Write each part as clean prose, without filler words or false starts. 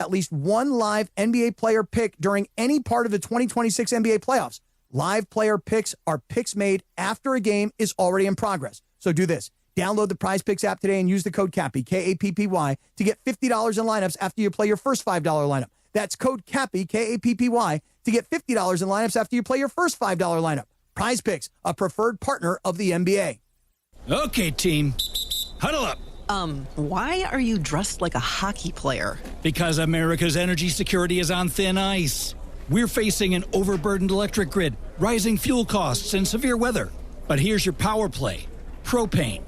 at least one live NBA player pick during any part of the 2026 NBA playoffs. Live player picks are picks made after a game is already in progress. So do this. Download the Prize Picks app today and use the code CAPPY, K-A-P-P-Y, to get $50 in lineups after you play your first $5 lineup. That's code CAPPY, K-A-P-P-Y, to get $50 in lineups after you play your first $5 lineup. Prize Picks, a preferred partner of the NBA. Okay, team. Huddle up. Why are you dressed like a hockey player? Because America's energy security is on thin ice. We're facing an overburdened electric grid, rising fuel costs, and severe weather. But here's your power play. Propane.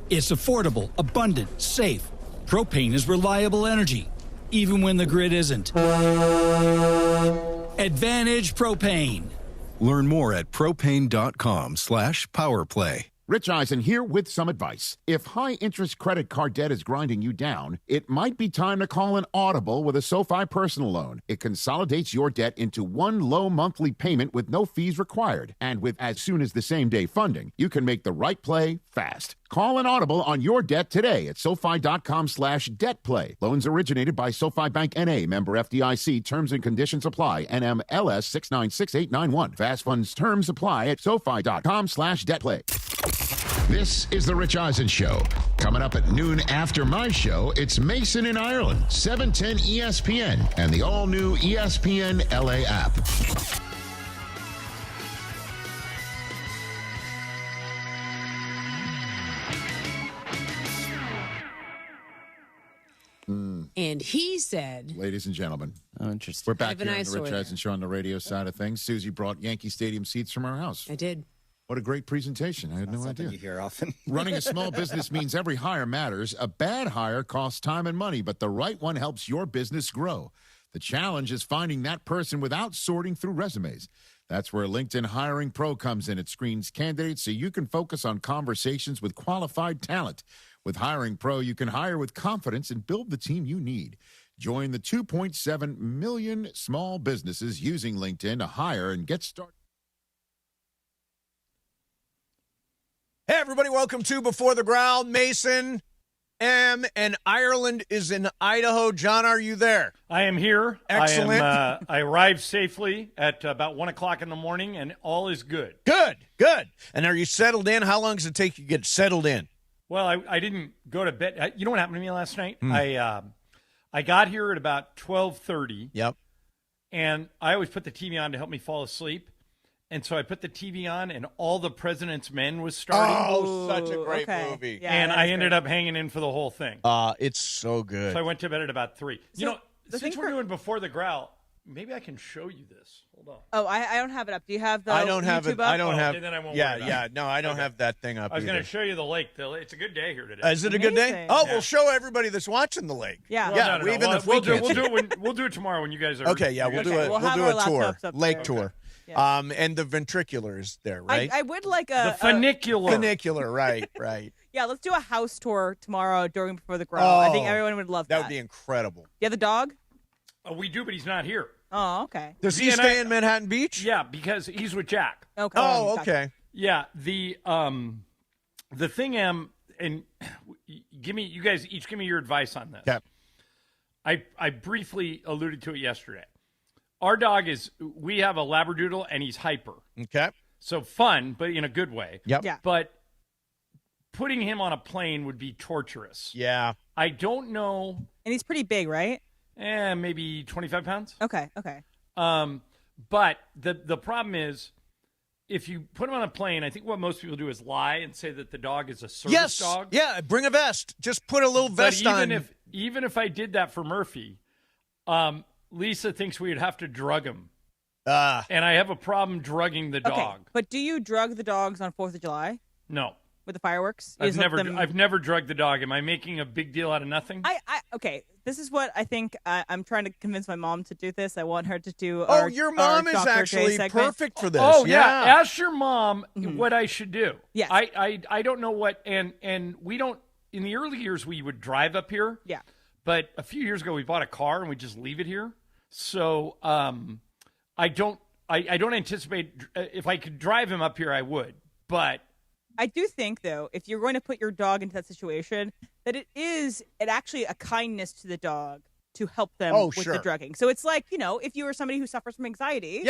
It's affordable, abundant, safe. Propane is reliable energy, even when the grid isn't. Advantage Propane. Learn more at propane.com/powerplay. Rich Eisen here with some advice. If high-interest credit card debt is grinding you down, it might be time to call an audible with a SoFi personal loan. It consolidates your debt into one low monthly payment with no fees required. And with as soon as the same-day funding, you can make the right play fast. Call an audible on your debt today at SoFi.com/debtplay. Loans originated by SoFi Bank N.A., member FDIC. Terms and conditions apply. NMLS 6968891. Fast funds terms apply at SoFi.com/debtplay. This is the Rich Eisen Show. Coming up at noon after my show, it's Mason in Ireland, 710 ESPN, and the all-new ESPN LA app. And he said, Ladies and gentlemen, oh, interesting. We're back here on the Rich Eisen Show on the radio side of things. Susie brought Yankee Stadium seats from her house. I did. What a great presentation. I had no idea. You hear often. Running a small business means every hire matters. A bad hire costs time and money, but the right one helps your business grow. The challenge is finding that person without sorting through resumes. That's where LinkedIn Hiring Pro comes in. It screens candidates so you can focus on conversations with qualified talent. With Hiring Pro, you can hire with confidence and build the team you need. Join the 2.7 million small businesses using LinkedIn to hire and get started. Hey, everybody, welcome to Before the Ground. Mason M. and Ireland is in Idaho. John, are you there? I am here. Excellent. I arrived safely at about 1 o'clock in the morning, and all is good. Good, good. And are you settled in? How long does it take you to get settled in? Well, I didn't go to bed. You know what happened to me last night? I got here at about 12:30. Yep. And I always put the TV on to help me fall asleep. And so I put the TV on, and All the President's Men was starting. Oh, such a great movie. Yeah, and I ended up hanging in for the whole thing. It's so good. So I went to bed at about 3. So since we're doing Before the Growl, maybe I can show you this. Hold on. Oh, I don't have it up. Do you have the I don't YouTube have it. up? I don't have. Okay, then I won't yeah, worry about yeah. it. No, I don't have that thing up. I was going either. to show you the lake. It's a good day here today. Is it a good day? Amazing. Oh, Yeah. we'll show everybody that's watching the lake. Yeah. Well, Yeah, no. even if we'll we do can't. we'll do it tomorrow when you guys are. Okay, yeah, we'll do Okay, it. we'll We'll have do our a tour, laptops up lake there. tour. Yeah. And the ventricular is there, right? I would like The funicular. Funicular, right. yeah, let's do a house tour tomorrow during Before the Growl. I think everyone would love that. That would be incredible. You have the dog? We do, but he's not here. Oh, okay. Does he stay in Manhattan Beach? Yeah, because he's with Jack. Okay. Oh, Gotcha. okay. Yeah, the thing, and you guys each give me your advice on this. Yeah. I briefly alluded to it yesterday. Our dog we have a Labradoodle, and he's hyper. Okay. So fun, but in a good way. Yep. Yeah. But putting him on a plane would be torturous. Yeah. I don't know. And he's pretty big, right? Maybe 25 pounds. Okay. But the problem is, if you put him on a plane, I think what most people do is lie and say that the dog is a service dog. Yeah, bring a vest. Just put a little vest but on. Even if I did that for Murphy, Lisa thinks we would have to drug him. And I have a problem drugging the dog. Okay. But do you drug the dogs on 4th of July No. with the fireworks? You I've just let never drugged the dog. Am I making a big deal out of nothing? Okay, this is what I think. I'm trying to convince my mom to do this. I want her to do. Your mom is actually perfect for this. Oh yeah. Ask your mom what I should do. Yes. I don't know what, and we don't. In the early years, we would drive up here. Yeah. But a few years ago, we bought a car and we just leave it here. So I don't anticipate, if I could drive him up here, I would. But I do think, though, if you're going to put your dog into that situation, that it actually a kindness to the dog to help them with the drugging. So it's like, if you were somebody who suffers from anxiety,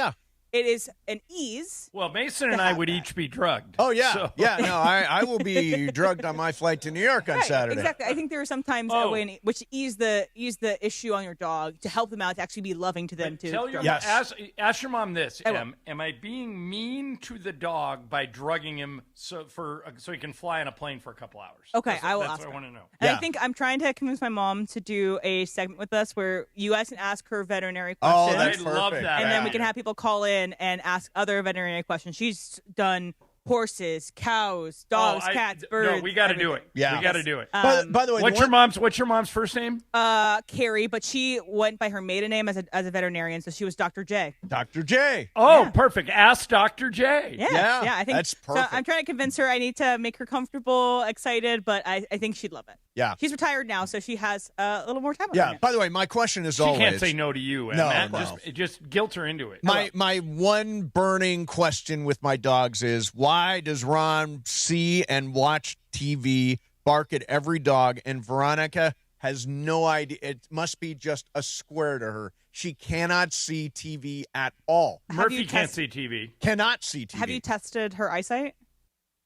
it is an ease. Well, Mason and I would each be drugged. Oh, yeah. So. Yeah, no, I will be drugged on my flight to New York on Saturday. Exactly. I think there are sometimes a way in which ease the issue on your dog to help them out, to actually be loving to them. Tell your ask your mom this, Em. Am I being mean to the dog by drugging him so he can fly on a plane for a couple hours? Okay, I will that's ask what her. I want to know. And I think I'm trying to convince my mom to do a segment with us where you guys can ask her veterinary questions. Oh, that's perfect. I love that. And then we can have people call in and ask other veterinary questions. She's done horses, cows, dogs, cats, birds. No, we got to do it. Yeah. We got to do it. By the way, what's your mom's first name? Carrie, but she went by her maiden name as a veterinarian, so she was Dr. J. Dr. J. Oh, perfect. Ask Dr. J. Yeah, I think that's perfect. So I'm trying to convince her. I need to make her comfortable, excited, but I think she'd love it. Yeah. She's retired now, so she has a little more time. Yeah. By the way, my question is she always. She can't say no to you, No, Matt. no. Just guilt her into it. My one burning question with my dogs is, why does Ron see and watch TV, bark at every dog, and Veronica has no idea? It must be just a square to her. She cannot see TV at all. Murphy can't see TV. Cannot see TV. Have you tested her eyesight?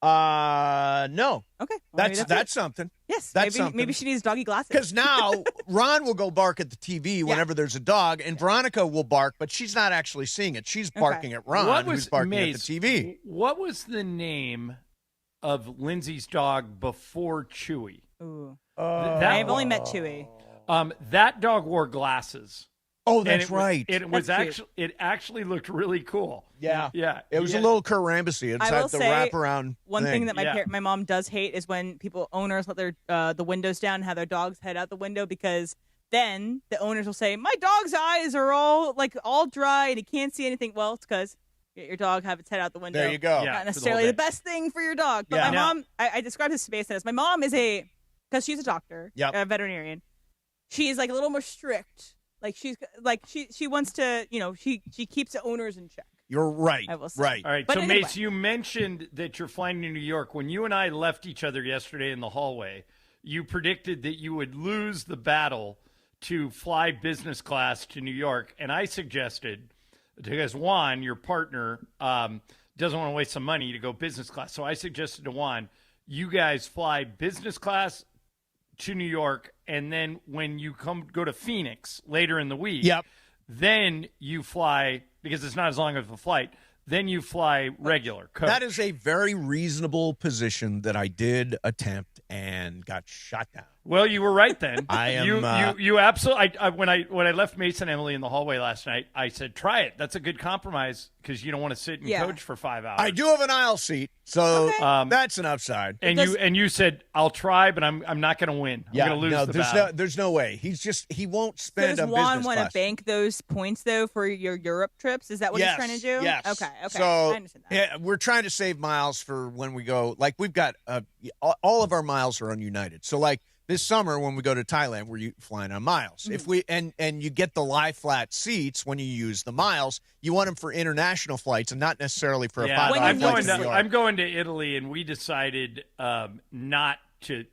No. Okay. Well, that's something. Yes. That's something. Maybe she needs doggy glasses. Because now Ron will go bark at the TV whenever there's a dog, and Veronica will bark, but she's not actually seeing it. She's barking at Ron, who's barking at the TV. What was the name of Lindsay's dog before Chewy? Ooh. I've only met Chewy. That dog wore glasses. Oh, that's right. It actually looked really cool. Yeah. Yeah. It was a little Kurt Rambisy. It's like the wraparound one thing that my mom does hate is when owners let their the windows down and have their dogs head out the window, because then the owners will say, my dog's eyes are all dry and he can't see anything. Well, it's because your dog have its head out the window. There you go. Not necessarily the best thing for your dog. But my mom, I described this space as my mom is because she's a doctor, a veterinarian. She is like a little more strict. Like she wants to, she keeps the owners in check. You're right. I will say. Right. All right. But so, anyway. Mace, you mentioned that you're flying to New York. When you and I left each other yesterday in the hallway, you predicted that you would lose the battle to fly business class to New York, and I suggested, because Juan, your partner, doesn't want to waste some money to go business class, so I suggested to Juan, you guys fly business class to New York, and then when you go to Phoenix later in the week, then you fly, because it's not as long of a flight, then you fly regular coach. That is a very reasonable position that I did attempt and got shot down. Well, you were right then. I am. You absolutely. When I left Mason and Emily in the hallway last night, I said, "Try it. That's a good compromise because you don't want to sit and coach for 5 hours." I do have an aisle seat, so that's an upside. And you said, "I'll try, but I'm not going to win. I'm going to lose the battle." There's no way. He won't spend does on Juan business want class. to bank those points though for your Europe trips? Is that what he's trying to do? Yes. Okay. So I understand that. we're trying to save miles for when we go. Like we've got all of our miles are on United. So like this summer when we go to Thailand, we're flying on miles. Mm-hmm. If we and you get the lie flat seats when you use the miles, you want them for international flights and not necessarily for a 5 hour flight to New York. I'm going to Italy, and we decided not to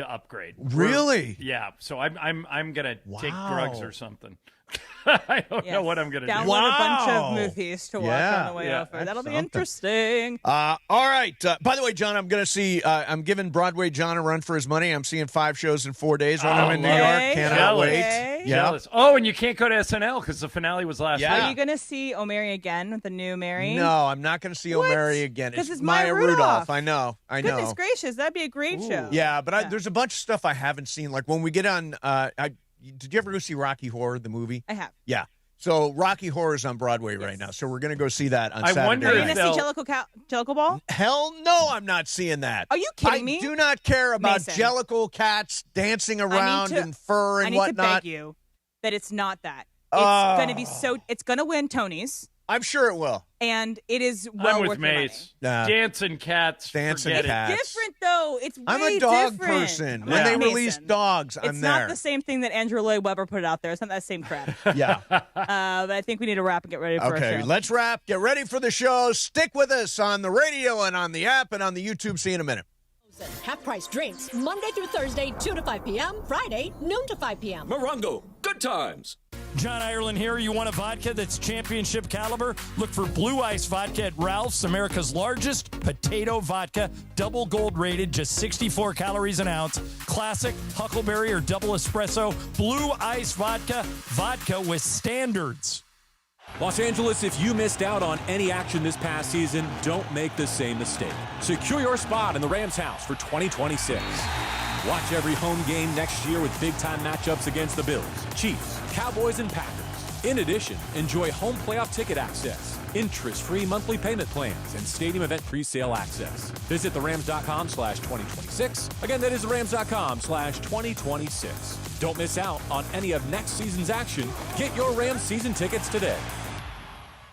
upgrade. Really? So I'm gonna take drugs or something. I don't know what I'm gonna do. Download a bunch of movies to watch on the way over. That'll be interesting. All right. By the way, John, I'm going to see. I'm giving Broadway John a run for his money. I'm seeing 5 shows in 4 days when I'm in New York. Cannot wait. Jealous. Oh, and you can't go to SNL because the finale was last week. Are you going to see O'Mary again with the new Mary? No, I'm not going to see O'Mary again. It's Maya Rudolph. I know. Goodness gracious, that'd be a great show. Yeah, but there's a bunch of stuff I haven't seen. Like when we get on. Did you ever go see Rocky Horror, the movie? I have. Yeah. So Rocky Horror is on Broadway right now. So we're going to go see that on Saturday. Are you going to see Jellicle Ball? Hell no, I'm not seeing that. Are you kidding me? I do not care about Mason. Jellicle cats dancing around in fur and whatnot. I need to beg you that it's not that. It's going to be it's going to win Tonys. I'm sure it will. And it is well I'm worth with your money. Mace. Dancing cats. Dancing cats. It's different, though. It's way I'm a dog different. person. When they release dogs, I'm there. It's not the same thing that Andrew Lloyd Webber put out there. It's not that same crap. Yeah. But I think we need to wrap and get ready for our show. Okay, let's wrap. Get ready for the show. Stick with us on the radio and on the app and on the YouTube. See you in a minute. Boston. Half-price drinks, Monday through Thursday, 2 to 5 p.m., Friday, noon to 5 p.m. Morongo, good times. John Ireland here. You want a vodka that's championship caliber? Look for Blue Ice Vodka at Ralph's, America's largest potato vodka. Double gold rated, just 64 calories an ounce. Classic, huckleberry, or double espresso. Blue Ice Vodka. Vodka with standards. Los Angeles, if you missed out on any action this past season, don't make the same mistake. Secure your spot in the Rams house for 2026. Watch every home game next year with big-time matchups against the Bills, Chiefs, Cowboys, and Packers. In addition, enjoy home playoff ticket access, interest-free monthly payment plans, and stadium event pre-sale access. Visit therams.com/2026. Again, that is therams.com/2026. Don't miss out on any of next season's action. Get your Rams season tickets today.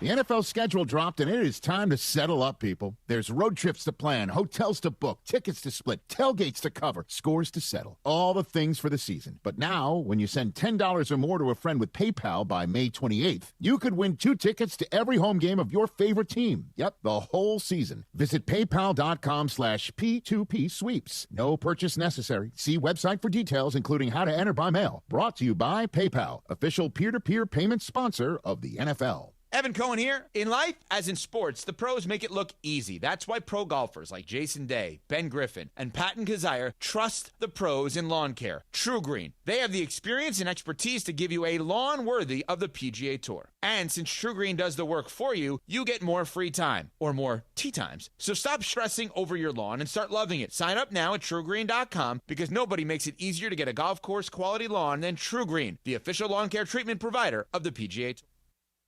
The NFL schedule dropped, and it is time to settle up, people. There's road trips to plan, hotels to book, tickets to split, tailgates to cover, scores to settle. All the things for the season. But now, when you send $10 or more to a friend with PayPal by May 28th, you could win 2 tickets to every home game of your favorite team. Yep, the whole season. Visit paypal.com/P2P sweeps. No purchase necessary. See website for details, including how to enter by mail. Brought to you by PayPal, official peer-to-peer payment sponsor of the NFL. Evan Cohen here. In life, as in sports, the pros make it look easy. That's why pro golfers like Jason Day, Ben Griffin, and Patton Kazire trust the pros in lawn care. True Green. They have the experience and expertise to give you a lawn worthy of the PGA Tour. And since True Green does the work for you, you get more free time, or more tee times. So stop stressing over your lawn and start loving it. Sign up now at TrueGreen.com, because nobody makes it easier to get a golf course quality lawn than True Green, the official lawn care treatment provider of the PGA Tour.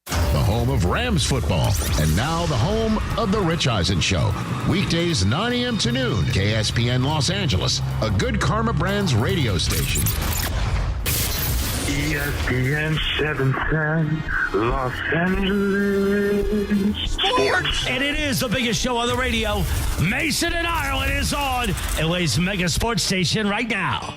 The home of Rams football, and now the home of The Rich Eisen Show. Weekdays 9 a.m. to noon, KSPN Los Angeles, a Good Karma Brands radio station. ESPN 710, Los Angeles Sports. And it is the biggest show on the radio. Mason and Ireland is on LA's mega sports station right now.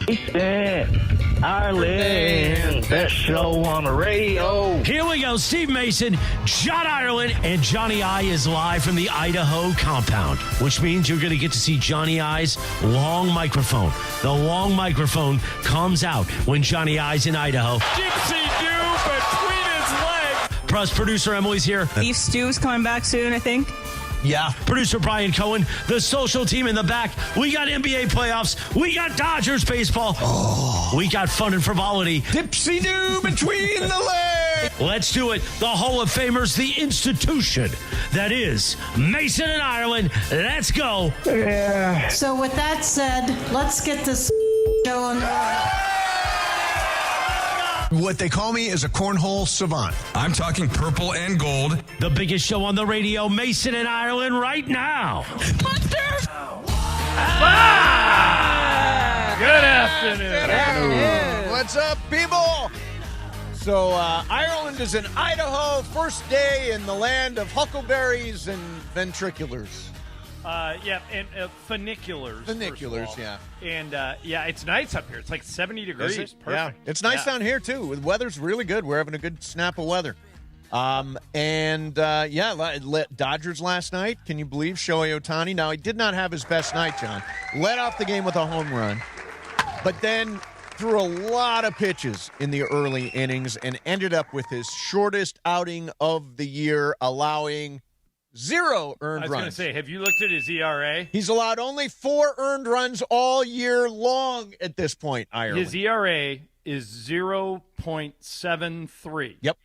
Ireland, best show on the radio. Here we go. Steve Mason, John Ireland, and Johnny I is live from the Idaho compound, which means you're going to get to see Johnny I's long microphone. The long microphone comes out when Johnny I's in Idaho. Gypsy-doo between his legs. Plus, producer Emily's here. Beef Stew's coming back soon, I think. Yeah. Producer Brian Cohen, the social team in the back. We got NBA playoffs. We got Dodgers baseball. Oh. We got fun and frivolity. Dipsy-doo between the legs. Let's do it. The Hall of Famers, the institution that is Mason and Ireland. Let's go. Yeah. So with that said, let's get this going. What they call me is a cornhole savant. I'm talking purple and gold. The biggest show on the radio, Mason and Ireland, right now. Good afternoon. What's up, people? So, Ireland is in Idaho. First day in the land of huckleberries and ventriculars. And funiculars. Funiculars, yeah. And, it's nice up here. It's like 70 degrees. Perfect. Yeah, it's nice down here, too. The weather's really good. We're having a good snap of weather. Dodgers last night. Can you believe Shohei Ohtani? Now, he did not have his best night, John. Led off the game with a home run, but then threw a lot of pitches in the early innings and ended up with his shortest outing of the year, allowing 0 earned runs. I was going to say, have you looked at his ERA? He's allowed only 4 earned runs all year long at this point, Ireland. His ERA is 0.73. Yep.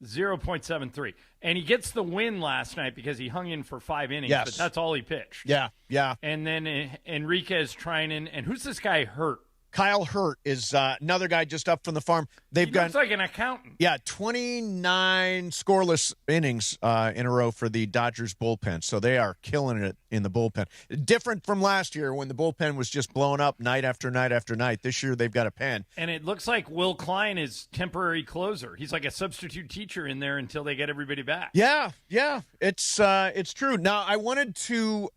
0.73. And he gets the win last night because he hung in for 5 innings, but that's all he pitched. Yeah. And then Enriquez trying in. And who's this guy Hurt? Kyle Hurt is another guy just up from the farm. He looks like an accountant. Yeah, 29 scoreless innings in a row for the Dodgers bullpen. So they are killing it in the bullpen. Different from last year when the bullpen was just blowing up night after night after night. This year they've got a pen. And it looks like Will Klein is temporary closer. He's like a substitute teacher in there until they get everybody back. Yeah, it's true. Now I wanted to.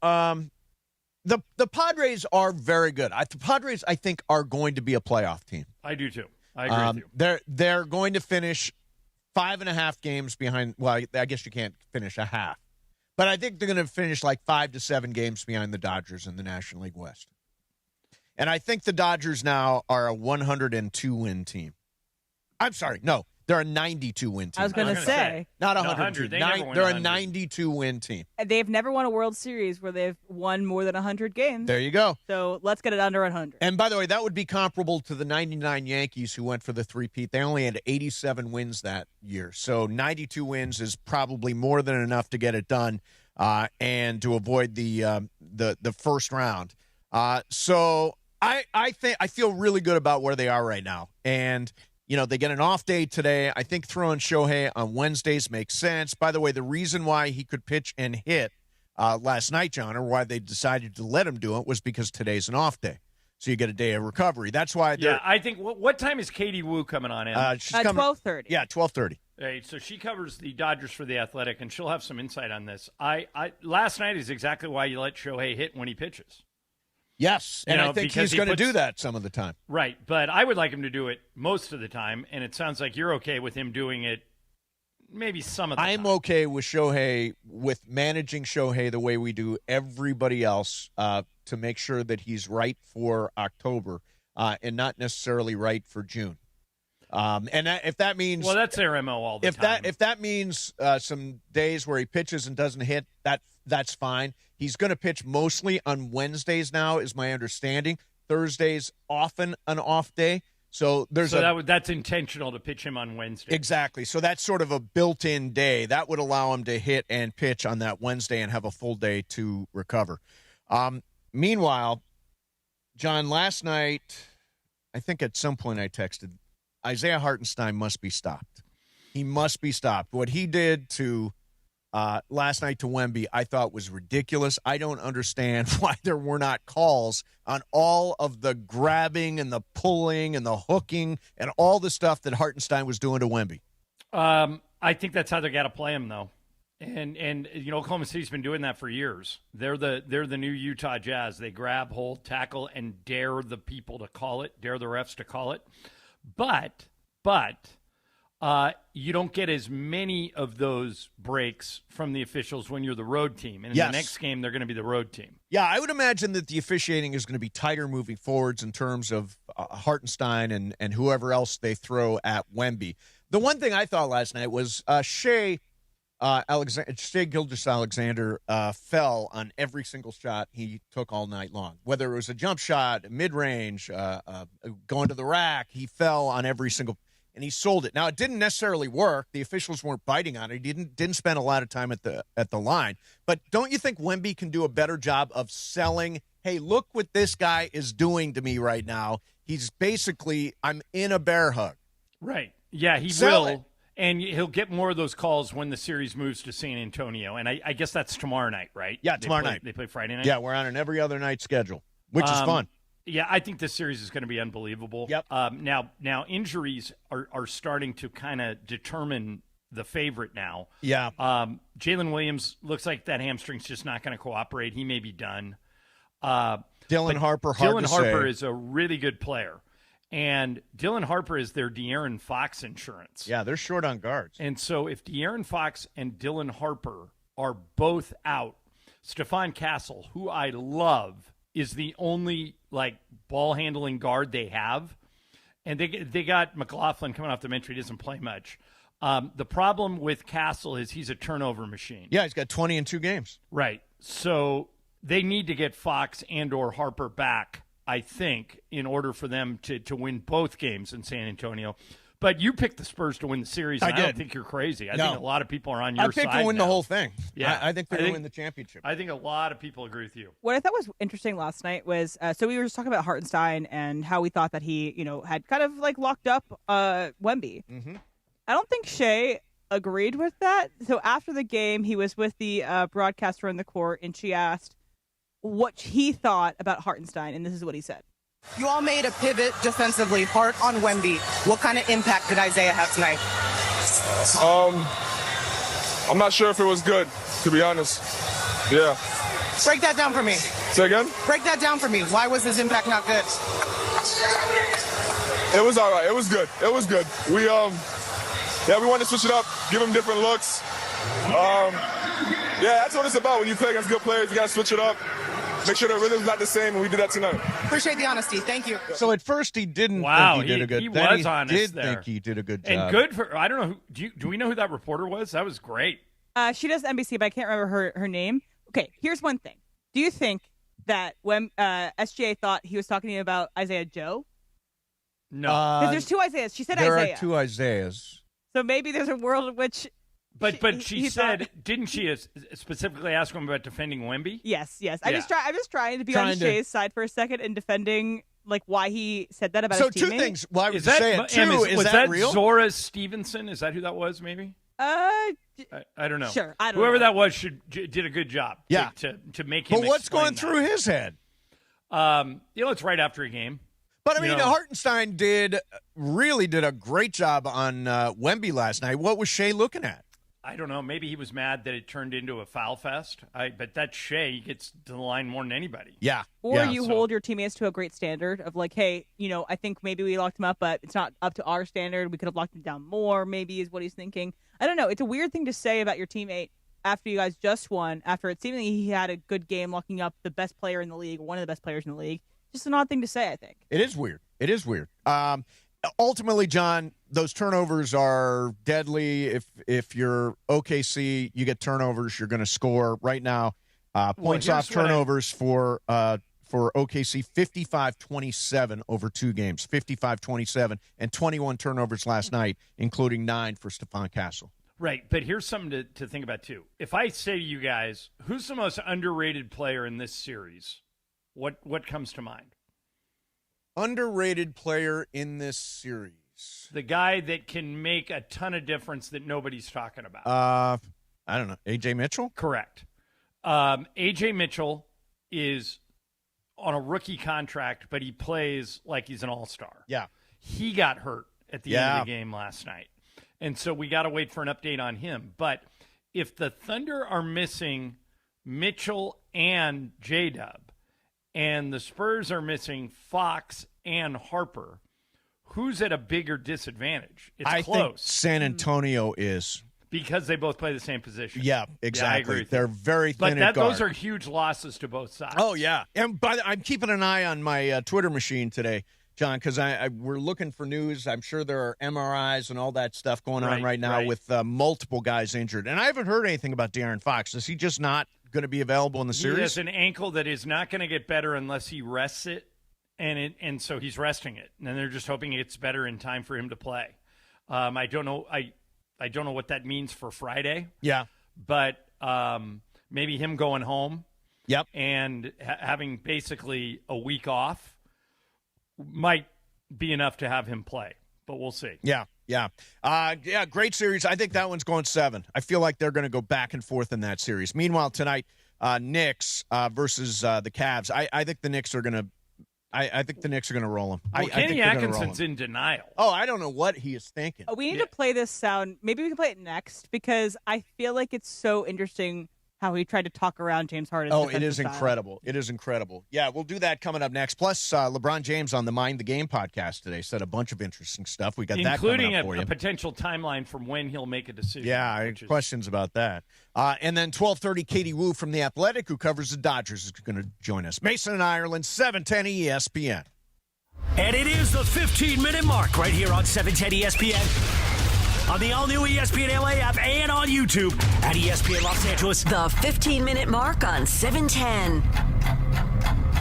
The Padres are very good. The Padres, I think, are going to be a playoff team. I do, too. I agree with you. They're going to finish 5.5 games behind. Well, I guess you can't finish a half. But I think they're going to finish like 5 to 7 games behind the Dodgers in the National League West. And I think the Dodgers now are a 102-win team. I'm sorry, no. They're a 92-win team. I was going to say. Not 100. They're a 92-win team. They've never won a World Series where they've won more than 100 games. There you go. So let's get it under 100. And by the way, that would be comparable to the 99 Yankees who went for the three-peat. They only had 87 wins that year. So 92 wins is probably more than enough to get it done and to avoid the first round. So I feel really good about where they are right now. And they get an off day today. I think throwing Shohei on Wednesdays makes sense. By the way, the reason why he could pitch and hit last night, John, or why they decided to let him do it was because today's an off day. So you get a day of recovery. That's why. I think. What time is Katie Wu coming on in? She's coming 12:30. Yeah, 12:30. Right, so she covers the Dodgers for The Athletic, and she'll have some insight on this. Last night is exactly why you let Shohei hit when he pitches. Yes, and I think he's going to do that some of the time. Right, but I would like him to do it most of the time, and it sounds like you're okay with him doing it maybe some of the time. I'm okay with Shohei, with managing Shohei the way we do everybody else to make sure that he's right for October and not necessarily right for June. If that means... Well, that's their MO all the time. If that means some days where he pitches and doesn't hit, that's fine. He's going to pitch mostly on Wednesdays now, is my understanding. Thursdays, often an off day. So that's intentional to pitch him on Wednesday. Exactly. So that's sort of a built-in day. That would allow him to hit and pitch on that Wednesday and have a full day to recover. Meanwhile, John, last night, I think at some point I texted, Isaiah Hartenstein must be stopped. He must be stopped. What he did to last night to Wemby, I thought was ridiculous. I don't understand why there were not calls on all of the grabbing and the pulling and the hooking and all the stuff that Hartenstein was doing to Wemby. I think that's how they got to play him, though. And Oklahoma City's been doing that for years. They're the new Utah Jazz. They grab, hold, tackle, and dare the people to call it, dare the refs to call it. But you don't get as many of those breaks from the officials when you're the road team. And in the next game, they're going to be the road team. Yeah, I would imagine that the officiating is going to be tighter moving forwards in terms of Hartenstein and whoever else they throw at Wemby. The one thing I thought last night was Shai Gilgeous-Alexander fell on every single shot he took all night long. Whether it was a jump shot, mid-range, going to the rack, he fell on every single, and he sold it. Now, it didn't necessarily work. The officials weren't biting on it. He didn't spend a lot of time at the line. But don't you think Wemby can do a better job of selling, hey, look what this guy is doing to me right now. He's basically, I'm in a bear hug. Right. Yeah, he will. And he'll get more of those calls when the series moves to San Antonio. And I guess that's tomorrow night, right? Yeah, tomorrow night. They play Friday night? Yeah, we're on an every other night schedule, which is fun. Yeah, I think this series is going to be unbelievable. Yep. Now injuries are starting to kind of determine the favorite now. Yeah. Jalen Williams looks like that hamstring's just not going to cooperate. He may be done. Dylan Harper, Dylan Harper is a really good player. And Dylan Harper is their De'Aaron Fox insurance. Yeah, they're short on guards. And so if De'Aaron Fox and Dylan Harper are both out, Stephon Castle, who I love, is the only ball handling guard they have. And they got McLaughlin coming off the bench. He doesn't play much. The problem with Castle is he's a turnover machine. Yeah, he's got 20 in 2 games. Right. So they need to get Fox and or Harper back, I think, in order for them to win both games in San Antonio. But you picked the Spurs to win the series, and I don't think you're crazy. I think a lot of people are on your side. I picked to win now. the whole thing. Yeah, I think they're going to win the championship. I think a lot of people agree with you. What I thought was interesting last night was, so we were just talking about Hartenstein and how we thought that he, had kind of locked up Wemby. Mm-hmm. I don't think Shai agreed with that. So after the game, he was with the broadcaster in the court, and she asked what he thought about Hartenstein, and this is what he said. You all made a pivot defensively, hard on Wemby. What kind of impact did Isaiah have tonight? I'm not sure if it was good, to be honest. Yeah. Break that down for me. Say again? Break that down for me. Why was his impact not good? It was all right. It was good. We wanted to switch it up, give him different looks. Yeah, that's what it's about. When you play against good players, you got to switch it up. Make sure the rhythm's not the same, and we did that tonight. Appreciate the honesty. Thank you. So at first he didn't Wow, think he did a good he then was honest did there. think he did a good job. And good for, I don't know, do we know who that reporter was? That was great. She does NBC, but I can't remember her name. Okay, here's one thing. Do you think that when SGA thought he was talking to you about Isaiah Joe? No. Because there's two Isaiahs. She said there Isaiah. are two Isaiahs. So maybe there's a world in which... But she said, thought... didn't she specifically ask him about defending Wemby? Yes. Yeah. I'm just trying to be on Shai's side for a second and defending like why he said that about his teammate. So two things. Why would is you that, say it? Two, was is that real? Zora Stevenson? Is that who that was, maybe? I don't know. Sure, I don't Whoever know. that was did a good job. Yeah. To make him. But what's explain going through his head? It's right after a game. But I mean, Hartenstein really did a great job on Wemby last night. What was Shai looking at? I don't know. Maybe he was mad that it turned into a foul fest. But that Shai gets to the line more than anybody. Yeah. Or you hold your teammates to a great standard of like, hey, I think maybe we locked him up, but it's not up to our standard. We could have locked him down more, maybe is what he's thinking. I don't know. It's a weird thing to say about your teammate after you guys just won, after it seemingly he had a good game locking up the best player in the league, one of the best players in the league. Just an odd thing to say, I think. It is weird. Ultimately, John, those turnovers are deadly. If you're OKC, you get turnovers, you're going to score. Right now, points off turnovers for OKC, 55-27 over 2 games, 55-27, and 21 turnovers last night, including 9 for Stephon Castle. Right, but here's something to think about, too. If I say to you guys, who's the most underrated player in this series, what comes to mind? Underrated player in this series. The guy that can make a ton of difference that nobody's talking about. I don't know. A.J. Mitchell? Correct. A.J. Mitchell is on a rookie contract, but he plays like he's an all-star. Yeah. He got hurt at the end of the game last night. And so we got to wait for an update on him. But if the Thunder are missing Mitchell and J-Dub, and the Spurs are missing Fox and Harper, who's at a bigger disadvantage? It's I close. think San Antonio is. Because they both play the same position. Yeah, exactly. Yeah, I agree with They're you. very thin at guard. Those are huge losses to both sides. Oh, yeah. And I'm keeping an eye on my Twitter machine today, John, because we're looking for news. I'm sure there are MRIs and all that stuff going on right now with multiple guys injured. And I haven't heard anything about De'Aaron Fox. Is he just not going to be available in the series? He has an ankle that is not going to get better unless he rests it, and so he's resting it. And they're just hoping it gets better in time for him to play. I don't know. I don't know what that means for Friday. Yeah. But maybe him going home. Yep. And having basically a week off might be enough to have him play. But we'll see. Yeah. Great series. I think that one's going 7. I feel like they're going to go back and forth in that series. Meanwhile, tonight, Knicks versus the Cavs. I think the Knicks are going to. I think the Knicks are going to roll them. Well, Kenny Atkinson's in denial. Oh, I don't know what he is thinking. We need to play this sound. Maybe we can play it next because I feel like it's so interesting how he tried to talk around James Harden's it is style. incredible. It is incredible. Yeah, we'll do that coming up next. Plus, LeBron James on the Mind the Game podcast today said a bunch of interesting stuff. We got that coming up for you. Including a potential timeline from when he'll make a decision. Yeah, I have questions about that. And then 12:30, Katie Wu from The Athletic, who covers the Dodgers, is going to join us. Mason and Ireland, 710 ESPN. And it is the 15-minute mark right here on 710 ESPN. On the all-new ESPN LA app and on YouTube at ESPN Los Angeles. The 15-minute mark on 710.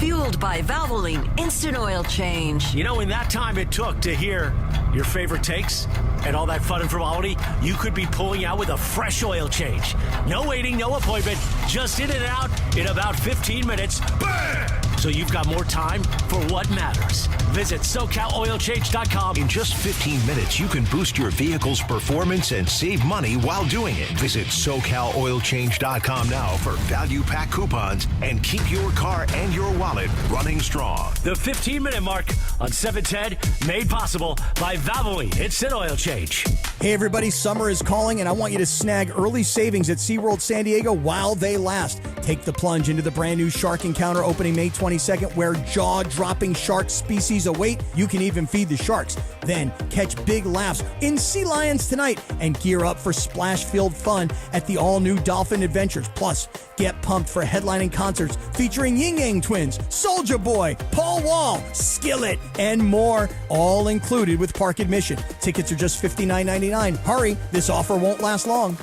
Fueled by Valvoline Instant Oil Change. You know, in that time it took to hear your favorite takes and all that fun and frivolity, you could be pulling out with a fresh oil change. No waiting, no appointment, just in and out in about 15 minutes. Bam! So you've got more time for what matters. Visit SoCalOilChange.com. In just 15 minutes, you can boost your vehicle's performance and save money while doing it. Visit SoCalOilChange.com now for value pack coupons and keep your car and your wallet running strong. The 15-minute mark on 710, made possible by Valvoline Instant Oil Change. Hey everybody, summer is calling and I want you to snag early savings at SeaWorld San Diego while they last. Take the plunge into the brand new Shark Encounter opening May 20th 22nd, where jaw-dropping shark species await. You can even feed the sharks. Then catch big laughs in Sea Lions tonight and gear up for splash-filled fun at the all-new Dolphin Adventures. Plus, get pumped for headlining concerts featuring Ying Yang Twins, Soulja Boy, Paul Wall, Skillet, and more, all included with park admission. Tickets are just $59.99. Hurry, this offer won't last long.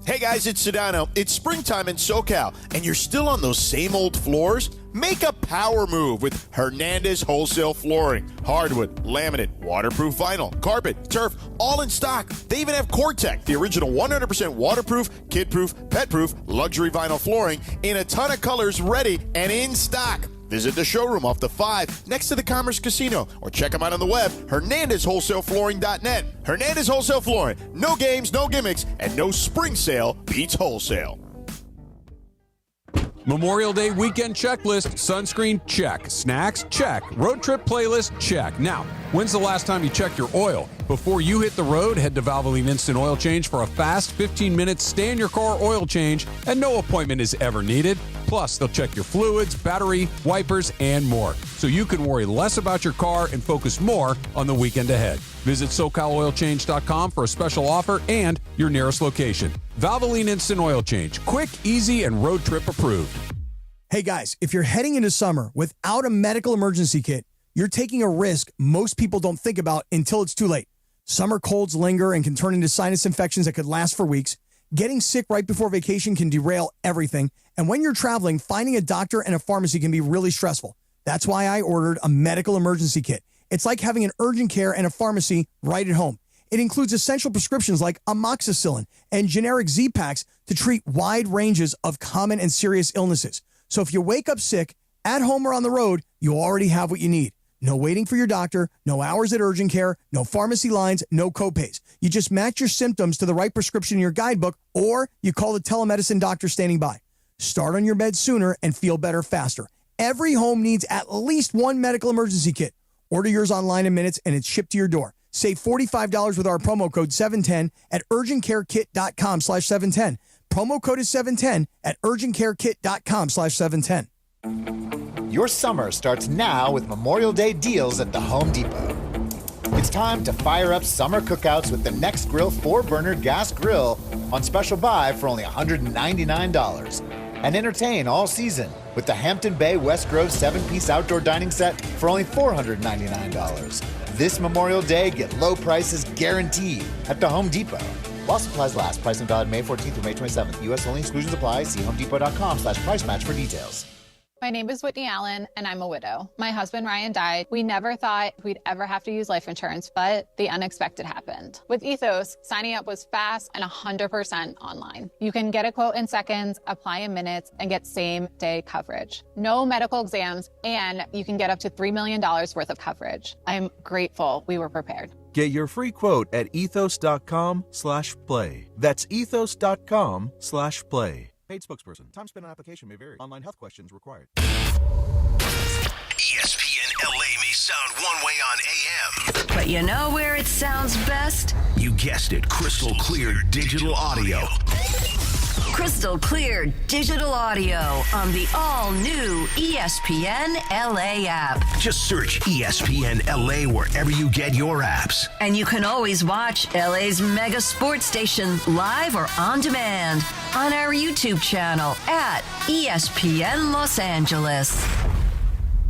Hey guys, it's Sedano. It's springtime in SoCal, and you're still on those same old floors? Make a power move with Hernandez Wholesale Flooring. Hardwood, laminate, waterproof vinyl, carpet, turf, all in stock. They even have Core-Tec, the original 100% waterproof, kid-proof, pet-proof, luxury vinyl flooring in a ton of colors, ready and in stock. Visit the showroom off the 5 next to the Commerce Casino or check them out on the web, HernandezWholesaleFlooring.net. Hernandez Wholesale Flooring. No games, no gimmicks, and no spring sale beats wholesale. Memorial Day weekend checklist. Sunscreen, check. Snacks, check. Road trip playlist, check. Now, when's the last time you checked your oil? Before you hit the road, head to Valvoline Instant Oil Change for a fast 15-minute stay-in-your-car oil change, and no appointment is ever needed. Plus, they'll check your fluids, battery, wipers, and more, so you can worry less about your car and focus more on the weekend ahead. Visit SoCalOilChange.com for a special offer and your nearest location. Valvoline Instant Oil Change. Quick, easy, and road trip approved. Hey guys, if you're heading into summer without a medical emergency kit, you're taking a risk most people don't think about until it's too late. Summer colds linger and can turn into sinus infections that could last for weeks. Getting sick right before vacation can derail everything. And when you're traveling, finding a doctor and a pharmacy can be really stressful. That's why I ordered a medical emergency kit. It's like having an urgent care and a pharmacy right at home. It includes essential prescriptions like amoxicillin and generic Z-Packs to treat wide ranges of common and serious illnesses. So if you wake up sick, at home or on the road, you already have what you need. No waiting for your doctor, no hours at urgent care, no pharmacy lines, no copays. You just match your symptoms to the right prescription in your guidebook, or you call the telemedicine doctor standing by. Start on your bed sooner and feel better faster. Every home needs at least one medical emergency kit. Order yours online in minutes and it's shipped to your door. Save $45 with our promo code 710 at urgentcarekit.com/710. Promo code is 710 at urgentcarekit.com/710. Your summer starts now with Memorial Day deals at the Home Depot. It's time to fire up summer cookouts with the Next Grill 4-burner gas grill on special buy for only $199. And entertain all season with the Hampton Bay West Grove 7-piece outdoor dining set for only $499. This Memorial Day, get low prices guaranteed at the Home Depot. While supplies last, pricing valid May 14th through May 27th. U.S. only, exclusions apply. See homedepot.com/price match for details. My name is Whitney Allen, and I'm a widow. My husband, Ryan, died. We never thought we'd ever have to use life insurance, but the unexpected happened. With Ethos, signing up was fast and 100% online. You can get a quote in seconds, apply in minutes, and get same-day coverage. No medical exams, and you can get up to $3 million worth of coverage. I'm grateful we were prepared. Get your free quote at ethos.com/play. That's ethos.com/play. Paid spokesperson. Time spent on application may vary. Online health questions required. ESPN LA may sound one way on AM. But you know where it sounds best? You guessed it. Crystal clear digital audio. Crystal clear digital audio on the all-new ESPN LA app. Just search ESPN LA wherever you get your apps. And you can always watch LA's mega sports station live or on demand on our YouTube channel at ESPN Los Angeles.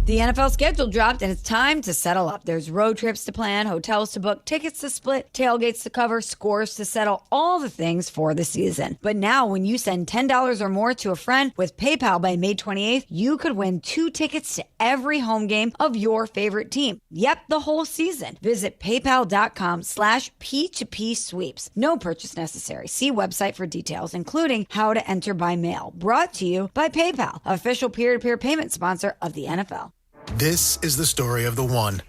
The NFL schedule dropped, and it's time to settle up. There's road trips to plan, hotels to book, tickets to split, tailgates to cover, scores to settle, all the things for the season. But now, when you send $10 or more to a friend with PayPal by May 28th, you could win 2 tickets to every home game of your favorite team. Yep, the whole season. Visit paypal.com/P2P sweeps. No purchase necessary. See website for details, including how to enter by mail. Brought to you by PayPal, official peer-to-peer payment sponsor of the NFL. This is the story of the one.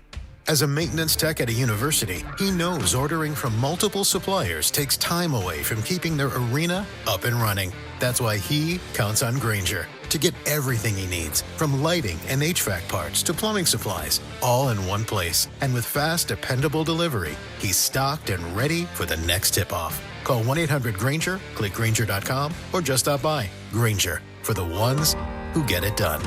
As a maintenance tech at a university, he knows ordering from multiple suppliers takes time away from keeping their arena up and running. That's why he counts on Grainger to get everything he needs, from lighting and HVAC parts to plumbing supplies, all in one place. And with fast, dependable delivery, he's stocked and ready for the next tip-off. Call 1-800-GRAINGER, click Grainger.com, or just stop by. Grainger, for the ones who get it done.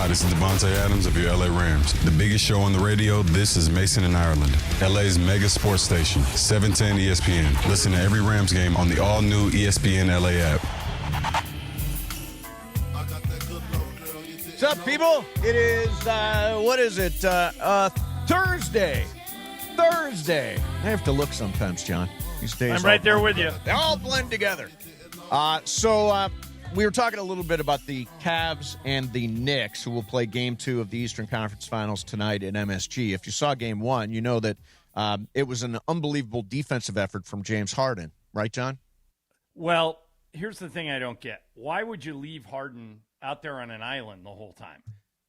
Hi, this is Devontae Adams of your LA Rams. The biggest show on the radio, this is Mason in Ireland. LA's mega sports station, 710 ESPN. Listen to every Rams game on the all-new ESPN LA app. What's up, people? It is, Thursday. I have to look sometimes, John. These days I'm right there with you. They all blend together. So we were talking a little bit about the Cavs and the Knicks, who will play Game 2 of the Eastern Conference Finals tonight in MSG. If you saw Game 1, you know that it was an unbelievable defensive effort from James Harden. Right, John? Well, here's the thing I don't get. Why would you leave Harden out there on an island the whole time?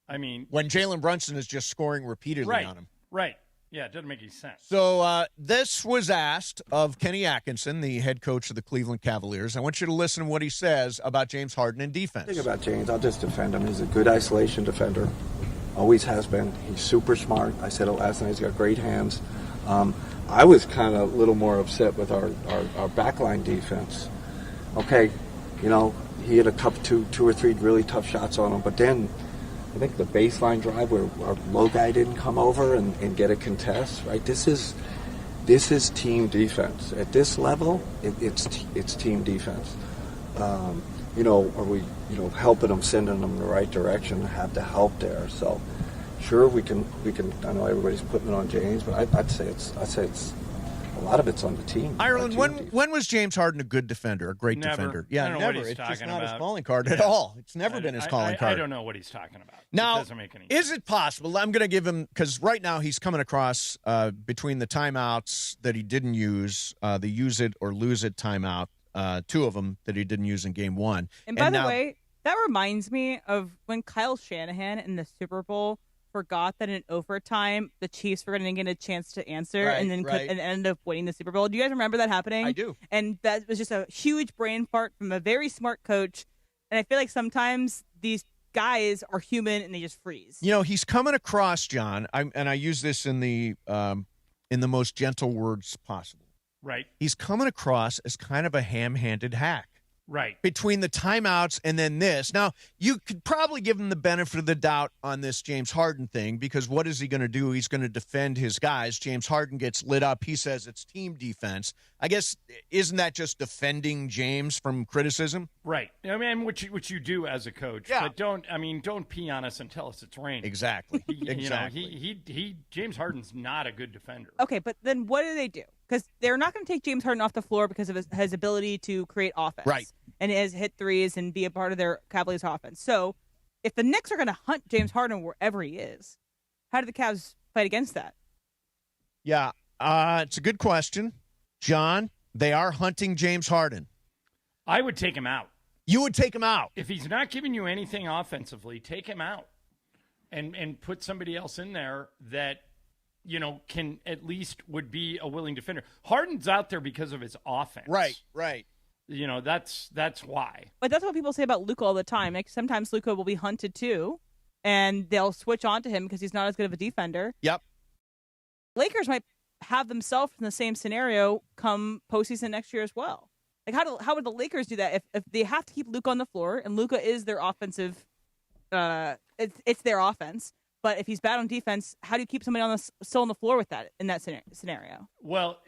I mean, when Jalen Brunson is just scoring repeatedly on him. Right. Yeah, it doesn't make any sense. So this was asked of Kenny Atkinson, the head coach of the Cleveland Cavaliers. I want you to listen to what he says about James Harden and defense. The thing about James, I'll just defend him. He's a good isolation defender. Always has been. He's super smart. I said it last night. He's got great hands. I was kind of a little more upset with our backline defense. Okay, he had two or three really tough shots on him, but then I think the baseline drive where our low guy didn't come over and get a contest, right? This is team defense. At this level, it's team defense. Are we helping them, sending them in the right direction, have the help there. So sure we can I know everybody's putting it on James, but I'd say it's a lot of it's on the team. Ireland, when was James Harden a good defender, a great defender? Yeah, never. It's just not his calling card at all. It's never been his calling card. I don't know what he's talking about. Now, it doesn't make any sense. Is it possible? I'm going to give him, because right now he's coming across between the timeouts that he didn't use, the use it or lose it timeout, two of them that he didn't use in Game 1. And by the way, that reminds me of when Kyle Shanahan in the Super Bowl forgot that in overtime the Chiefs were going to get a chance to answer and ended up winning the Super Bowl. Do you guys remember that happening? I do. And that was just a huge brain fart from a very smart coach. And I feel like sometimes these guys are human and they just freeze. He's coming across, John, and I use this in the most gentle words possible. Right. He's coming across as kind of a ham-handed hack. Right. Between the timeouts and then this. Now, you could probably give him the benefit of the doubt on this James Harden thing, because what is he going to do? He's going to defend his guys. James Harden gets lit up. He says it's team defense. I guess, isn't that just defending James from criticism? Right. I mean, which you do as a coach. Yeah. But don't pee on us and tell us it's raining. Exactly. James Harden's not a good defender. Okay, but then what do? Because they're not going to take James Harden off the floor because of his ability to create offense. Right. And his hit threes and be a part of their Cavaliers offense. So if the Knicks are going to hunt James Harden wherever he is, how do the Cavs fight against that? Yeah, it's a good question. John, they are hunting James Harden. I would take him out. You would take him out? If he's not giving you anything offensively, take him out and put somebody else in there that can at least would be a willing defender. Harden's out there because of his offense. Right. That's why. But that's what people say about Luka all the time. Like sometimes Luka will be hunted too, and they'll switch on to him because he's not as good of a defender. Yep. Lakers might have themselves in the same scenario come postseason next year as well. Like how would the Lakers do that if they have to keep Luka on the floor and Luka is their offensive? It's their offense. But if he's bad on defense, how do you keep somebody still on the floor with that in that scenario? Well,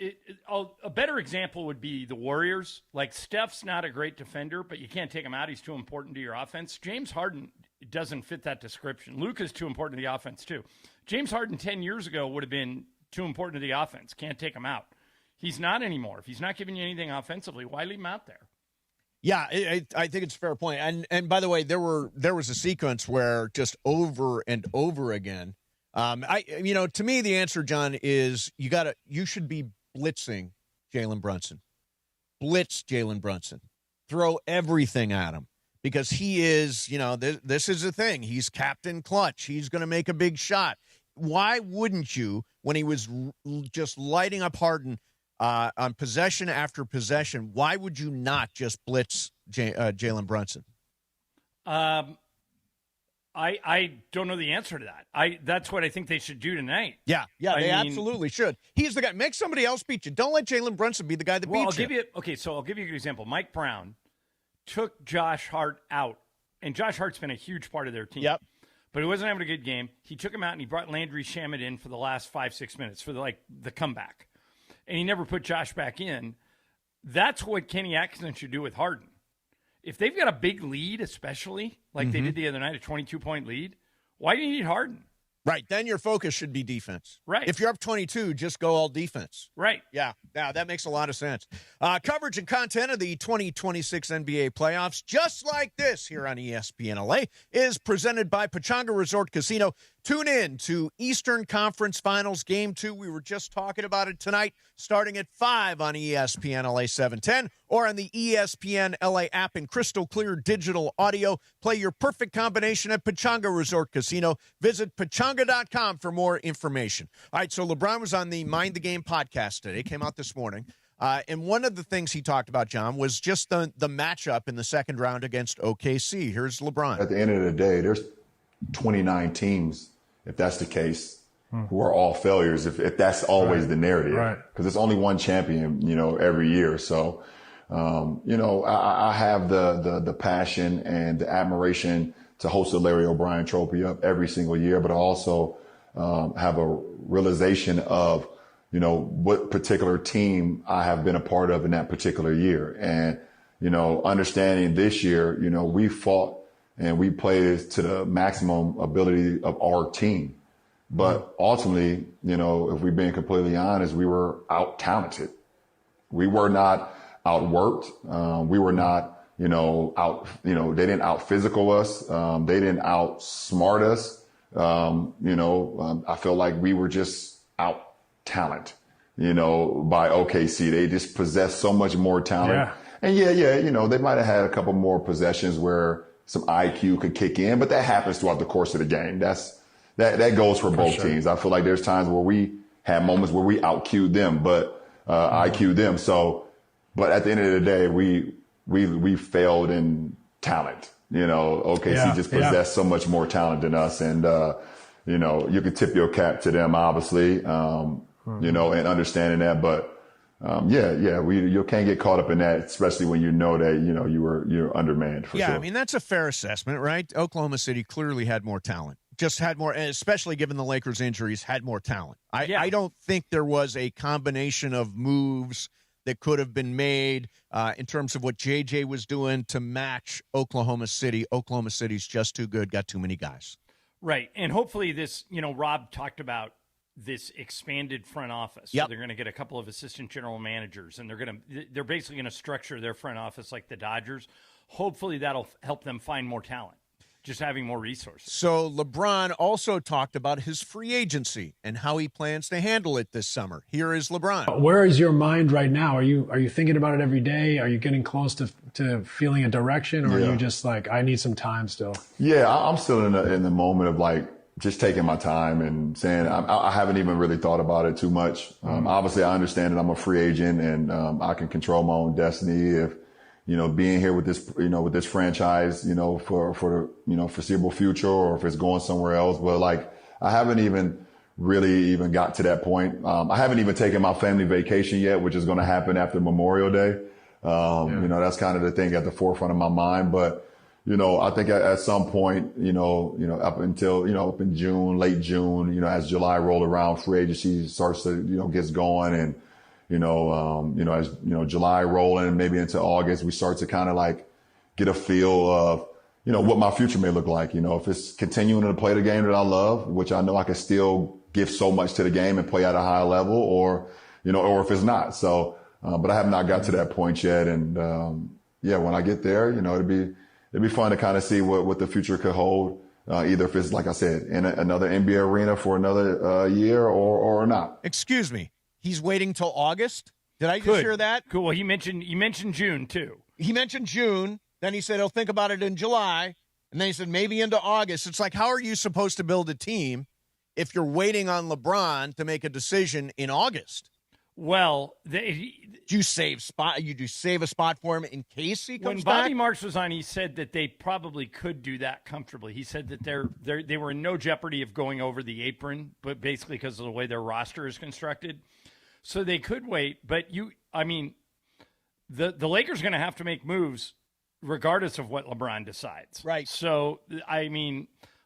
a better example would be the Warriors. Like Steph's not a great defender, but you can't take him out. He's too important to your offense. James Harden doesn't fit that description. Luka's too important to the offense too. James Harden 10 years ago would have been too important to the offense. Can't take him out. He's not anymore. If he's not giving you anything offensively, why leave him out there? Yeah, I think it's a fair point. And by the way, there was a sequence where just over and over again, to me the answer, John, is you should be blitzing Jalen Brunson. Blitz Jalen Brunson. Throw everything at him because he is, this is the thing. He's Captain Clutch. He's going to make a big shot. Why wouldn't you, when he was just lighting up Harden on possession after possession, why would you not just blitz Jalen Brunson? I don't know the answer to that. That's what I think they should do tonight. Yeah, they absolutely should. He's the guy. Make somebody else beat you. Don't let Jalen Brunson be the guy that beats you. I'll give you a good example. Mike Brown took Josh Hart out, and Josh Hart's been a huge part of their team. Yep. but he wasn't having a good game. He took him out and he brought Landry Shamet in for the last 5-6 minutes for the comeback. And he never put Josh back in. That's what Kenny Atkinson should do with Harden. If they've got a big lead, especially like they did the other night, a 22-point lead, why do you need Harden? Right. Then your focus should be defense. Right. If you're up 22, just go all defense. Right. Yeah. Yeah, that makes a lot of sense. Coverage and content of the 2026 NBA playoffs, just like this here on ESPN LA, is presented by Pechanga Resort Casino. Tune in to Eastern Conference Finals Game 2. We were just talking about it tonight, starting at 5 on ESPN LA 710 or on the ESPN LA app in crystal clear digital audio. Play your perfect combination at Pechanga Resort Casino. Visit Pechanga.com for more information. All right, so LeBron was on the Mind the Game podcast today, came out this morning. And one of the things he talked about, John, was just the matchup in the second round against OKC. Here's LeBron. At the end of the day, there's 29 teams, if that's the case, who are all failures, if that's always the narrative. Right. Because it's only one champion, every year. So, I have the passion and the admiration to host the Larry O'Brien Trophy up every single year, but I also have a realization of, what particular team I have been a part of in that particular year. And, understanding this year, we fought and we played to the maximum ability of our team. But ultimately, if we're being completely honest, we were out-talented. We were not outworked. We were not, they didn't out-physical us. They didn't outsmart us. I feel like we were just out-talent, by OKC. They just possessed so much more talent. Yeah. And they might have had a couple more possessions where some IQ could kick in, but that happens throughout the course of the game. That goes for both teams. I feel like there's times where we had moments where we out-Q'd them, but IQ'd them. So, but at the end of the day, we failed in talent. OKC just possessed so much more talent than us, and you could tip your cap to them, obviously, and understanding that, but. You can't get caught up in that, especially when you know that, you're undermanned for sure. I mean, that's a fair assessment, right? Oklahoma City clearly had more talent, just had more, and especially given the Lakers' injuries, had more talent. I don't think there was a combination of moves that could have been made in terms of what JJ was doing to match Oklahoma City. Oklahoma City's just too good, got too many guys. Right. And hopefully this, Rob talked about this expanded front office. Yep. So they're going to get a couple of assistant general managers, and they're basically going to structure their front office like the Dodgers. Hopefully that'll help them find more talent, just having more resources. So LeBron also talked about his free agency and how he plans to handle it this summer. Here is LeBron. Where is your mind right now? Are you thinking about it every day? Are you getting close to feeling a direction, or are you just like, I need some time still? Yeah, I'm still in the moment of just taking my time and saying I haven't even really thought about it too much. Obviously, I understand that I'm a free agent and I can control my own destiny. If being here with this with this franchise for the foreseeable future, or if it's going somewhere else. But I haven't even really got to that point. I haven't even taken my family vacation yet, which is going to happen after Memorial Day. That's kind of the thing at the forefront of my mind. But I think at some point, up until, up in June, late June, as July rolled around, free agency starts to, gets going, and, as, July rolling, maybe into August, we start to kind of get a feel of, what my future may look like. If it's continuing to play the game that I love, which I know I can still give so much to the game and play at a high level, or if it's not. So, but I have not got to that point yet. And, when I get there, it'd be fun to kind of see what the future could hold, either if it's, like I said, in another NBA arena for another year or not. Excuse me. He's waiting till August? Did I just hear that? Cool. Well, you mentioned June, too. He mentioned June. Then he said he'll think about it in July. And then he said maybe into August. It's like, how are you supposed to build a team if you're waiting on LeBron to make a decision in August? Well, do you save a spot for him in case he comes back? When Bobby Marks was on, he said that they probably could do that comfortably. He said that they were in no jeopardy of going over the apron, but basically because of the way their roster is constructed, so they could wait. But the Lakers are going to have to make moves regardless of what LeBron decides. Right. So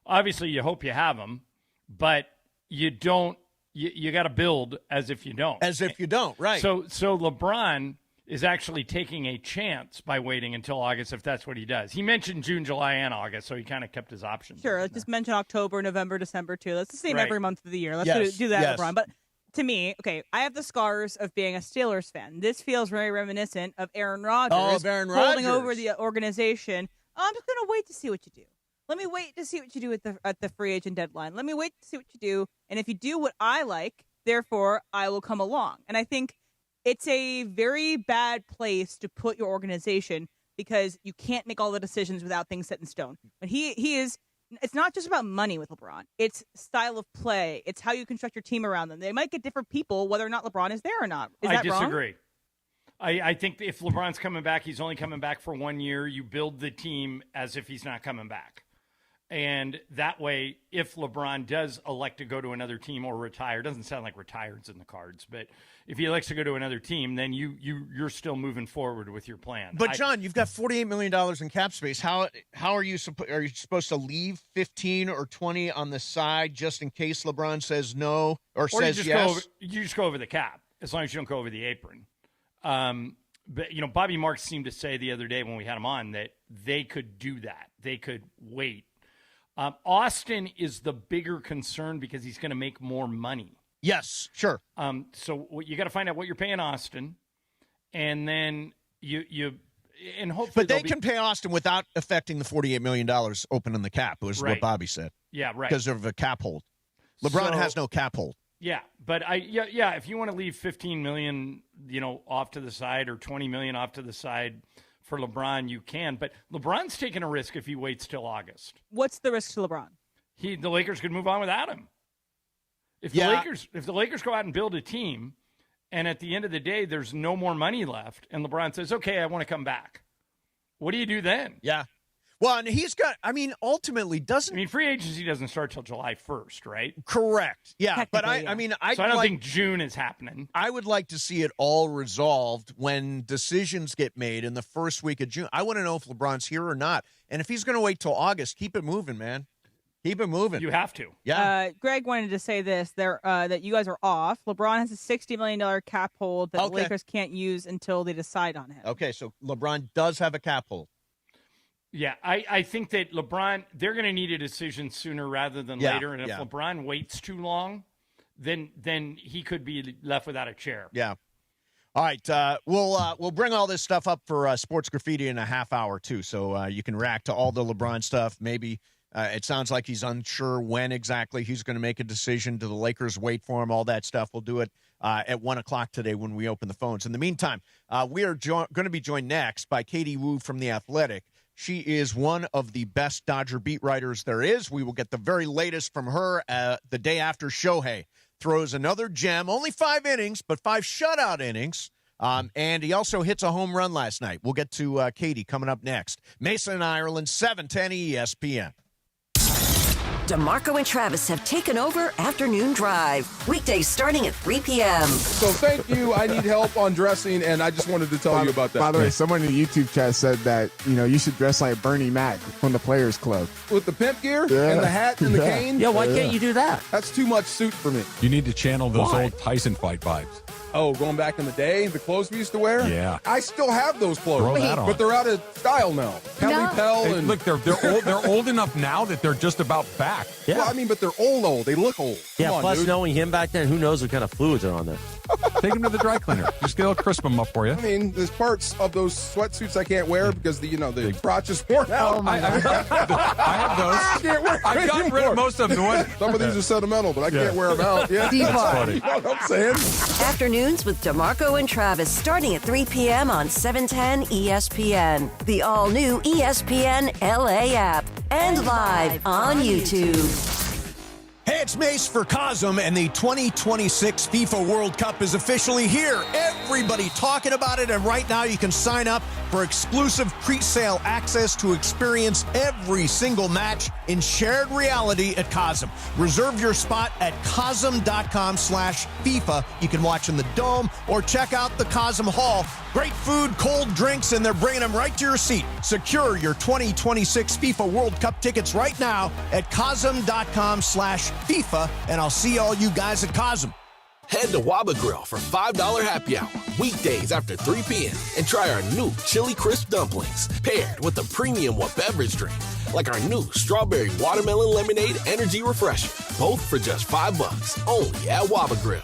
obviously you hope you have him, but you don't. You got to build as if you don't. As if you don't, right. So LeBron is actually taking a chance by waiting until August if that's what he does. He mentioned June, July, and August, so he kind of kept his options. Sure, let's just mention October, November, December, too. That's the same Right. every month of the year. Let's do that, yes. LeBron. But to me, okay, I have the scars of being a Steelers fan. This feels very reminiscent of Aaron Rodgers Aaron holding Rodgers. over the organization. I'm just going to wait to see what you do. Let me wait to see what you do at the free agent deadline. Let me wait to see what you do. And if you do what I like, therefore, I will come along. And I think it's a very bad place to put your organization because you can't make all the decisions without things set in stone. But he is, it's not just about money with LeBron. It's style of play. It's how you construct your team around them. They might get different people whether or not LeBron is there or not. Is that wrong? I disagree. I think if LeBron's coming back, he's only coming back for 1 year. You build the team as if he's not coming back. And that way, if LeBron does elect to go to another team or retire, doesn't sound like retired's in the cards, but if he elects to go to another team, then you're still moving forward with your plan. But John, you've got $48 million in cap space. How are you supposed to leave 15 or 20 on the side just in case LeBron says no or says yes? You just go over the cap as long as you don't go over the apron. But Bobby Marks seemed to say the other day when we had him on that they could do that. They could wait. Austin is the bigger concern because he's going to make more money. Yes, sure. So you got to find out what you're paying Austin, and then you and hopefully. But they can pay Austin without affecting the $48 million open in the cap, was what Bobby said. Yeah, right. Because of a cap hold. LeBron has no cap hold. Yeah, but if you want to leave $15 million, off to the side or $20 million off to the side for LeBron, you can. But LeBron's taking a risk if he waits till August. What's the risk to LeBron? The Lakers could move on without him. If the Lakers go out and build a team, and at the end of the day there's no more money left, and LeBron says, "Okay, I want to come back," what do you do then? Yeah. Well, and he's got. Ultimately, free agency doesn't start till July 1st, right? Correct. Yeah, but I don't think June is happening. I would like to see it all resolved when decisions get made in the first week of June. I want to know if LeBron's here or not, and if he's going to wait till August, keep it moving, man. Keep it moving. You have to. Yeah. Greg wanted to say this that you guys are off. LeBron has a $60 million cap hold that the Lakers can't use until they decide on him. Okay, so LeBron does have a cap hold. Yeah, I think that LeBron, they're going to need a decision sooner rather than later. And if LeBron waits too long, then he could be left without a chair. Yeah. All right, we'll bring all this stuff up for Sports Graffiti in a half hour, too, so you can react to all the LeBron stuff. Maybe it sounds like he's unsure when exactly he's going to make a decision. Do the Lakers wait for him? All that stuff. We'll do it at 1 o'clock today when we open the phones. In the meantime, we are going to be joined next by Katie Wu from The Athletic. She is one of the best Dodger beat writers there is. We will get the very latest from her the day after Shohei throws another gem. Only 5 innings, but 5 shutout innings. And he also hits a home run last night. We'll get to Katie coming up next. Mason and Ireland, 710 ESPN. DeMarco and Travis have taken over Afternoon Drive. Weekdays starting at 3 p.m. So thank you. I need help on dressing, and I just wanted to tell you about that. By the way, someone in the YouTube chat said that, you should dress like Bernie Mac from the Players Club. With the pimp gear and the hat and the cane? Yeah, why can't you do that? That's too much suit for me. You need to channel those old Tyson fight vibes. Oh, going back in the day, the clothes we used to wear? Yeah. I still have those clothes, Throw that on. but they're out of style now. Kelly Pell Hey, and... look, they're old enough now that they're just about back. Yeah. Well, but they're old. They look old. Yeah, Come on, plus dude. knowing him back then, who knows what kind of fluids are on there. Take them to the dry cleaner. Just they'll crisp them up for you. There's parts of those sweatsuits I can't wear because the crotch is worn out. Oh my God. I have those. I can't wear them I've gotten rid of most of them. Some of these are sentimental, but I can't wear them out. Yeah, That's funny. You know what I'm saying? Afternoons with DeMarco and Travis starting at 3 p.m. on 710 ESPN. The all-new ESPN LA app. And live on YouTube. Hey, it's Mace for Cosm, and the 2026 FIFA World Cup is officially here. Everybody talking about it, and right now you can sign up for exclusive pre-sale access to experience every single match in shared reality at Cosm. Reserve your spot at Cosm.com/FIFA. You can watch in the Dome or check out the Cosm Hall. Great food, cold drinks, and they're bringing them right to your seat. Secure your 2026 FIFA World Cup tickets right now at Cosm.com/FIFA, and I'll see all you guys at Cosm. Head to Waba Grill for $5 happy hour, weekdays after 3 p.m., and try our new Chili Crisp Dumplings, paired with a premium beverage drink, like our new Strawberry Watermelon Lemonade Energy Refresher, both for just $5, only at Waba Grill.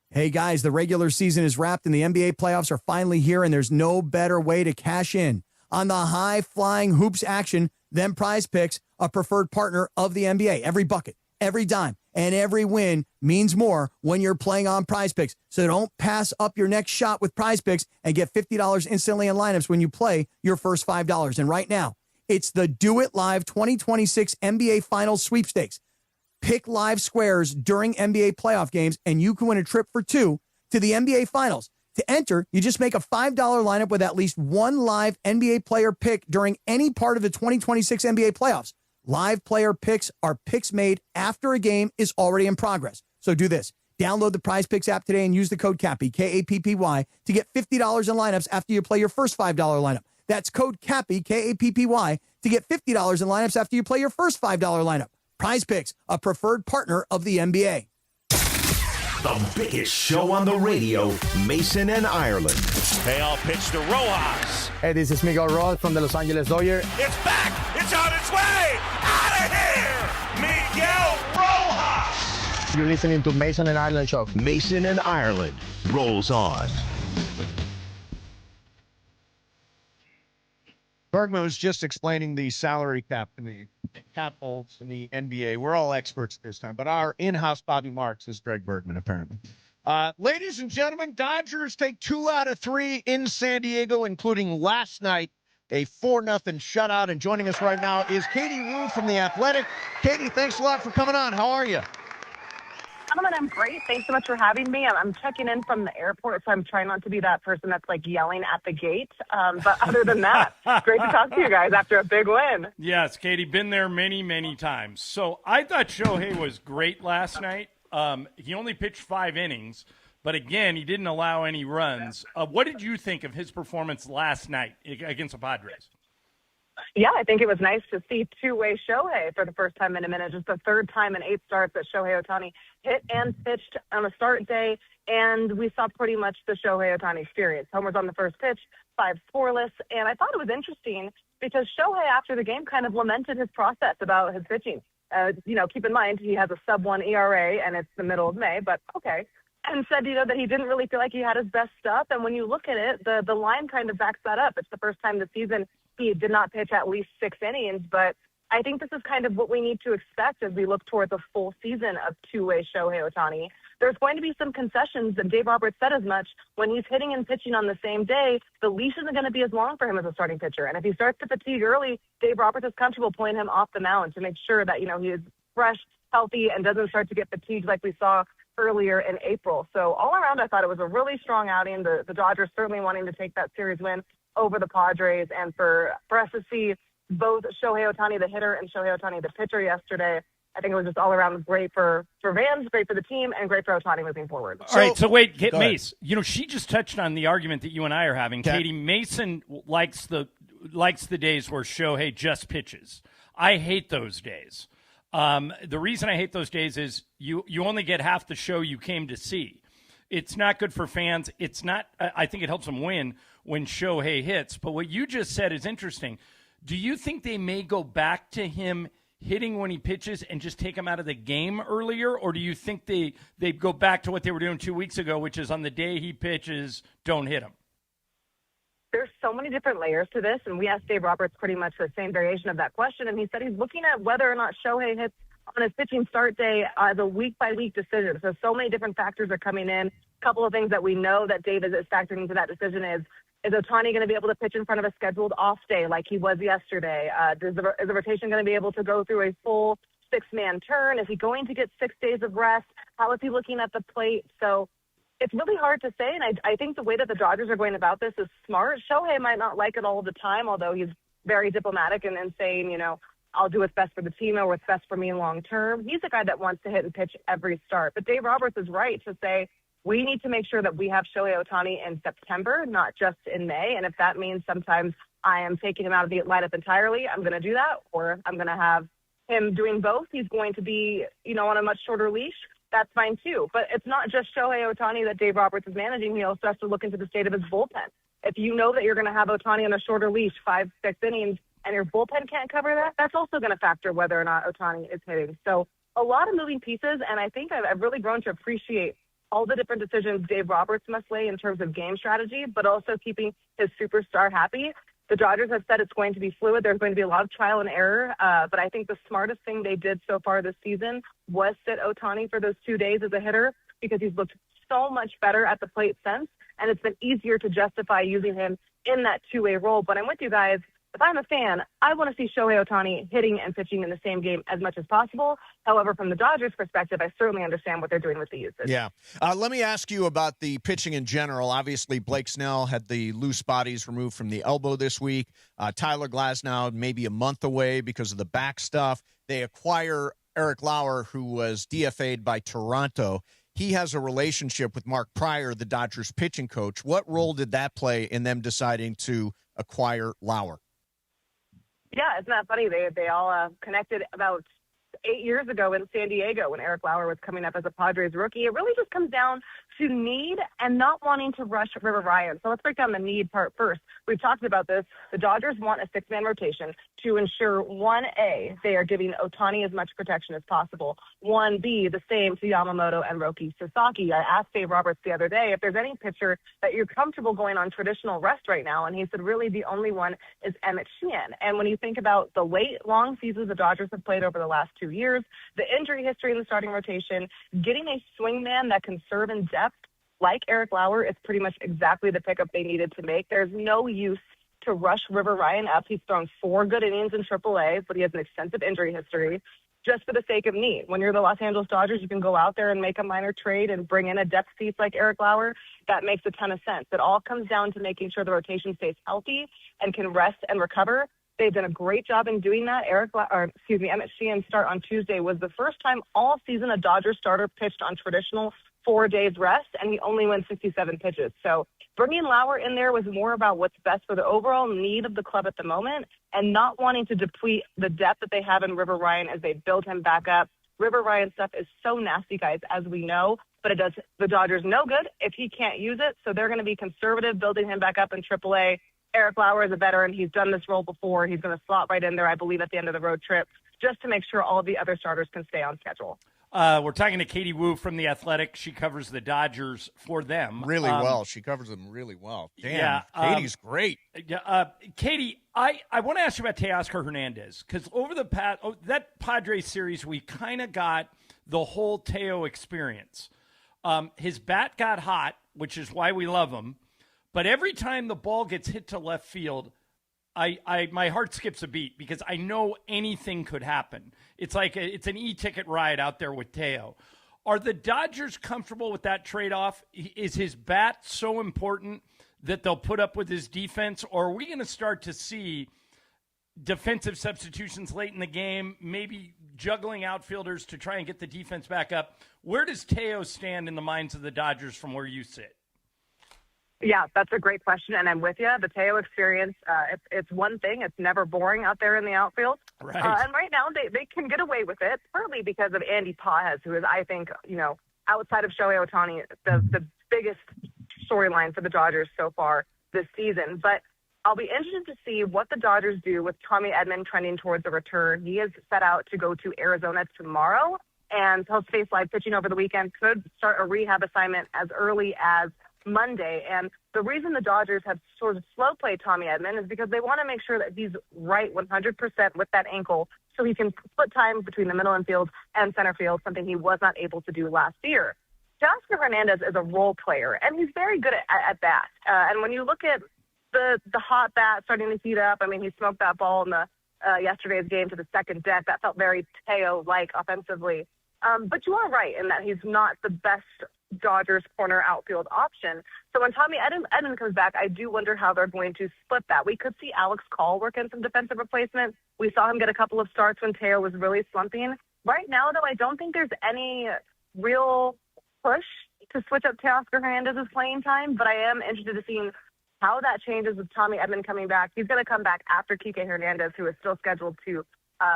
Hey guys, the regular season is wrapped and the NBA playoffs are finally here, and there's no better way to cash in on the high-flying hoops action than Prize Picks, a preferred partner of the NBA. Every bucket, every dime, and every win means more when you're playing on Prize Picks. So don't pass up your next shot with Prize Picks and get $50 instantly in lineups when you play your first $5. And right now, it's the Do It Live 2026 NBA Finals Sweepstakes. Pick live squares during NBA playoff games, and you can win a trip for two to the NBA Finals. To enter, you just make a $5 lineup with at least one live NBA player pick during any part of the 2026 NBA playoffs. Live player picks are picks made after a game is already in progress. So do this. Download the Prize Picks app today and use the code CAPPY, K-A-P-P-Y, to get $50 in lineups after you play your first $5 lineup. That's code CAPPY, K-A-P-P-Y, to get $50 in lineups after you play your first $5 lineup. Prize Picks, a preferred partner of the NBA. The biggest show on the radio, Mason and Ireland. Payoff pitch to Rojas. Hey, this is Miguel Rojas from the Los Angeles Dodgers. It's back. It's on its way. Out of here. Miguel Rojas. You're listening to Mason and Ireland Show. Mason and Ireland rolls on. Bergman was just explaining the salary cap and the cap holds in the NBA. We're all experts this time, but our in-house Bobby Marks is Greg Bergman, apparently. Ladies and gentlemen, Dodgers take 2 out of 3 in San Diego, including last night, a 4-0 shutout. And joining us right now is Katie Rue from The Athletic. Katie, thanks a lot for coming on. How are you? I'm great. Thanks so much for having me. I'm checking in from the airport, so I'm trying not to be that person that's like yelling at the gate. But other than that, great to talk to you guys after a big win. Yes, Katie, been there many, many times. So I thought Shohei was great last night. He only pitched 5 innings, but again, he didn't allow any runs. What did you think of his performance last night against the Padres? Yeah, I think it was nice to see two-way Shohei for the first time in a minute. Just the third time in 8 starts that Shohei Ohtani hit and pitched on a start day, and we saw pretty much the Shohei Ohtani experience. Homers on the first pitch, 5 scoreless, and I thought it was interesting because Shohei, after the game, kind of lamented his process about his pitching. Keep in mind, he has a sub-1 ERA, and it's the middle of May, but okay. And said, that he didn't really feel like he had his best stuff, and when you look at it, the line kind of backs that up. It's the first time this season he did not pitch at least 6 innings, but I think this is kind of what we need to expect as we look towards a full season of two-way Shohei Ohtani. There's going to be some concessions, and Dave Roberts said as much. When he's hitting and pitching on the same day, the leash isn't going to be as long for him as a starting pitcher. And if he starts to fatigue early, Dave Roberts is comfortable pulling him off the mound to make sure that, he is fresh, healthy, and doesn't start to get fatigued like we saw earlier in April. So all around, I thought it was a really strong outing. The Dodgers certainly wanting to take that series win over the Padres, and for us to see both Shohei Ohtani, the hitter, and Shohei Ohtani, the pitcher, yesterday, I think it was just all around great for fans, great for the team, and great for Ohtani moving forward. All right, so wait, Mace. She just touched on the argument that you and I are having. Okay. Katie, Mason likes the days where Shohei just pitches. I hate those days. The reason I hate those days is you only get half the show you came to see. It's not good for fans. It's not. I think it helps them win when Shohei hits. But what you just said is interesting. Do you think they may go back to him hitting when he pitches and just take him out of the game earlier? Or do you think they go back to what they were doing 2 weeks ago, which is on the day he pitches, don't hit him? There's so many different layers to this, and we asked Dave Roberts pretty much the same variation of that question, and he said he's looking at whether or not Shohei hits on his pitching start day as a week-by-week decision. So many different factors are coming in. A couple of things that we know that Dave is factoring into that decision is Ohtani going to be able to pitch in front of a scheduled off day like he was yesterday? Is the rotation going to be able to go through a full six-man turn? Is he going to get 6 days of rest? How is he looking at the plate? So it's really hard to say, and I think the way that the Dodgers are going about this is smart. Shohei might not like it all the time, although he's very diplomatic and saying, I'll do what's best for the team or what's best for me long term. He's a guy that wants to hit and pitch every start. But Dave Roberts is right to say we need to make sure that we have Shohei Ohtani in September, not just in May. And if that means sometimes I am taking him out of the lineup entirely, I'm going to do that, or I'm going to have him doing both. He's going to be, on a much shorter leash. That's fine too. But it's not just Shohei Ohtani that Dave Roberts is managing. He also has to look into the state of his bullpen. If you know that you're going to have Ohtani on a shorter leash, 5-6 innings, and your bullpen can't cover that, that's also going to factor whether or not Ohtani is hitting. So a lot of moving pieces, and I think I've really grown to appreciate all the different decisions Dave Roberts must weigh in terms of game strategy, but also keeping his superstar happy. The Dodgers have said it's going to be fluid. There's going to be a lot of trial and error, but I think the smartest thing they did so far this season was sit Ohtani for those 2 days as a hitter, because he's looked so much better at the plate since, and it's been easier to justify using him in that two-way role. But I'm with you guys. If I'm a fan, I want to see Shohei Ohtani hitting and pitching in the same game as much as possible. However, from the Dodgers' perspective, I certainly understand what they're doing with the usage. Yeah. Let me ask you about the pitching in general. Obviously, Blake Snell had the loose bodies removed from the elbow this week. Tyler Glasnow maybe a month away because of the back stuff. They acquire Eric Lauer, who was DFA'd by Toronto. He has a relationship with Mark Pryor, the Dodgers pitching coach. What role did that play in them deciding to acquire Lauer? Yeah, isn't that funny? They all connected about 8 years ago in San Diego when Eric Lauer was coming up as a Padres rookie. It really just comes down to need and not wanting to rush River Ryan. So let's break down the need part first. We've talked about this. The Dodgers want a six-man rotation to ensure 1A, they are giving Ohtani as much protection as possible. 1B, the same to Yamamoto and Roki Sasaki. I asked Dave Roberts the other day if there's any pitcher that you're comfortable going on traditional rest right now, and he said really the only one is Emmett Sheehan. And when you think about the late, long seasons the Dodgers have played over the last 2 years, the injury history in the starting rotation, getting a swingman that can serve in depth like Eric Lauer is pretty much exactly the pickup they needed to make. There's no use to rush River Ryan up. He's thrown 4 good innings in AAA, but he has an extensive injury history just for the sake of need. When you're the Los Angeles Dodgers, you can go out there and make a minor trade and bring in a depth piece like Eric Lauer. That makes a ton of sense. It all comes down to making sure the rotation stays healthy and can rest and recover. They've done a great job in doing that. Emmett Sheehan's start on Tuesday was the first time all season a Dodgers starter pitched on traditional 4 days rest, and he only went 67 pitches. So bringing Lauer in there was more about what's best for the overall need of the club at the moment and not wanting to deplete the depth that they have in River Ryan as they build him back up. River Ryan stuff is so nasty, guys, as we know, but it does the Dodgers no good if he can't use it. So they're going to be conservative building him back up in AAA. Eric Lauer is a veteran. He's done this role before. He's going to slot right in there, I believe, at the end of the road trip, just to make sure all the other starters can stay on schedule. We're talking to Katie Wu from The Athletic. She covers the Dodgers for them. Really well. She covers them really well. Damn, yeah, Katie's great. Katie, I want to ask you about Teoscar Hernandez, because over the past that Padres series, we kind of got the whole Teo experience. His bat got hot, which is why we love him. But every time the ball gets hit to left field, my heart skips a beat because I know anything could happen. It's like it's an e-ticket ride out there with Teo. Are the Dodgers comfortable with that trade-off? Is his bat so important that they'll put up with his defense? Or are we going to start to see defensive substitutions late in the game, maybe juggling outfielders to try and get the defense back up? Where does Teo stand in the minds of the Dodgers from where you sit? Yeah, that's a great question, and I'm with you. The Teo experience, it's one thing. It's never boring out there in the outfield. Right. And right now, they can get away with it, partly because of Andy Pajes, who is, I think, outside of Shohei Ohtani, the biggest storyline for the Dodgers so far this season. But I'll be interested to see what the Dodgers do with Tommy Edman trending towards a return. He is set out to go to Arizona tomorrow, and he'll face live pitching over the weekend. Could start a rehab assignment as early as Monday. And the reason the Dodgers have sort of slow played Tommy Edman is because they want to make sure that he's right 100% with that ankle so he can split time between the middle infield and center field, something he was not able to do last year. Teoscar Hernandez is a role player, and he's very good at that. And when you look at the hot bat starting to heat up, I mean, he smoked that ball in the yesterday's game to the second deck. That felt very Teo-like offensively. But you are right in that he's not the best Dodgers corner outfield option. So when Tommy Edman comes back, I do wonder how they're going to split that. We could see Alex Call work in some defensive replacement. We saw him get a couple of starts when Teo was really slumping. Right now, though, I don't think there's any real push to switch up Teoscar Hernandez's playing time, but I am interested to see how that changes with Tommy Edman coming back. He's going to come back after Kike Hernandez, who is still scheduled to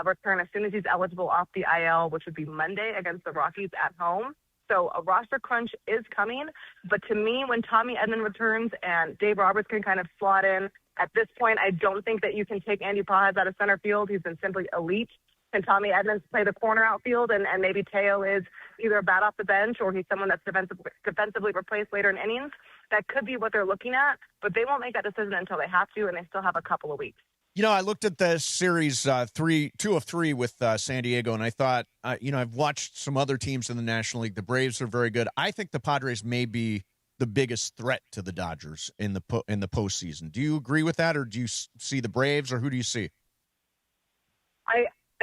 return as soon as he's eligible off the IL, which would be Monday against the Rockies at home. So a roster crunch is coming. But to me, when Tommy Edman returns and Dave Roberts can kind of slot in, at this point, I don't think that you can take Andy Paz out of center field. He's been simply elite. Can Tommy Edman play the corner outfield, and maybe Teo is either a bat off the bench or he's someone that's defensively replaced later in innings? That could be what they're looking at, but they won't make that decision until they have to, and they still have a couple of weeks. You know, I looked at the series 2 of 3 with San Diego, and I thought, I've watched some other teams in the National League. The Braves are very good. I think the Padres may be the biggest threat to the Dodgers in the postseason. Do you agree with that, or do you see the Braves, or who do you see?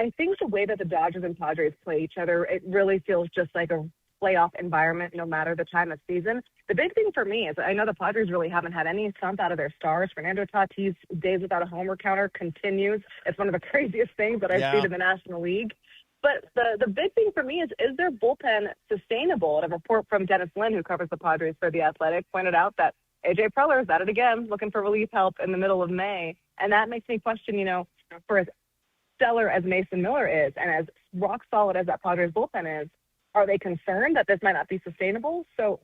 I think the way that the Dodgers and Padres play each other, it really feels just like a playoff environment no matter the time of season. The big thing for me is I know the Padres really haven't had any slump out of their stars. Fernando Tatis' days without a homer counter continues. It's one of the craziest things that I've seen in the National League. But the big thing for me is their bullpen sustainable? And a report from Dennis Lynn, who covers the Padres for The Athletic, pointed out that A.J. Preller is at it again, looking for relief help in the middle of May. And that makes me question, for as stellar as Mason Miller is and as rock solid as that Padres bullpen is, are they concerned that this might not be sustainable? So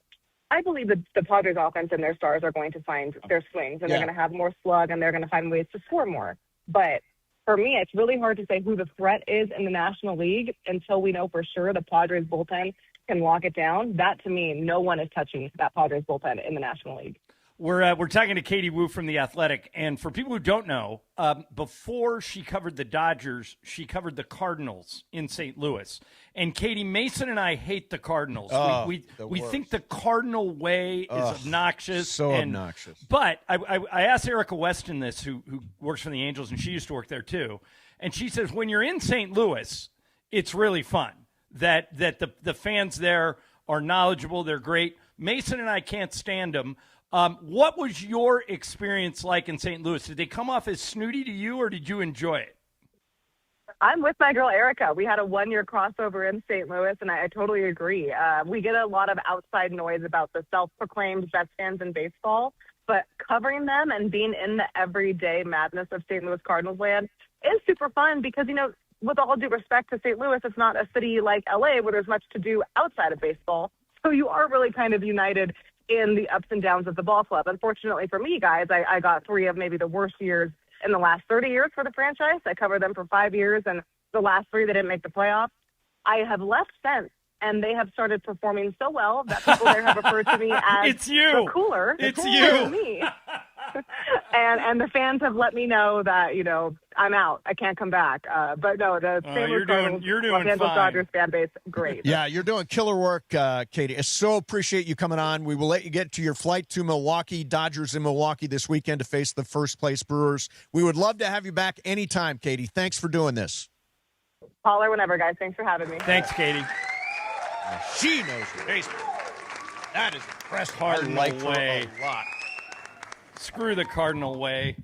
I believe that the Padres offense and their stars are going to find their swings, and they're going to have more slug, and they're going to find ways to score more. But for me, it's really hard to say who the threat is in the National League until we know for sure the Padres bullpen can lock it down. That, to me, no one is touching that Padres bullpen in the National League. We're talking to Katie Woo from The Athletic, and for people who don't know, before she covered the Dodgers, she covered the Cardinals in St. Louis. And Katie, Mason and I hate the Cardinals. We think the Cardinal way is obnoxious. So obnoxious. But I asked Erica Weston this, who works for the Angels, and she used to work there too. And she says when you're in St. Louis, it's really fun. That the fans there are knowledgeable, they're great. Mason and I can't stand them. What was your experience like in St. Louis? Did they come off as snooty to you, or did you enjoy it? I'm with my girl Erica. We had a one-year crossover in St. Louis, and I totally agree. We get a lot of outside noise about the self-proclaimed best fans in baseball, but covering them and being in the everyday madness of St. Louis Cardinals land is super fun because, with all due respect to St. Louis, it's not a city like L.A. where there's much to do outside of baseball. So you are really kind of united in the ups and downs of the ball club. Unfortunately for me, guys, I got 3 of maybe the worst years in the last 30 years for the franchise. I covered them for 5 years, and the last 3 they didn't make the playoffs. I have left since, and they have started performing so well that people there have referred to me as it's you. The cooler. It's cooler you. Than me. and the fans have let me know that, I'm out. I can't come back. But no, the St. Louis Cardinals, you're doing Los Angeles fine. Dodgers fan base, great. Yeah, you're doing killer work, Katie. I so appreciate you coming on. We will let you get to your flight to Milwaukee. Dodgers in Milwaukee this weekend to face the first-place Brewers. We would love to have you back anytime, Katie. Thanks for doing this. Holler whenever, guys. Thanks for having me. Thanks, Katie. She knows her baseball. That is impressive. Cardinal I like her way. a lot. Screw the Cardinal way.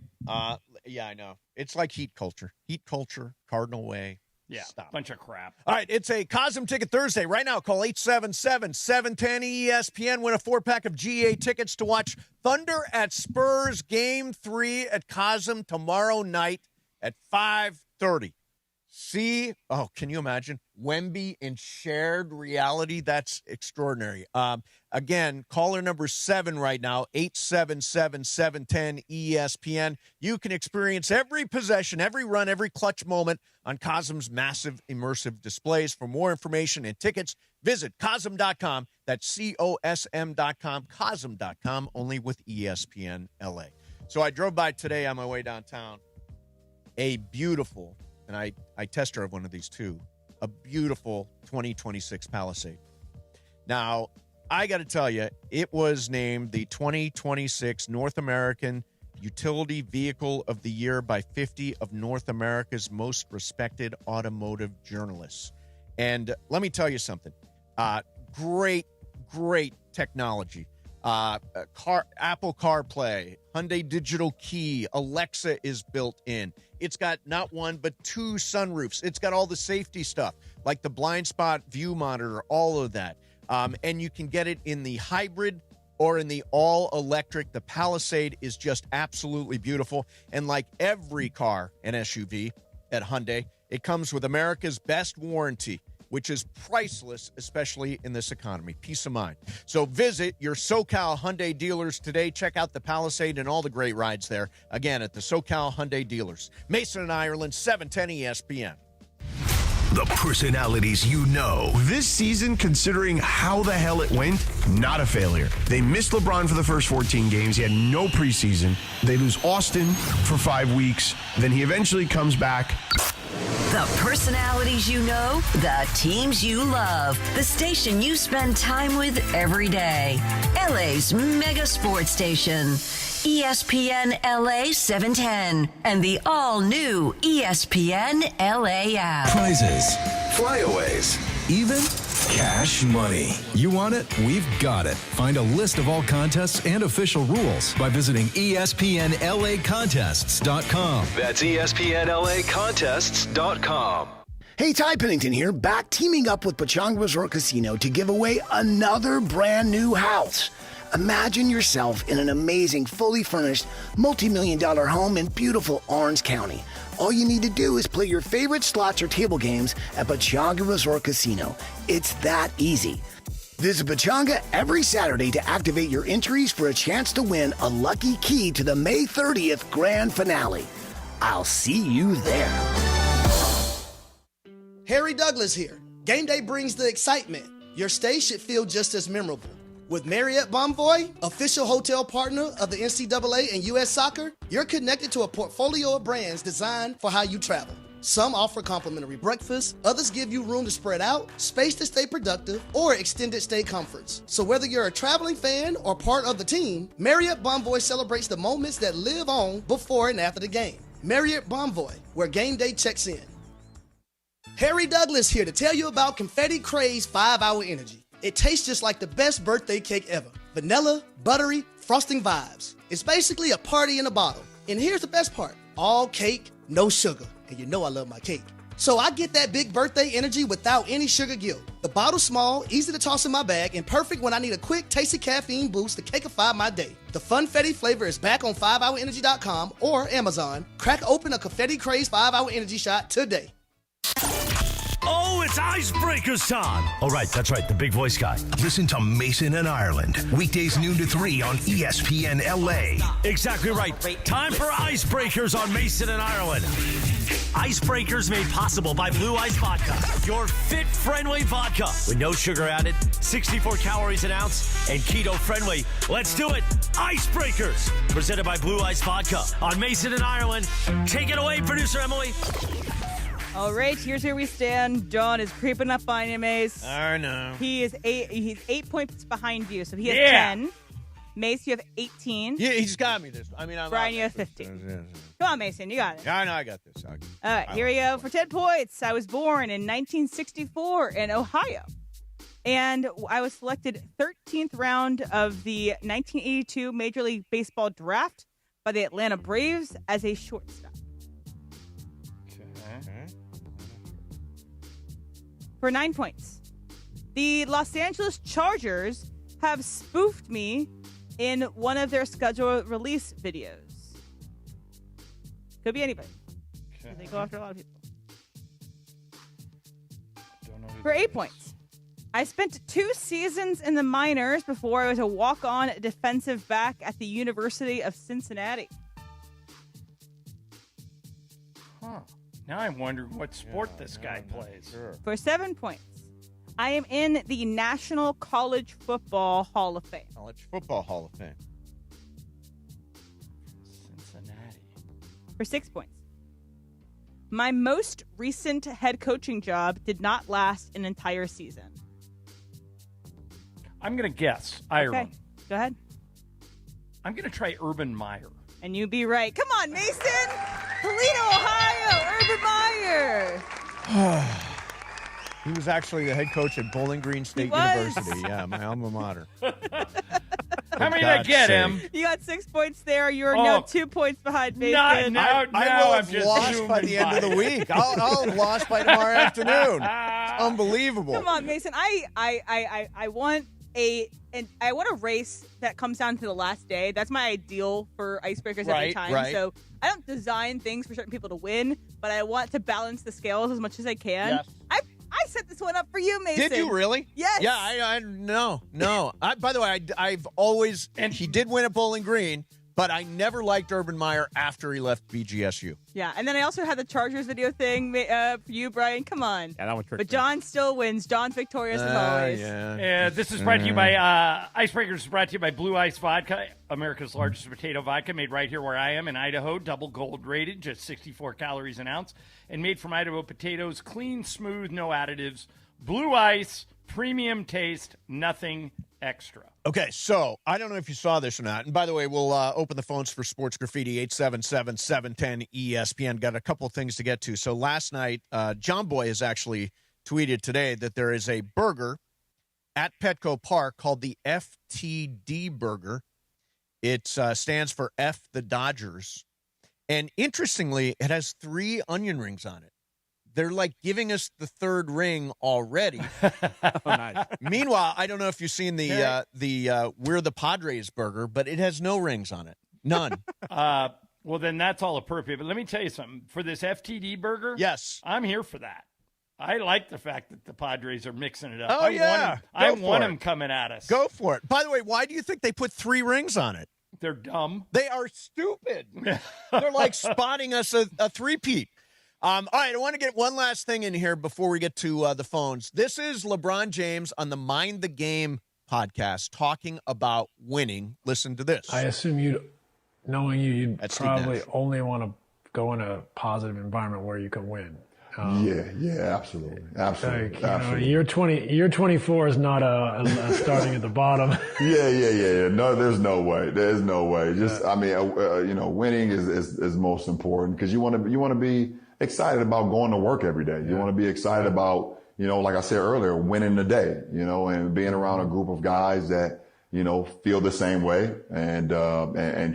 Yeah, I know. It's like heat culture. Heat culture, Cardinal way. Yeah, Stop. bunch of crap. All right, it's a Cosm Ticket Thursday. Right now, call 877-710-ESPN. Win a 4-pack of GA tickets to watch Thunder at Spurs Game 3 at Cosm tomorrow night at 5:30. See, can you imagine? Wemby in shared reality? That's extraordinary. Again, caller number 7 right now, 877-710-ESPN. You can experience every possession, every run, every clutch moment on Cosm's massive immersive displays. For more information and tickets, visit Cosm.com. That's COSM.com, Cosm.com, only with ESPN LA. So I drove by today on my way downtown. A beautiful, and I test drive one of these too, a beautiful 2026 Palisade. Now, I got to tell you, it was named the 2026 North American Utility Vehicle of the Year by 50 of North America's most respected automotive journalists. And let me tell you something. Great technology. Apple CarPlay, Hyundai Digital Key, Alexa is built in. It's got not one, but 2 sunroofs. It's got all the safety stuff, like the blind spot view monitor, all of that. And you can get it in the hybrid or in the all-electric. The Palisade is just absolutely beautiful. And like every car and SUV at Hyundai, it comes with America's best warranty, which is priceless, especially in this economy. Peace of mind. So visit your SoCal Hyundai dealers today. Check out the Palisade and all the great rides there. Again, at the SoCal Hyundai dealers. Mason and Ireland, 710 ESPN. The personalities you know. This season, considering how the hell it went, not a failure. They missed LeBron for the first 14 games. He had no preseason. They lose Austin for 5 weeks. Then he eventually comes back. The personalities you know, the teams you love, the station you spend time with every day. LA's mega sports station. ESPN LA 710 and the all-new ESPN LA app. Prizes, flyaways, even cash money. You want it? We've got it. Find a list of all contests and official rules by visiting ESPNLAcontests.com. That's ESPNLAcontests.com. Hey, Ty Pennington here, back teaming up with Pechanga Resort Casino to give away another brand new house. Imagine yourself in an amazing, fully furnished, multi-million-dollar home in beautiful Orange County. All you need to do is play your favorite slots or table games at Pechanga Resort Casino. It's that easy. Visit Pechanga every Saturday to activate your entries for a chance to win a lucky key to the May 30th grand finale. I'll see you there. Harry Douglas here. Game day brings the excitement. Your stay should feel just as memorable. With Marriott Bonvoy, official hotel partner of the NCAA and U.S. Soccer, you're connected to a portfolio of brands designed for how you travel. Some offer complimentary breakfast, others give you room to spread out, space to stay productive, or extended stay comforts. So whether you're a traveling fan or part of the team, Marriott Bonvoy celebrates the moments that live on before and after the game. Marriott Bonvoy, where game day checks in. Harry Douglas here to tell you about Confetti Craze 5-Hour Energy. It tastes just like the best birthday cake ever. Vanilla, buttery, frosting vibes. It's basically a party in a bottle. And here's the best part. All cake, no sugar. And you know I love my cake. So I get that big birthday energy without any sugar guilt. The bottle's small, easy to toss in my bag, and perfect when I need a quick, tasty caffeine boost to cakeify my day. The Funfetti flavor is back on 5hourenergy.com or Amazon. Crack open a Confetti Craze 5-Hour Energy shot today. Oh, it's Icebreakers time. Oh, right. That's right. The big voice guy. Listen to Mason and Ireland. Weekdays noon to 3 on ESPN LA. Exactly right. Time for Icebreakers on Mason and Ireland. Icebreakers made possible by Blue Ice Vodka, your fit-friendly vodka with no sugar added, 64 calories an ounce, and keto-friendly. Let's do it. Icebreakers, presented by Blue Ice Vodka on Mason and Ireland. Take it away, producer Emily. All right, here's where we stand. John is creeping up on you, Mace. I know. He's 8 points behind you, so he has 10. Mace, you have 18. Yeah, he's got me this. I mean, Brian, you have 15. Come on, Mason, you got it. Yeah, I know I got this. All right, here we go for 10 points. I was born in 1964 in Ohio, and I was selected 13th round of the 1982 Major League Baseball draft by the Atlanta Braves as a shortstop. For 9 points, the Los Angeles Chargers have spoofed me in one of their scheduled release videos. Could be anybody. Okay. They go after a lot of people. For 8 points, I spent 2 seasons in the minors before I was a walk-on defensive back at the University of Cincinnati. Huh. Now I'm wondering what sport this guy plays. Sure. For 7 points, I am in the National College Football Hall of Fame. College Football Hall of Fame. Cincinnati. For 6 points, my most recent head coaching job did not last an entire season. I'm going to guess. Ireland. Okay, go ahead. I'm going to try Urban Meyer. And you be right. Come on, Mason. Toledo, Ohio. Urban Meyer. He was actually the head coach at Bowling Green State University. Yeah, my alma mater. How many did I get, Em? You got 6 points there. You are now 2 points behind Mason. I will have lost by the end of the week. I'll have lost by tomorrow afternoon. It's unbelievable. Come on, Mason. I want a race that comes down to the last day. That's my ideal for icebreakers every time. Right. So I don't design things for certain people to win, but I want to balance the scales as much as I can. Yes. I set this one up for you, Mason. Did you really? Yes. Yeah, I no. By the way, I've always, and he did win at Bowling Green, but I never liked Urban Meyer after he left BGSU. Yeah, and then I also had the Chargers video thing for you, Brian. Come on. Yeah, that one tricked But John still wins. John's victorious as always. Yeah, this is brought to you by Icebreakers is brought to you by Blue Ice Vodka, America's largest potato vodka, made right here where I am in Idaho, double gold rated, just 64 calories an ounce, and made from Idaho potatoes, clean, smooth, no additives. Blue Ice, premium taste, nothing extra. Okay, so I don't know if you saw this or not. And by the way, we'll open the phones for Sports Graffiti, 877-710-ESPN. Got a couple of things to get to. So last night, John Boy has actually tweeted today that there is a burger at Petco Park called the FTD Burger. It stands for F the Dodgers. And interestingly, it has 3 onion rings on it. They're like giving us the third ring already. Nice. Meanwhile, I don't know if you've seen the We're the Padres burger, but it has no rings on it. None. Well, then that's all appropriate. But let me tell you something. For this FTD burger, yes, I'm here for that. I like the fact that the Padres are mixing it up. Oh, I want them coming at us. Go for it. By the way, why do you think they put 3 rings on it? They're dumb. They are stupid. They're like spotting us a three-peat. All right, I want to get one last thing in here before we get to the phones. This is LeBron James on the Mind the Game podcast talking about winning. Listen to this. I assume you'd probably only want to go in a positive environment where you can win. Yeah, absolutely. Like, year 24 is not a starting at the bottom. Yeah. No, there's no way. There's no way. Just, winning is most important because you want to be excited about going to work every day. You want to be excited about, like I said earlier, winning the day, and being around a group of guys that, feel the same way and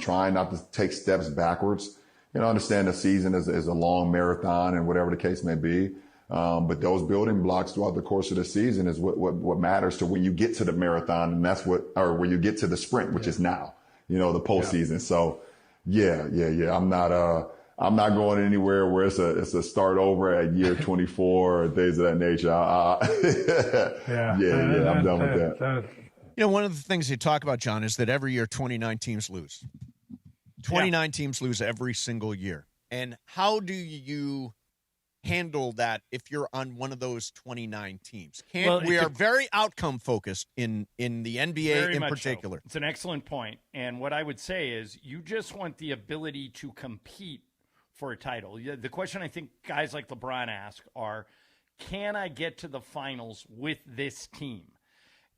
trying not to take steps backwards. Understand the season is a long marathon and whatever the case may be. But those building blocks throughout the course of the season is what matters to when you get to the marathon. And that's when you get to the sprint, which is now, the postseason. Yeah. So yeah. I'm not going anywhere where it's a start over at year 24 or things of that nature. I'm done with that. One of the things you talk about, John, is that every year 29 teams lose. 29 teams lose every single year. And how do you handle that if you're on one of those 29 teams? We are very outcome focused in the NBA in particular. So. It's an excellent point. And what I would say is you just want the ability to compete for a title. The question I think guys like LeBron ask are, can I get to the finals with this team?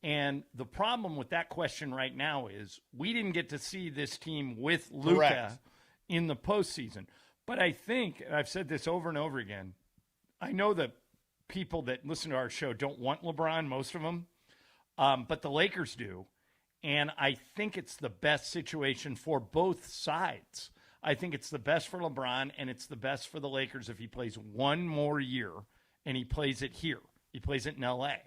And the problem with that question right now is we didn't get to see this team with Luka in the postseason. But I think, and I've said this over and over again, I know that people that listen to our show don't want LeBron, most of them, but the Lakers do. And I think it's the best situation for both sides. I think it's the best for LeBron, and it's the best for the Lakers if he plays one more year, and he plays it here. He plays it in L.A.,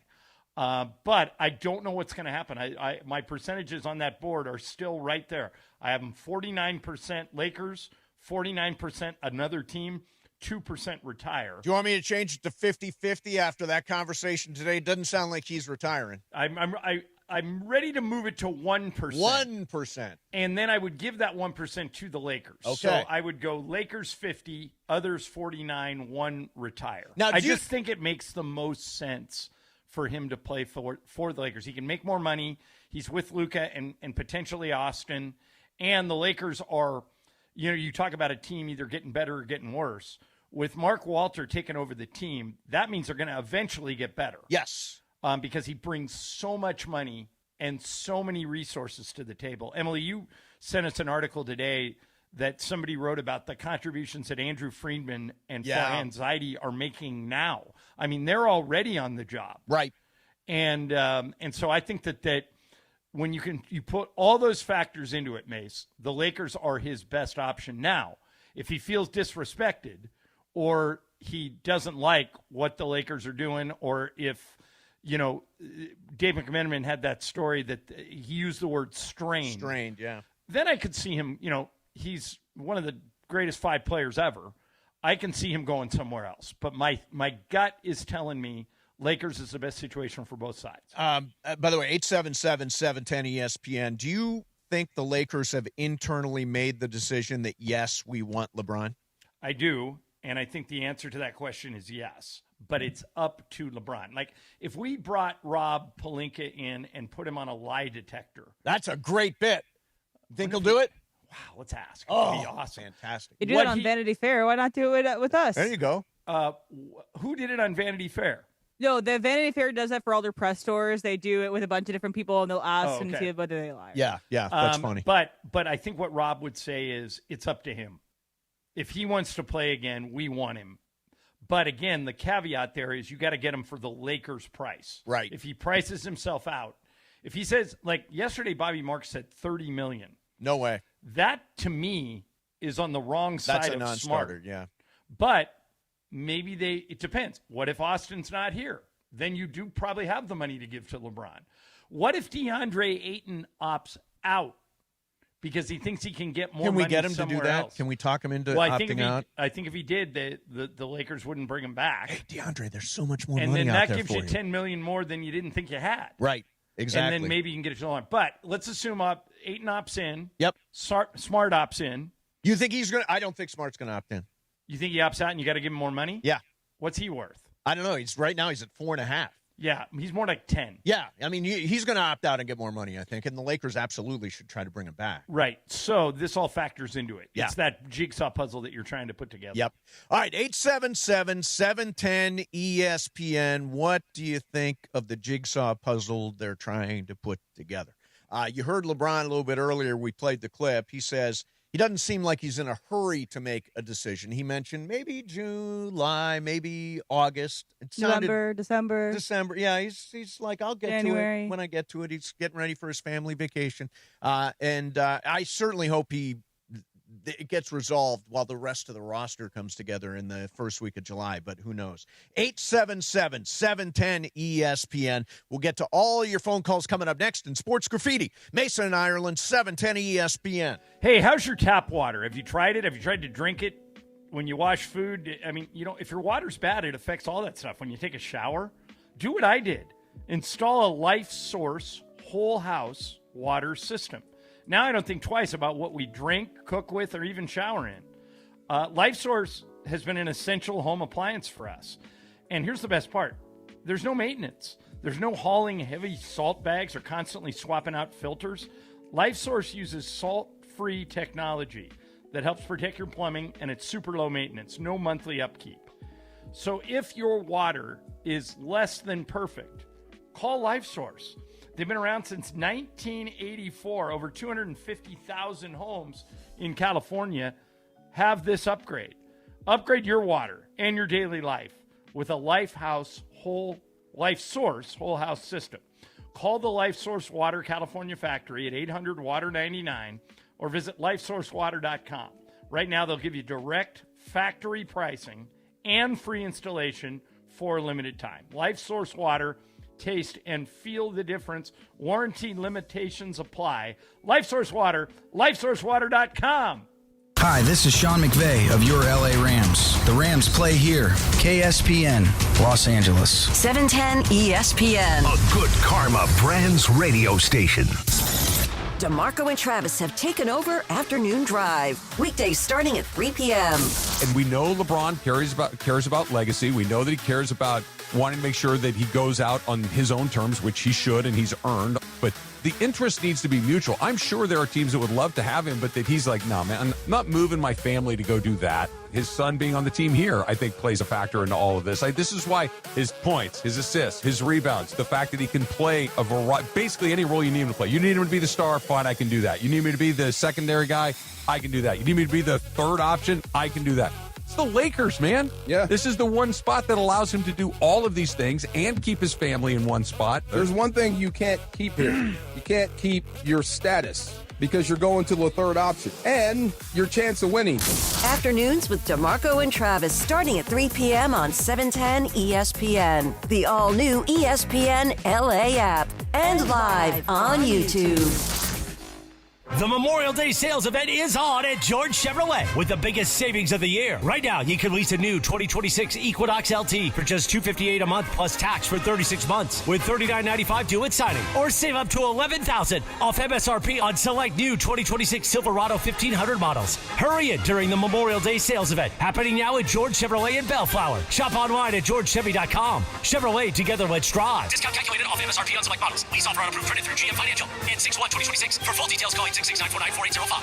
but I don't know what's going to happen. My percentages on that board are still right there. I have them 49% Lakers, 49% another team, 2% retire. Do you want me to change it to 50-50 after that conversation today? It doesn't sound like he's retiring. I'm ready to move it to 1%. 1%. And then I would give that 1% to the Lakers. Okay. So I would go Lakers 50, others 49, 1 retire. Now, I just think it makes the most sense for him to play for the Lakers. He can make more money. He's with Luka and potentially Austin. And the Lakers are, you talk about a team either getting better or getting worse. With Mark Walter taking over the team, that means they're going to eventually get better. Yes. Because he brings so much money and so many resources to the table. Emily, you sent us an article today that somebody wrote about the contributions that Andrew Friedman and Farhan Zaidi are making now. I mean, they're already on the job. Right. And so I think that when you put all those factors into it, Mace, the Lakers are his best option. Now, if he feels disrespected or he doesn't like what the Lakers are doing, or if, Dave McMenamin had that story that he used the word strained. Strained, yeah. Then I could see him, he's one of the greatest 5 players ever. I can see him going somewhere else. But my gut is telling me Lakers is the best situation for both sides. By the way, 877-710-ESPN. Do you think the Lakers have internally made the decision that, yes, we want LeBron? I do, and I think the answer to that question is yes. But it's up to LeBron. Like, if we brought Rob Pelinka in and put him on a lie detector. That's a great bit. Think he'll do it? Wow, let's ask. Oh, it'd be awesome. Fantastic. You do it on Vanity Fair. Why not do it with us? There you go. Who did it on Vanity Fair? No, the Vanity Fair does that for all their press tours. They do it with a bunch of different people, and they'll ask and see whether they lie. Yeah, that's funny. But I think what Rob would say is it's up to him. If he wants to play again, we want him. But again, the caveat there is you got to get him for the Lakers price. Right. If he prices himself out, if he says, like yesterday, Bobby Marks said $30 million. No way. That, to me, is on the wrong side That's a of non-starter, smart. yeah. But maybe it depends. What if Austin's not here? Then you do probably have the money to give to LeBron. What if DeAndre Ayton opts out because he thinks he can get more money? Can we get him to do that? Else? Can we talk him into opting out? I think if he did, the Lakers wouldn't bring him back. Hey, DeAndre, there's so much more and money then out that there gives you $10 million more than you didn't think you had. Right. Exactly. And then maybe you can get it to the line. But let's assume Ayton opts in. Yep. Smart opts in. You think he's going to – I don't think Smart's going to opt in. You think he opts out and you got to give him more money? Yeah. What's he worth? I don't know. Right now he's at 4.5. Yeah, he's more like 10. Yeah, I mean, he's going to opt out and get more money, I think, and the Lakers absolutely should try to bring him back. Right. So this all factors into it. Yeah. It's that jigsaw puzzle that you're trying to put together. Yep. All right, 877-710-ESPN. What do you think of the jigsaw puzzle they're trying to put together? You heard LeBron a little bit earlier. We played the clip. He says he doesn't seem like he's in a hurry to make a decision. He mentioned maybe July, maybe August. November, December. Yeah, he's like, I'll get January. to it when I get to it. He's getting ready for his family vacation. And I certainly hope it gets resolved while the rest of the roster comes together in the first week of July, but who knows? 877-710-ESPN. We'll get to all your phone calls coming up next in Sports Graffiti. Mason and Ireland, 710 ESPN. Hey, how's your tap water? Have you tried it? Have you tried to drink it when you wash food? I mean, if your water's bad, it affects all that stuff. When you take a shower, do what I did. Install a Life Source whole house water system. Now I don't think twice about what we drink, cook with, or even shower in. Life Source has been an essential home appliance for us. And here's the best part. There's no maintenance. There's no hauling heavy salt bags or constantly swapping out filters. Life Source uses salt-free technology that helps protect your plumbing, and it's super low maintenance, no monthly upkeep. So if your water is less than perfect, call Life Source. They've been around since 1984. Over 250,000 homes in California have this upgrade. Upgrade your water and your daily life with a Life Source whole house system. Call the Life Source Water California factory at 800-WATER-99 or visit lifesourcewater.com. Right now, they'll give you direct factory pricing and free installation for a limited time. Life Source Water. Taste and feel the difference. Warranty limitations apply. Life Source Water, lifesourcewater.com. Hi, this is Sean McVay of your LA Rams. The Rams play here. KSPN, Los Angeles. 710 ESPN. A good karma brands radio station. DeMarco and Travis have taken over Afternoon Drive. Weekdays starting at 3 p.m. And we know LeBron cares about legacy. We know that he cares about wanting to make sure that he goes out on his own terms, which he should and he's earned. But the interest needs to be mutual. I'm sure there are teams that would love to have him, but that he's like, no, man, I'm not moving my family to go do that. His son being on the team here, I think, plays a factor into all of this. This is why his points, his assists, his rebounds, the fact that he can play a variety, basically any role you need him to play. You need him to be the star, fine, I can do that. You need me to be the secondary guy, I can do that. You need me to be the third option, I can do that. It's the Lakers, man. Yeah. This is the one spot that allows him to do all of these things and keep his family in one spot. There's one thing you can't keep here. You can't keep your status because you're going to the third option and your chance of winning. Afternoons with DeMarco and Travis starting at 3 p.m. on 710 ESPN. The all-new ESPN LA app and live on YouTube. The Memorial Day sales event is on at George Chevrolet with the biggest savings of the year. Right now, you can lease a new 2026 Equinox LT for just $258 a month plus tax for 36 months with $39.95 due at signing. Or save up to $11,000 off MSRP on select new 2026 Silverado 1500 models. Hurry in during the Memorial Day sales event happening now at George Chevrolet in Bellflower. Shop online at georgechevy.com. Chevrolet, together let's drive. Discount calculated off MSRP on select models. Lease offer on approved credit through GM Financial. And 6/1/2026. For full details, call 866-949-4805.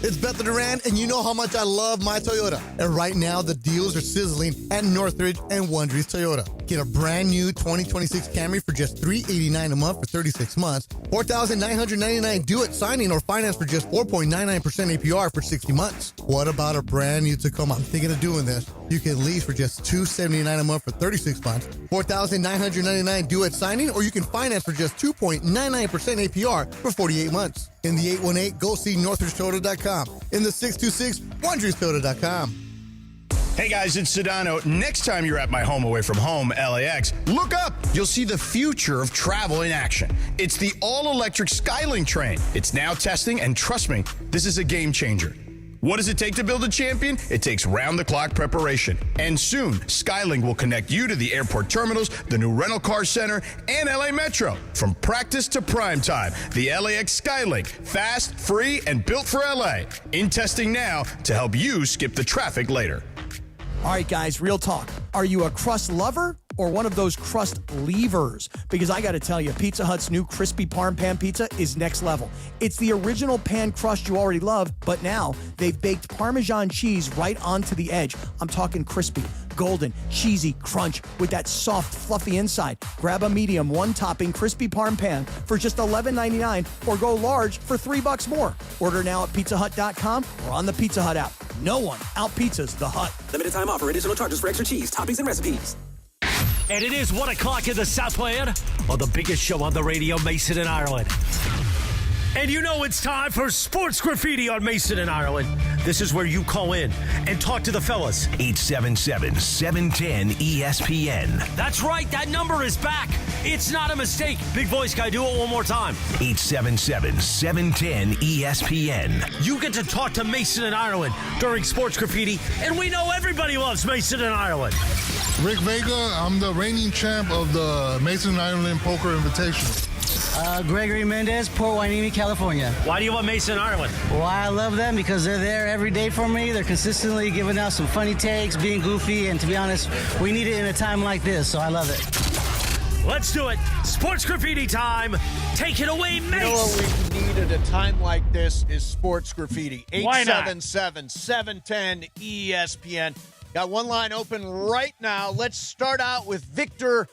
It's Bethel Duran, and you know how much I love my Toyota. And right now, the deals are sizzling at Northridge and Wondries Toyota. Get a brand new 2026 Camry for just $389 a month for 36 months, $4,999 due at signing, or finance for just 4.99% APR for 60 months. What about a brand new Tacoma? I'm thinking of doing this. You can lease for just $279 a month for 36 months, $4,999 due at signing, or you can finance for just 2.99% APR for 48 months. In the 818, go see NorthridgeToyota.com. In the 626, WondriesToyota.com. Hey guys, it's Sedano. Next time you're at my home away from home, LAX, look up. You'll see the future of travel in action. It's the all-electric Skylink train. It's now testing, and trust me, this is a game changer. What does it take to build a champion? It takes round-the-clock preparation. And soon, Skylink will connect you to the airport terminals, the new rental car center, and LA Metro. From practice to prime time, the LAX Skylink. Fast, free, and built for LA. In testing now to help you skip the traffic later. All right, guys, real talk. Are you a crust lover or one of those crust leavers? Because I got to tell you, Pizza Hut's new crispy parm pan pizza is next level. It's the original pan crust you already love, but now they've baked Parmesan cheese right onto the edge. I'm talking crispy, golden, cheesy crunch with that soft, fluffy inside. Grab a medium, one-topping crispy parm pan for just $11.99 or go large for $3 more. Order now at pizzahut.com or on the Pizza Hut app. No one out-pizzas the Hut. Limited time offer. Additional charges for extra cheese, toppings, and recipes. And it is 1 o'clock in the Southland on the biggest show on the radio, Mason and Ireland. And you know it's time for Sports Graffiti on Mason and Ireland. This is where you call in and talk to the fellas. 877-710-ESPN. That's right, that number is back. It's not a mistake. Big voice guy, do it one more time. 877-710-ESPN. You get to talk to Mason and Ireland during Sports Graffiti, and we know everybody loves Mason and Ireland. Rick Vega, I'm the reigning champ of the Mason and Ireland Poker Invitational. Gregory Mendez, Port Hueneme, California. Why do you love Mason and Ireland? Well, I love them because they're there every day for me. They're consistently giving out some funny takes, being goofy, and to be honest, we need it in a time like this, so I love it. Let's do it. Sports Graffiti time. Take it away, Mace. You know what we need at a time like this is Sports Graffiti. Why not? 877-710-ESPN. Got one line open right now. Let's start out with Victor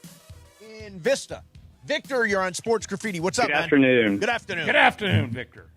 in Vista. Victor, you're on Sports Graffiti. What's up, man? Good afternoon. Good afternoon. Good afternoon, Victor.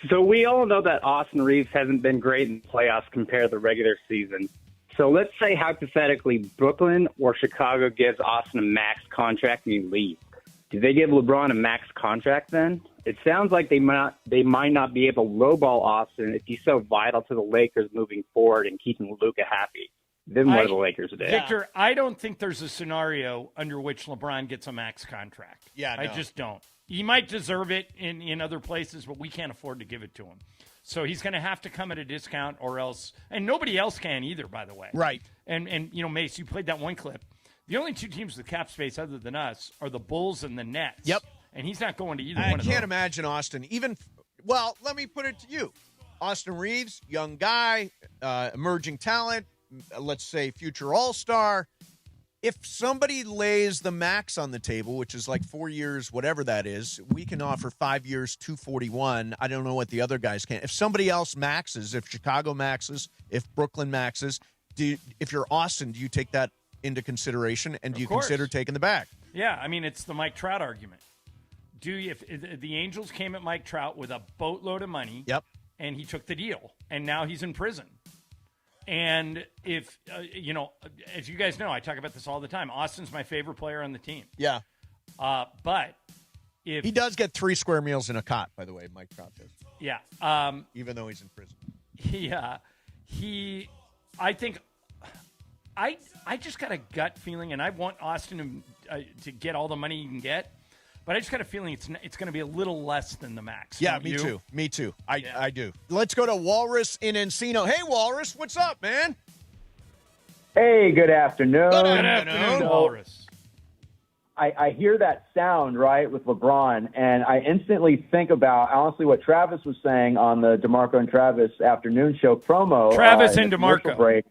So we all know that Austin Reaves hasn't been great in the playoffs compared to the regular season. So let's say hypothetically Brooklyn or Chicago gives Austin a max contract and he leaves. Do they give LeBron a max contract then? It sounds like they might not be able to lowball Austin if he's so vital to the Lakers moving forward and keeping Luka happy. Then what are the Lakers do? Victor, I don't think there's a scenario under which LeBron gets a max contract. Yeah, I just don't. He might deserve it in other places, but we can't afford to give it to him. So he's going to have to come at a discount or else. And nobody else can either, by the way. Right. And you know, Mace, you played that one clip. The only two teams with cap space other than us are the Bulls and the Nets. Yep. And he's not going to either one of those. I can't imagine Austin well, let me put it to you. Austin Reaves, young guy, emerging talent, let's say future all-star. if somebody lays the max on the table, which is like 4 years, whatever that is, we can offer 5 years, 241. I don't know what the other guys can. If somebody else maxes, if Chicago maxes, if Brooklyn maxes, if you're Austin, do you take that into consideration, and do you consider taking the bag? Yeah, I mean, it's the Mike Trout argument. If the Angels came at Mike Trout with a boatload of money, and he took the deal, and now he's in prison. And if, as you guys know, I talk about this all the time. Austin's my favorite player on the team. Yeah. But if he does get 3 square meals in a cot, by the way, Mike Trout does. Yeah. Even though he's in prison. I think I just got a gut feeling, and I want Austin to get all the money he can get. But I just got a feeling it's going to be a little less than the max. Yeah, me too. Me too. I do. Let's go to Walrus in Encino. Hey, Walrus, what's up, man? Hey, good afternoon. Good afternoon, Walrus. I hear that sound, right, with LeBron, and I instantly think about, honestly, what Travis was saying on the DeMarco and Travis afternoon show promo. Travis and DeMarco. Break.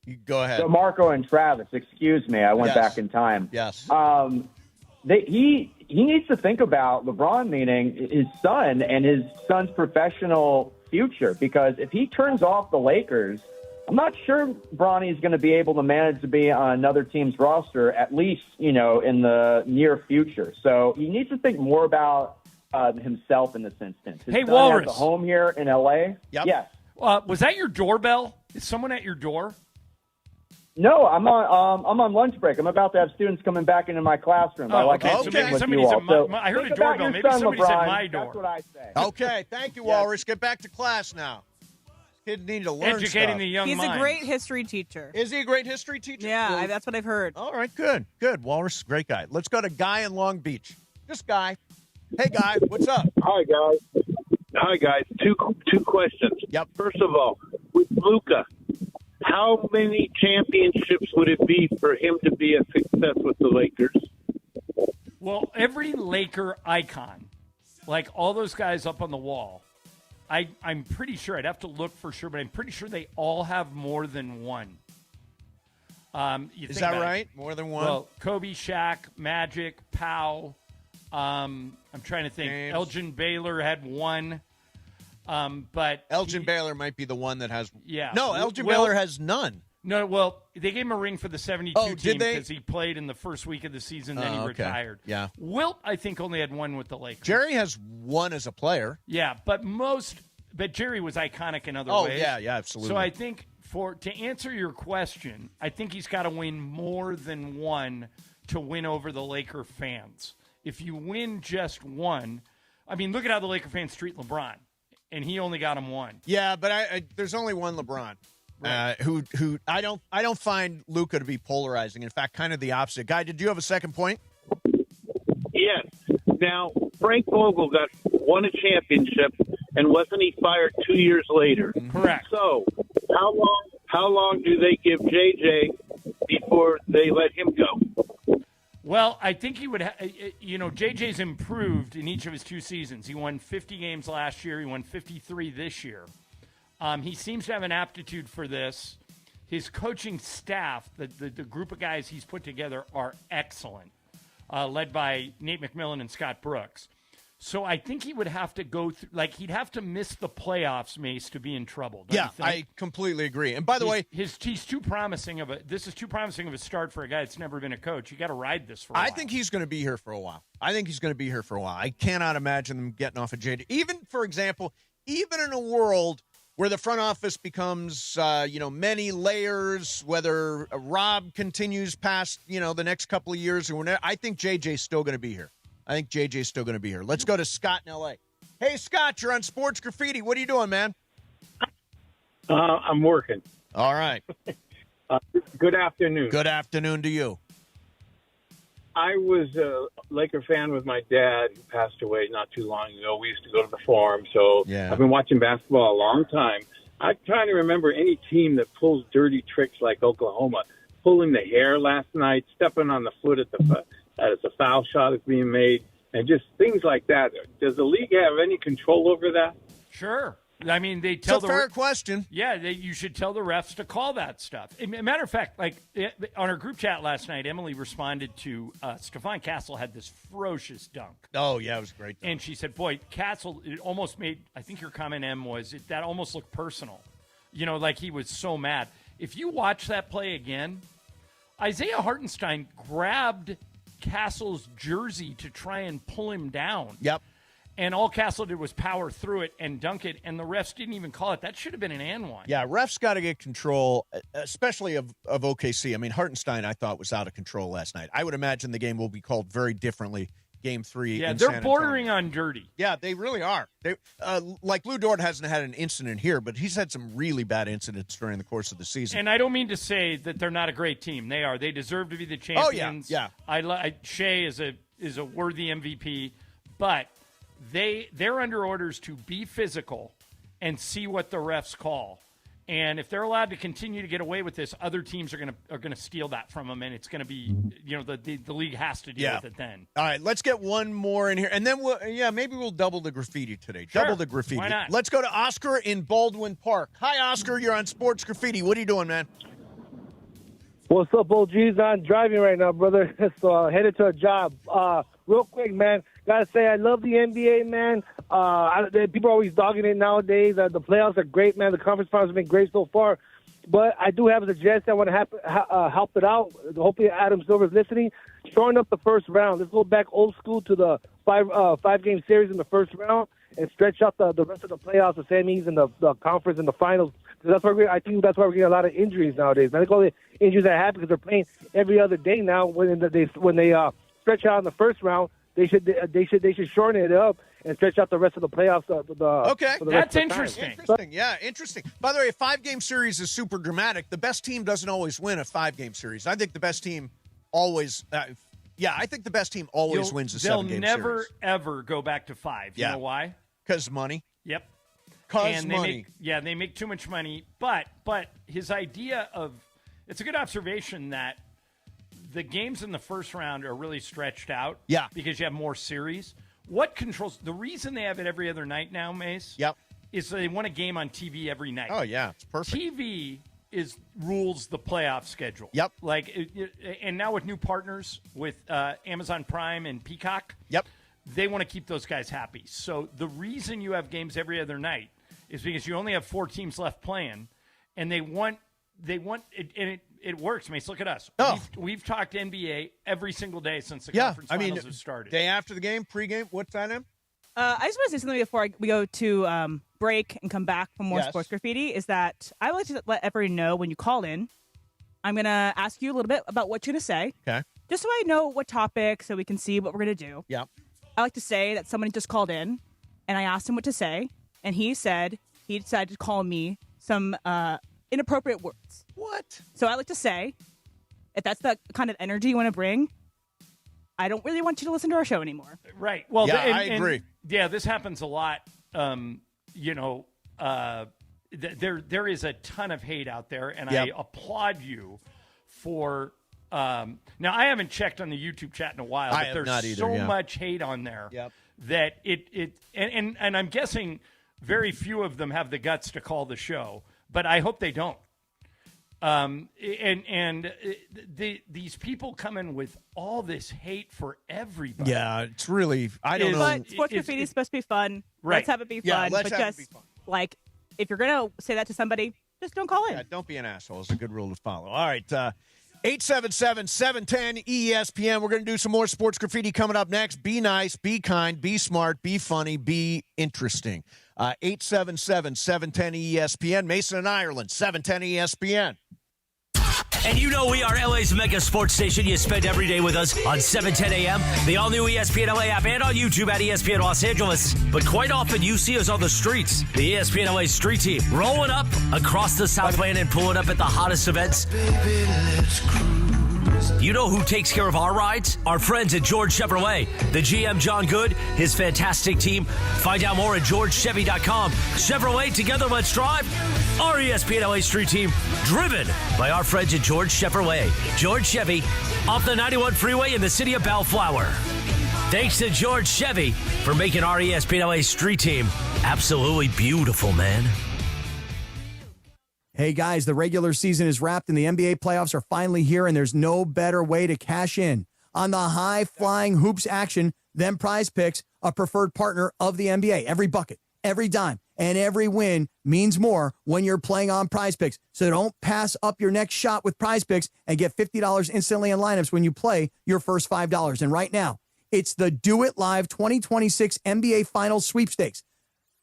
You go ahead. DeMarco and Travis, excuse me. I went back in time. Yes. He needs to think about LeBron, meaning his son and his son's professional future, because if he turns off the Lakers, I'm not sure Bronny's going to be able to manage to be on another team's roster, at least, in the near future. So he needs to think more about himself in this instance. His son Walrus. has a home here in L.A. Yep. Yes. Was that your doorbell? Is someone at your door? No, I'm on lunch break. I'm about to have students coming back into my classroom. I like to speak with you all. I heard a think about doorbell. your Maybe son, somebody's LeBron. at my door. That's what I say. Okay, thank you, Walrus. Get back to class now. Kids need to learn Educating stuff. the young He's mind. a great history teacher. Is he a great history teacher? Yeah, that's what I've heard. All right, good. Walrus is a great guy. Let's go to Guy in Long Beach. This guy. Hey, Guy, what's up? Hi, guys. Two questions. Yep. First of all, with Luka, how many championships would it be for him to be a success with the Lakers? Well, every Laker icon, like all those guys up on the wall, I'm pretty sure, I'd have to look for sure, but I'm pretty sure they all have more than one. Is that right? More than one? Well, Kobe, Shaq, Magic, Powell. I'm trying to think. James. Elgin Baylor had one. But Elgin Baylor might be the one that has. Yeah. No, Elgin Baylor has none. No, well, they gave him a ring for the 72 did team they? because he played in the first week of the season, then he okay. retired. Yeah. Wilt, I think, only had one with the Lakers. Jerry has one as a player. Yeah, but Jerry was iconic in other ways. Oh, yeah, absolutely. So I think to answer your question, I think he's got to win more than one to win over the Laker fans. If you win just one, I mean, look at how the Laker fans treat LeBron, and he only got him one. Yeah, but there's only one LeBron. Right. Who I don't find Luka to be polarizing. In fact, kind of the opposite. Guy, did you have a second point? Yes. Now, Frank Vogel won a championship, and wasn't he fired 2 years later? Correct. So, how long do they give JJ before they let him go? Well, I think he would JJ's improved in each of his 2 seasons. He won 50 games last year. He won 53 this year. He seems to have an aptitude for this. His coaching staff, the group of guys he's put together, are excellent, led by Nate McMillan and Scott Brooks. So I think he would have to go through, he'd have to miss the playoffs, Mace, to be in trouble. Don't you think? I completely agree. And by the way, he's too promising of a start for a guy that's never been a coach. You got to ride this for a while. I think he's going to be here for a while. I cannot imagine them getting off of JJ. Even, for example, even in a world where the front office becomes, many layers, whether Rob continues past, the next couple of years or whenever, I think JJ's still going to be here. Let's go to Scott in L.A. Hey, Scott, you're on Sports Graffiti. What are you doing, man? I'm working. All right. Good afternoon. Good afternoon to you. I was a Laker fan with my dad, who passed away not too long ago. We used to go to the Forum, so Yeah. I've been watching basketball a long time. I'm trying to remember any team that pulls dirty tricks like Oklahoma, pulling the hair last night, stepping on the foot as a foul shot is being made, and just things like that. Does the league have any control over that? Sure. I mean, they tell it's a fair question. Yeah, you should tell the refs to call that stuff. As a matter of fact, like on our group chat last night, Emily responded to Stephon Castle had this ferocious dunk. Oh, yeah, it was great. And she said, boy, Castle, it almost made, I think your comment, Em, was that almost looked personal. Like he was so mad. If you watch that play again, Isaiah Hartenstein grabbed Castle's jersey to try and pull him down. Yep. And all Castle did was power through it and dunk it, and the refs didn't even call it. That should have been an and one. Yeah, refs got to get control, especially of OKC. I mean, Hartenstein, I thought, was out of control last night. I would imagine the game will be called very differently. Game 3. Yeah, in they're San bordering Antonio. on dirty. Yeah, they really are. They like Lou Dort hasn't had an incident here, but he's had some really bad incidents during the course of the season. And I don't mean to say that they're not a great team. They are. They deserve to be the champions. Oh yeah. Shai is a worthy MVP, but they're under orders to be physical and see what the refs call. And if they're allowed to continue to get away with this, other teams are going to steal that from them, and it's going to be, the league has to deal with it then. All right, let's get one more in here, and then maybe we'll double the graffiti today. Sure. Double the graffiti. Why not? Let's go to Oscar in Baldwin Park. Hi, Oscar. You're on Sports Graffiti. What are you doing, man? What's up, OGs? I'm driving right now, brother. So headed to a job. Real quick, man. Gotta say, I love the NBA, man. People are always dogging it nowadays. The playoffs are great, man. The conference finals have been great so far. But I do have a suggestion. I want to help it out. Hopefully, Adam Silver's listening. Shorten up the first round. Let's go back old school to the five-game series in the first round and stretch out the rest of the playoffs, the semis, and the conference and the finals. I think that's why we're getting a lot of injuries nowadays. I think all the injuries that happen because they're playing every other day now. When they stretch out in the first round, they should shorten it up and stretch out the rest of the playoffs. Okay, that's interesting. Interesting. By the way, a 5-game series is super dramatic. The best team doesn't always win a 5-game series. I think the best team always. I think the best team always wins a 7-game series. They'll never ever go back to 5. You know why? Because money. Yep. Because money. They make too much money. But his idea of it's a good observation that the games in the first round are really stretched out. Yeah. Because you have more series. What controls the reason they have it every other night now, Mace? Yep. Is they want a game on TV every night. Oh yeah, it's perfect. TV rules the playoff schedule. Yep. And now with new partners with Amazon Prime and Peacock. Yep. They want to keep those guys happy. So the reason you have games every other night is because you only have 4 teams left playing, and they want it, and it works. Mace, look at us. Oh. We've talked NBA every single day since the conference finals have started. Day after the game, pregame. What's that, Em? I just want to say something before we go to break and come back for more Sports Graffiti, is that I would like to let everyone know when you call in, I'm going to ask you a little bit about what you're going to say. Okay. Just so I know what topic, so we can see what we're going to do. Yeah. I like to say that somebody just called in, and I asked him what to say, and he said he decided to call me some inappropriate words. What? So I like to say, if that's the kind of energy you want to bring, I don't really want you to listen to our show anymore. Right. Well, I agree. This happens a lot. There is a ton of hate out there, and I applaud you for. Now, I haven't checked on the YouTube chat in a while, but there's so much hate on there that and I'm guessing very few of them have the guts to call the show, but I hope they don't. These people come in with all this hate for everybody. Yeah, it's really, I don't know. But Sports Graffiti is supposed to be fun. Right. Let's have it be fun. Yeah, let's but have just, it be fun. like, if you're going to say that to somebody, just don't call in. Yeah, don't be an asshole. It's a good rule to follow. All right, 877-710-ESPN. We're going to do some more Sports Graffiti coming up next. Be nice, be kind, be smart, be funny, be interesting. 877-710-ESPN. Mason and Ireland, 710-ESPN. And you know we are LA's mega sports station. You spend every day with us on 710 a.m., the all-new ESPN LA app, and on YouTube at ESPN Los Angeles. But quite often you see us on the streets. The ESPN LA street team rolling up across the Southland and pulling up at the hottest events. Baby, let's cruise. You know who takes care of our rides? Our friends at George Chevrolet. The GM, John Good, his fantastic team. Find out more at georgechevy.com. Chevrolet, together let's drive. Our ESPN LA street team, driven by our friends at George Chevrolet. George Chevy, off the 91 freeway in the city of Bellflower. Thanks to George Chevy for making our ESPN LA street team Absolutely beautiful, man. Hey guys, the regular season is wrapped and the NBA playoffs are finally here, and there's no better way to cash in on the high-flying hoops action than Prize Picks, a preferred partner of the NBA. Every bucket, every dime, and every win means more when you're playing on Prize Picks. So don't pass up your next shot with Prize Picks and get $50 instantly in lineups when you play your first $5. And right now, it's the Do It Live 2026 NBA Finals Sweepstakes.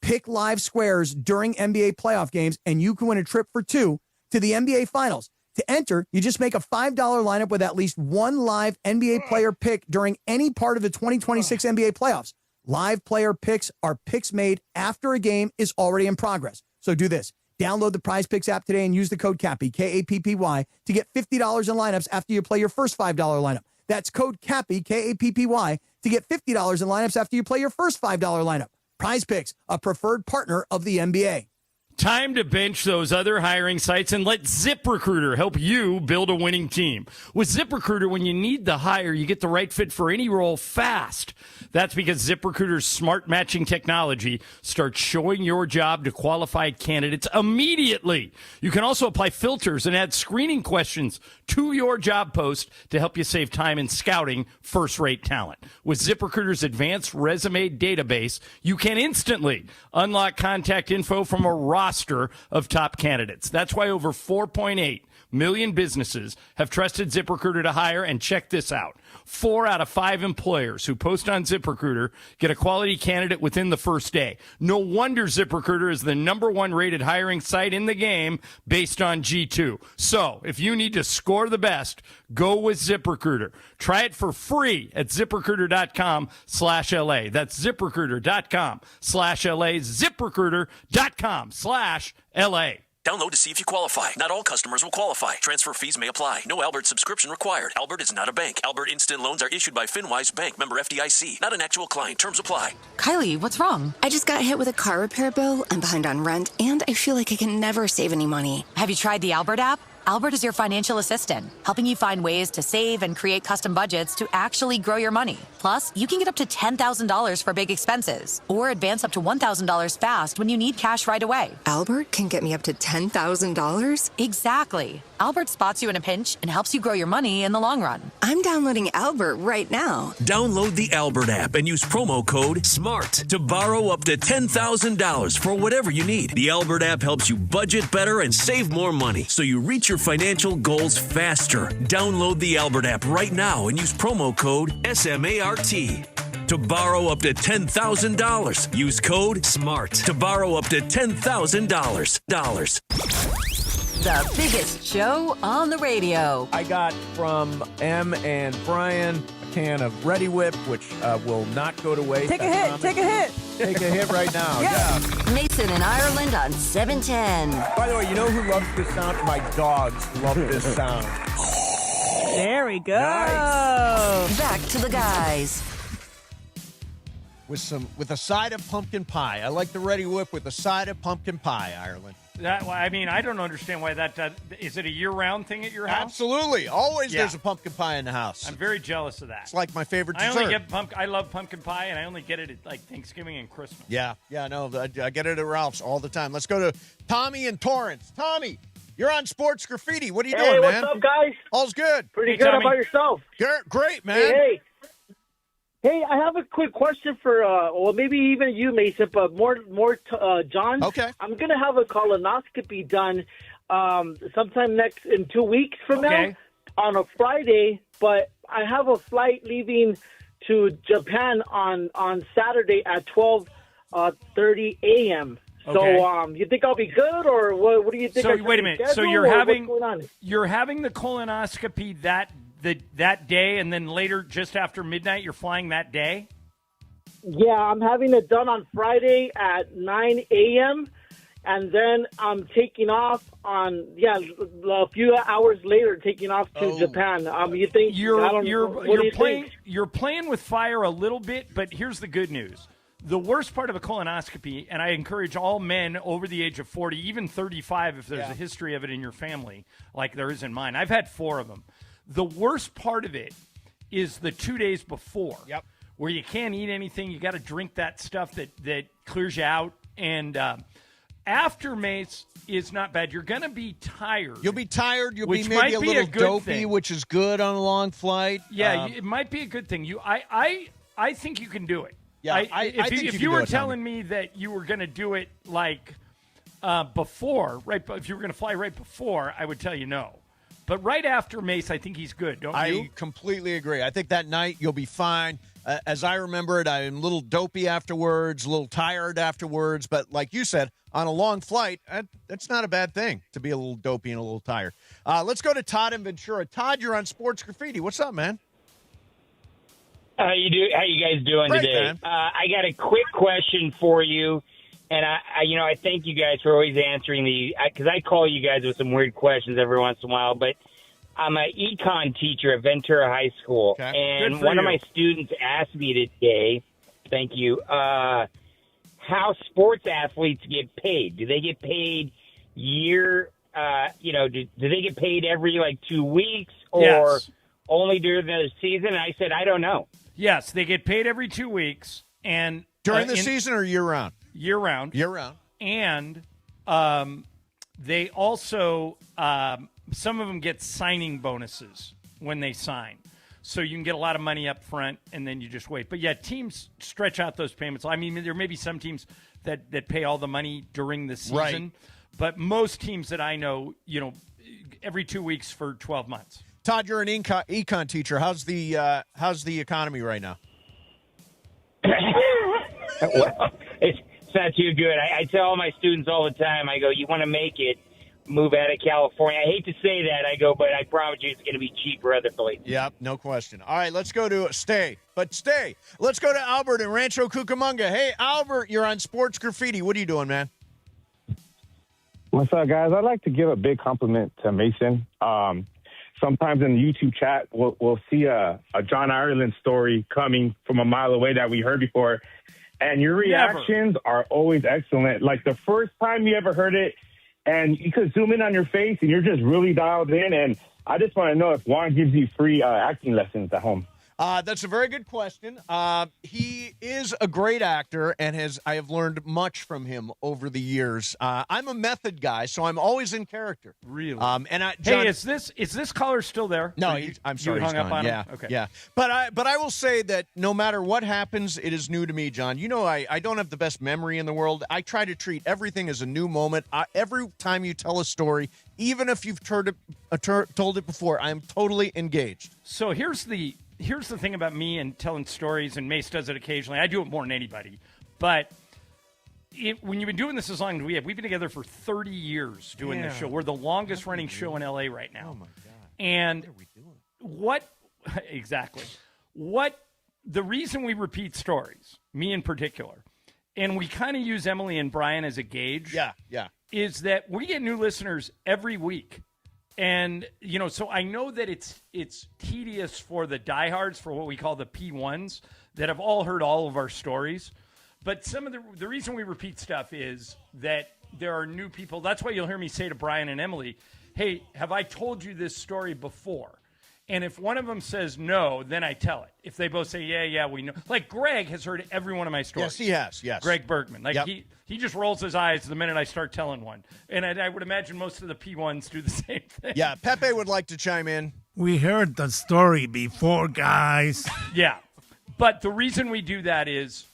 Pick live squares during NBA playoff games, and you can win a trip for two to the NBA Finals. To enter, you just make a $5 lineup with at least one live NBA player pick during any part of the 2026 NBA playoffs. Live player picks are picks made after a game is already in progress. So do this. Download the Prize Picks app today and use the code CAPPY, K-A-P-P-Y, to get $50 in lineups after you play your first $5 lineup. That's code CAPPY, K-A-P-P-Y, to get $50 in lineups after you play your first $5 lineup. Prize Picks, a preferred partner of the NBA. Time to bench those other hiring sites and let ZipRecruiter help you build a winning team. With ZipRecruiter, when you need the hire, you get the right fit for any role fast. That's because ZipRecruiter's smart matching technology starts showing your job to qualified candidates immediately. You can also apply filters and add screening questions to your job post to help you save time in scouting first-rate talent. With ZipRecruiter's advanced resume database, you can instantly unlock contact info from a roster of top candidates. That's why over 4.8 million businesses have trusted ZipRecruiter to hire, and check this out. 4 out of 5 employers who post on ZipRecruiter get a quality candidate within the first day. No wonder ZipRecruiter is the #1 rated hiring site in the game based on G2. So, if you need to score the best, go with ZipRecruiter. Try it for free at ZipRecruiter.com/LA. That's ZipRecruiter.com/LA. ZipRecruiter.com/LA. Download to see if you qualify. Not all customers will qualify. Transfer fees may apply. No Albert subscription required. Albert is not a bank. Albert Instant Loans are issued by FinWise Bank, member FDIC. Not an actual client. Terms apply. Kylie, what's wrong? I just got hit with a car repair bill. I'm behind on rent, and I feel like I can never save any money. Have you tried the Albert app? Albert is your financial assistant, helping you find ways to save and create custom budgets to actually grow your money. Plus, you can get up to $10,000 for big expenses or advance up to $1,000 fast when you need cash right away. Albert can get me up to $10,000? Exactly. Albert spots you in a pinch and helps you grow your money in the long run. I'm downloading Albert right now. Download the Albert app and use promo code SMART to borrow up to $10,000 for whatever you need. The Albert app helps you budget better and save more money, so you reach your financial goals faster. Download the Albert app right now and use promo code SMART to borrow up to $10,000. Use code SMART to borrow up to $10,000. The biggest show on the radio. I got from M and Brian a can of Ready Whip, which will not go to waste. Take a hit. Take a hit. Take a hit right now. Yeah. Mason and Ireland on 710. By the way, you know who loves this sound? My dogs love this sound. There we go. Nice. Back to the guys. With a side of pumpkin pie. I like the Ready Whip with a side of pumpkin pie, Ireland. I don't understand why that is it a year-round thing at your house? Absolutely. Always there's a pumpkin pie in the house. I'm very jealous of that. It's like my favorite dessert. I love pumpkin pie, and I only get it at like Thanksgiving and Christmas. Yeah, no, I get it at Ralph's all the time. Let's go to Tommy in Torrance. Tommy, you're on Sports Graffiti. What are you doing, man? Hey, what's up, guys? All's good. Pretty good. How about yourself? Great, man. Hey, I have a quick question for, maybe even you, Mason, but more John. Okay. I'm going to have a colonoscopy done sometime in 2 weeks from now on a Friday, but I have a flight leaving to Japan on Saturday at 12:30 a.m. Okay. So you think I'll be good, or what do you think? So wait a minute. So you're having the colonoscopy that day, and then later, just after midnight, you're flying that day? Yeah, I'm having it done on Friday at 9 a.m., and then I'm taking off a few hours later, taking off to Japan. You think you're playing with fire a little bit, but here's the good news. The worst part of a colonoscopy, and I encourage all men over the age of 40, even 35, if there's a history of it in your family, like there is in mine. I've had 4 of them. The worst part of it is the 2 days before, where you can't eat anything. You got to drink that stuff that clears you out And after Mace is not bad. You're going to be tired. You'll be tired. You'll which be maybe might a be little dopey, thing. which is good on a long flight. Yeah, it might be a good thing. I think you can do it. Yeah, I think if you were telling me that you were going to do it like before, right? If you were going to fly right before, I would tell you no. But right after Mace, I think he's good, don't you? I completely agree. I think that night you'll be fine. As I remember it, I'm a little dopey afterwards, a little tired afterwards. But like you said, on a long flight, that's not a bad thing to be a little dopey and a little tired. Let's go to Todd in Ventura. Todd, you're on Sports Graffiti. What's up, man? How you guys doing Great, today? man. I got a quick question for you, and I thank you guys for always answering because I call you guys with some weird questions every once in a while. But I'm an econ teacher at Ventura High School, and one of my students asked me today, thank you, how sports athletes get paid. Do they get paid do they get paid every 2 weeks or Yes. only during the season? And I said, I don't know. Yes, they get paid every 2 weeks. And During the season or year-round? Year-round. Year-round. And they also, some of them get signing bonuses when they sign. So you can get a lot of money up front, and then you just wait. But, yeah, teams stretch out those payments. I mean, there may be some teams that pay all the money during the season. Right. But most teams that I know, every 2 weeks for 12 months. Todd, you're an econ teacher. How's the economy right now? Well, it's not too good. I tell all my students all the time, I go, you want to make it, move out of California. I hate to say that, I go, but I promise you it's going to be cheaper other places. Yep, no question. All right, let's go to Let's go to Albert in Rancho Cucamonga. Hey, Albert, you're on Sports Graffiti. What are you doing, man? What's up, guys? I'd like to give a big compliment to Mason. Sometimes in the YouTube chat, we'll see a John Ireland story coming from a mile away that we heard before, and your reactions are always excellent. Like the first time you ever heard it, and you could zoom in on your face, and you're just really dialed in. And I just want to know if Juan gives you free acting lessons at home. That's a very good question. He is a great actor, and I have learned much from him over the years. I'm a method guy, so I'm always in character. Really? John, hey, is this caller still there? No, I'm sorry, you hung he's up gone. on Yeah, him? Okay. yeah. But I will say that no matter what happens, it is new to me, John. You know, I don't have the best memory in the world. I try to treat everything as a new moment. Every time you tell a story, even if you've told it before, I am totally engaged. So here's the thing about me and telling stories, and Mace does it occasionally. I do it more than anybody. But when you've been doing this as long as we've been together for 30 years doing this show. We're the longest running show in LA right now. Oh my God. And the reason we repeat stories, me in particular, and we kind of use Emily and Brian as a gauge. Yeah. Is that we get new listeners every week. And, so I know that it's tedious for the diehards, for what we call the P1s, that have all heard all of our stories. But some of the reason we repeat stuff is that there are new people. That's why you'll hear me say to Brian and Emily, hey, have I told you this story before? And if one of them says no, then I tell it. If they both say, yeah, we know. Like Greg has heard every one of my stories. Yes, he has, yes. Greg Bergman. Like Yep. he just rolls his eyes the minute I start telling one. And I would imagine most of the P1s do the same thing. Yeah, Pepe would like to chime in. We heard the story before, Yeah. But the reason we do that is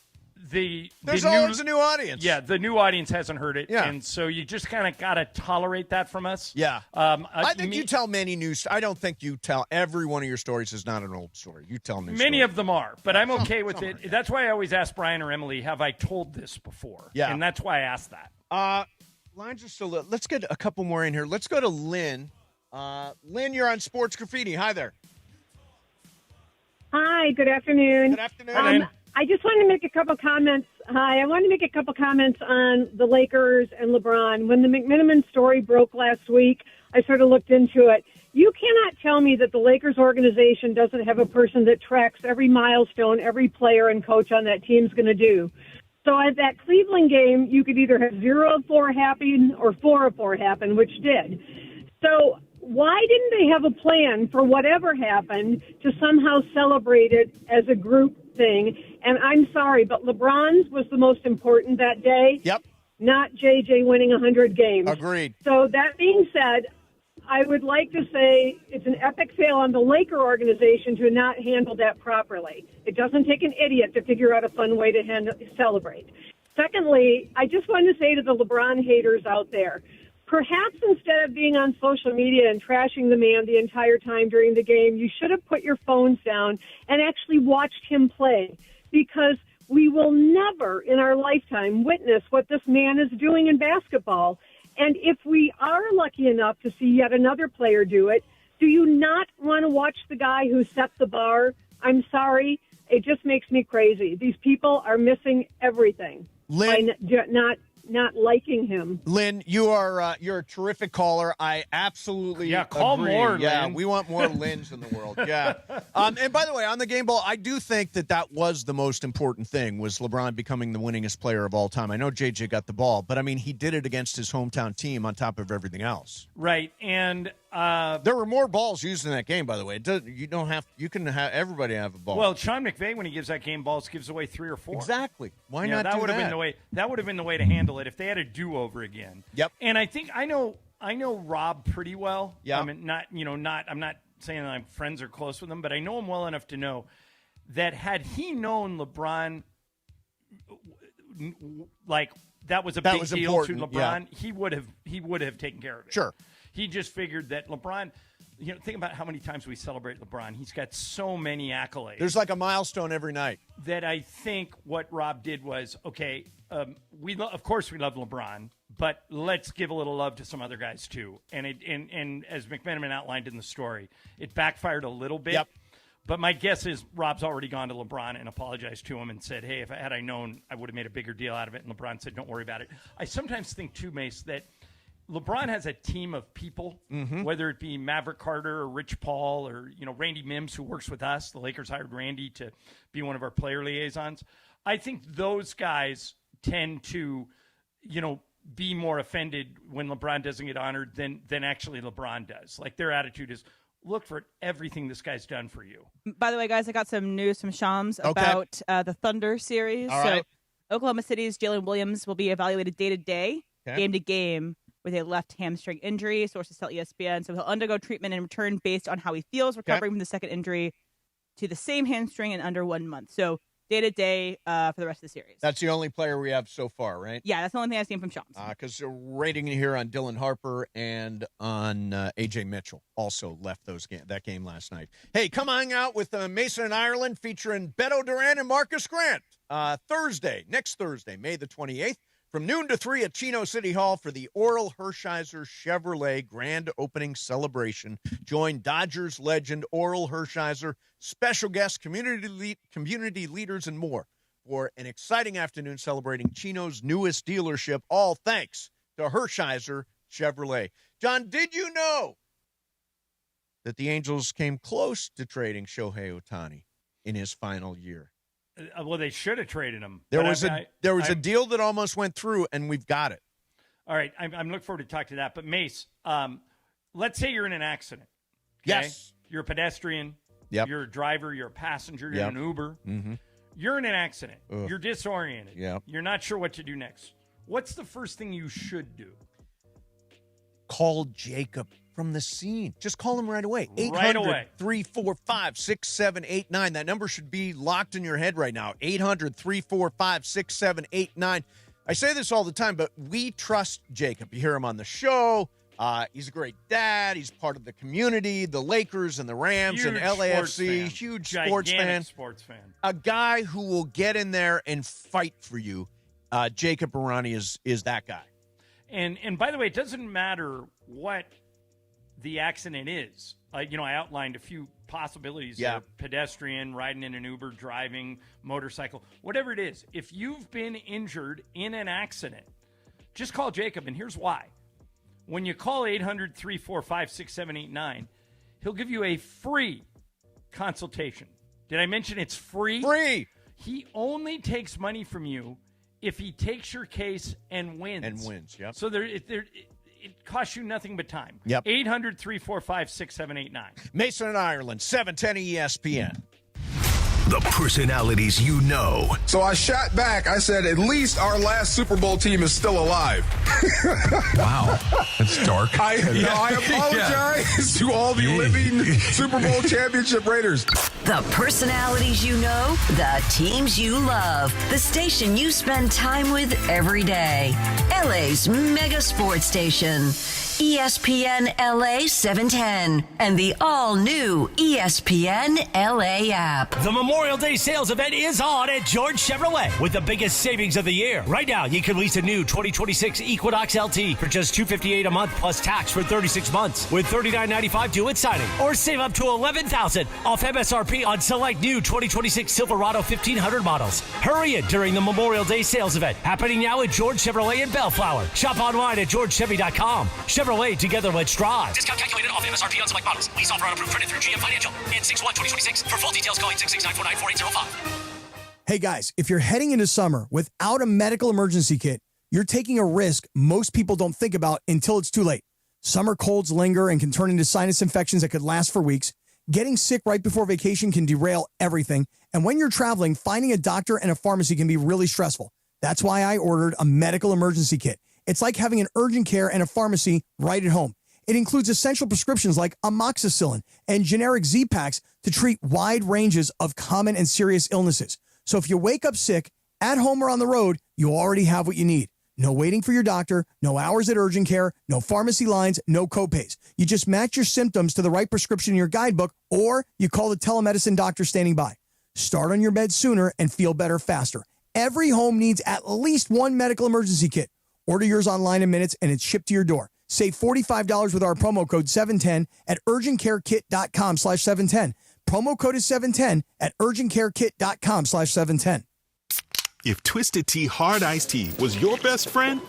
there's always a new audience. Yeah, the new audience hasn't heard it. Yeah. And so you just kind of got to tolerate that from us. Yeah. I think you tell many I don't think you tell every one of your stories is not an old story. You tell new Many stories. of them are, but I'm okay with it. That's why I always ask Brian or Emily, have I told this before? Yeah. And that's why I ask that. Lines are still lit. Let's get a couple more in here. Let's go to Lynn. Lynn, you're on Sports Graffiti. Hi there. Hi, good afternoon. Good afternoon. I just wanted to make a couple comments. I wanted to make a couple comments on the Lakers and LeBron. When the McMenamin story broke last week, I sort of looked into it. You cannot tell me that the Lakers organization doesn't have a person that tracks every milestone every player and coach on that team's going to do. So at that Cleveland game, you could either have 0 of 4 happen or 4 of 4 happen, which did. So why didn't they have a plan for whatever happened to somehow celebrate it as a group thing? And I'm sorry, but LeBron's was the most important that day. Yep. not JJ winning 100 games. Agreed. So that being said, I would like to say it's an epic fail on the Laker organization to not handle that properly. It doesn't take an idiot to figure out a fun way to celebrate. Secondly, I just want to say to the LeBron haters out there, perhaps instead of being on social media and trashing the man the entire time during the game, you should have put your phones down and actually watched him play, because we will never in our lifetime witness what this man is doing in basketball. And if we are lucky enough to see yet another player do it, do you not want to watch the guy who set the bar? I'm sorry. It just makes me crazy. These people are missing everything by not liking him. Lynn, you're a terrific caller. I absolutely call agree. more. Yeah, Lynn. we want more Lynn's in the world. Yeah. And by the way, on the game ball, I do think that was the most important thing, was LeBron becoming the winningest player of all time. I know JJ got the ball, but I mean, he did it against his hometown team on top of everything else. Right, and there were more balls used in that game. By the way, you can have everybody have a ball. Well, Sean McVay, when he gives that game balls, gives away 3 or 4. Exactly. Why not? That do would have that? been the way. That would have been the way to handle it if they had a do-over again. Yep. And I think I know Rob pretty well. Yeah. I mean, I'm not saying that I'm friends or close with him, but I know him well enough to know that had he known LeBron, like that was a big deal important. to LeBron, he would have taken care of it. Sure. He just figured that LeBron. Think about how many times we celebrate LeBron. He's got so many accolades. There's like a milestone every night. That I think what Rob did was, okay, of course we love LeBron, but let's give a little love to some other guys too. And as McMenamin outlined in the story, it backfired a little bit. Yep. But my guess is Rob's already gone to LeBron and apologized to him and said, hey, had I known, I would have made a bigger deal out of it. And LeBron said, don't worry about it. I sometimes think too, Mace, that LeBron has a team of people, whether it be Maverick Carter or Rich Paul or Randy Mims, who works with us. The Lakers hired Randy to be one of our player liaisons. I think those guys tend to, be more offended when LeBron doesn't get honored than actually LeBron does. Like their attitude is, look for everything this guy's done for you. By the way, guys, I got some news from Shams about the Thunder series. All right. So Oklahoma City's Jalen Williams will be evaluated day to day, game to game, with a left hamstring injury, sources tell ESPN. So he'll undergo treatment and return based on how he feels, recovering from the second injury to the same hamstring in under 1 month. So day to day for the rest of the series. That's the only player we have so far, right? Yeah, that's the only thing I've seen from Shams. Because rating here on Dylan Harper and on A.J. Mitchell also left that game last night. Hey, come hang out with Mason and Ireland featuring Beto Duran and Marcus Grant next Thursday, May the 28th. From noon to 3 at Chino City Hall for the Oral Hershiser Chevrolet Grand Opening Celebration. Join Dodgers legend Oral Hershiser, special guests, community leaders, and more for an exciting afternoon celebrating Chino's newest dealership, all thanks to Hershiser Chevrolet. John, did you know that the Angels came close to trading Shohei Ohtani in his final year? Well, they should have traded him. There was a deal that almost went through, and we've got it. All right, I'm looking forward to talking to that. But Mace, let's say you're in an accident. Okay? Yes, you're a pedestrian. Yep. You're a driver. You're a passenger. You're an Uber. Mm-hmm. You're in an accident. Ugh. You're disoriented. Yep. You're not sure what to do next. What's the first thing you should do? Call Jacob from the scene. Just call him right away. Right away. 800-345-6789. That number should be locked in your head right now. 800-345-6789. I say this all the time, but we trust Jacob. You hear him on the show. He's a great dad. He's part of the community, the Lakers and the Rams and LAFC. Huge sports fan. A guy who will get in there and fight for you. Jacob Arani is that guy. And by the way, it doesn't matter what the accident is. I outlined a few possibilities. Yeah. There. Pedestrian, riding in an Uber, driving, motorcycle, whatever it is. If you've been injured in an accident, just call Jacob, and here's why. When you call 800-345-6789, he'll give you a free consultation. Did I mention it's free? Free. He only takes money from you if he takes your case and wins. Yep. So it costs you nothing but time. Yep. 800-345-6789. Mason and Ireland, 710 ESPN. The personalities you know. So I shot back. I said, at least our last Super Bowl team is still alive. Wow. That's dark. I apologize to all the living Super Bowl championship Raiders. The personalities you know, the teams you love, the station you spend time with every day. LA's mega sports station. ESPN LA 710 and the all-new ESPN LA app. The Memorial Day sales event is on at George Chevrolet with the biggest savings of the year. Right now, you can lease a new 2026 Equinox LT for just $258 a month plus tax for 36 months with $39.95 due at signing. Or save up to $11,000 off MSRP on select new 2026 Silverado 1500 models. Hurry in during the Memorial Day sales event happening now at George Chevrolet in Bellflower. Shop online at georgechevy.com. Chevrolet, together let's drive. Discount calculated off MSRP on select models. Lease offer on approved credit through GM Financial. And 6/1/2026. For full details, call 866-949-4805. Hey guys, if you're heading into summer without a medical emergency kit, you're taking a risk most people don't think about until it's too late. Summer colds linger and can turn into sinus infections that could last for weeks. Getting sick right before vacation can derail everything. And when you're traveling, finding a doctor and a pharmacy can be really stressful. That's why I ordered a medical emergency kit. It's like having an urgent care and a pharmacy right at home. It includes essential prescriptions like amoxicillin and generic Z-Packs to treat wide ranges of common and serious illnesses. So if you wake up sick, at home or on the road, you already have what you need. No waiting for your doctor, no hours at urgent care, no pharmacy lines, no copays. You just match your symptoms to the right prescription in your guidebook, or you call the telemedicine doctor standing by. Start on your bed sooner and feel better faster. Every home needs at least one medical emergency kit. Order yours online in minutes and it's shipped to your door. Save $45 with our promo code 710 at urgentcarekit.com/710. Promo code is 710 at urgentcarekit.com/710. If Twisted Tea Hard Iced Tea was your best friend,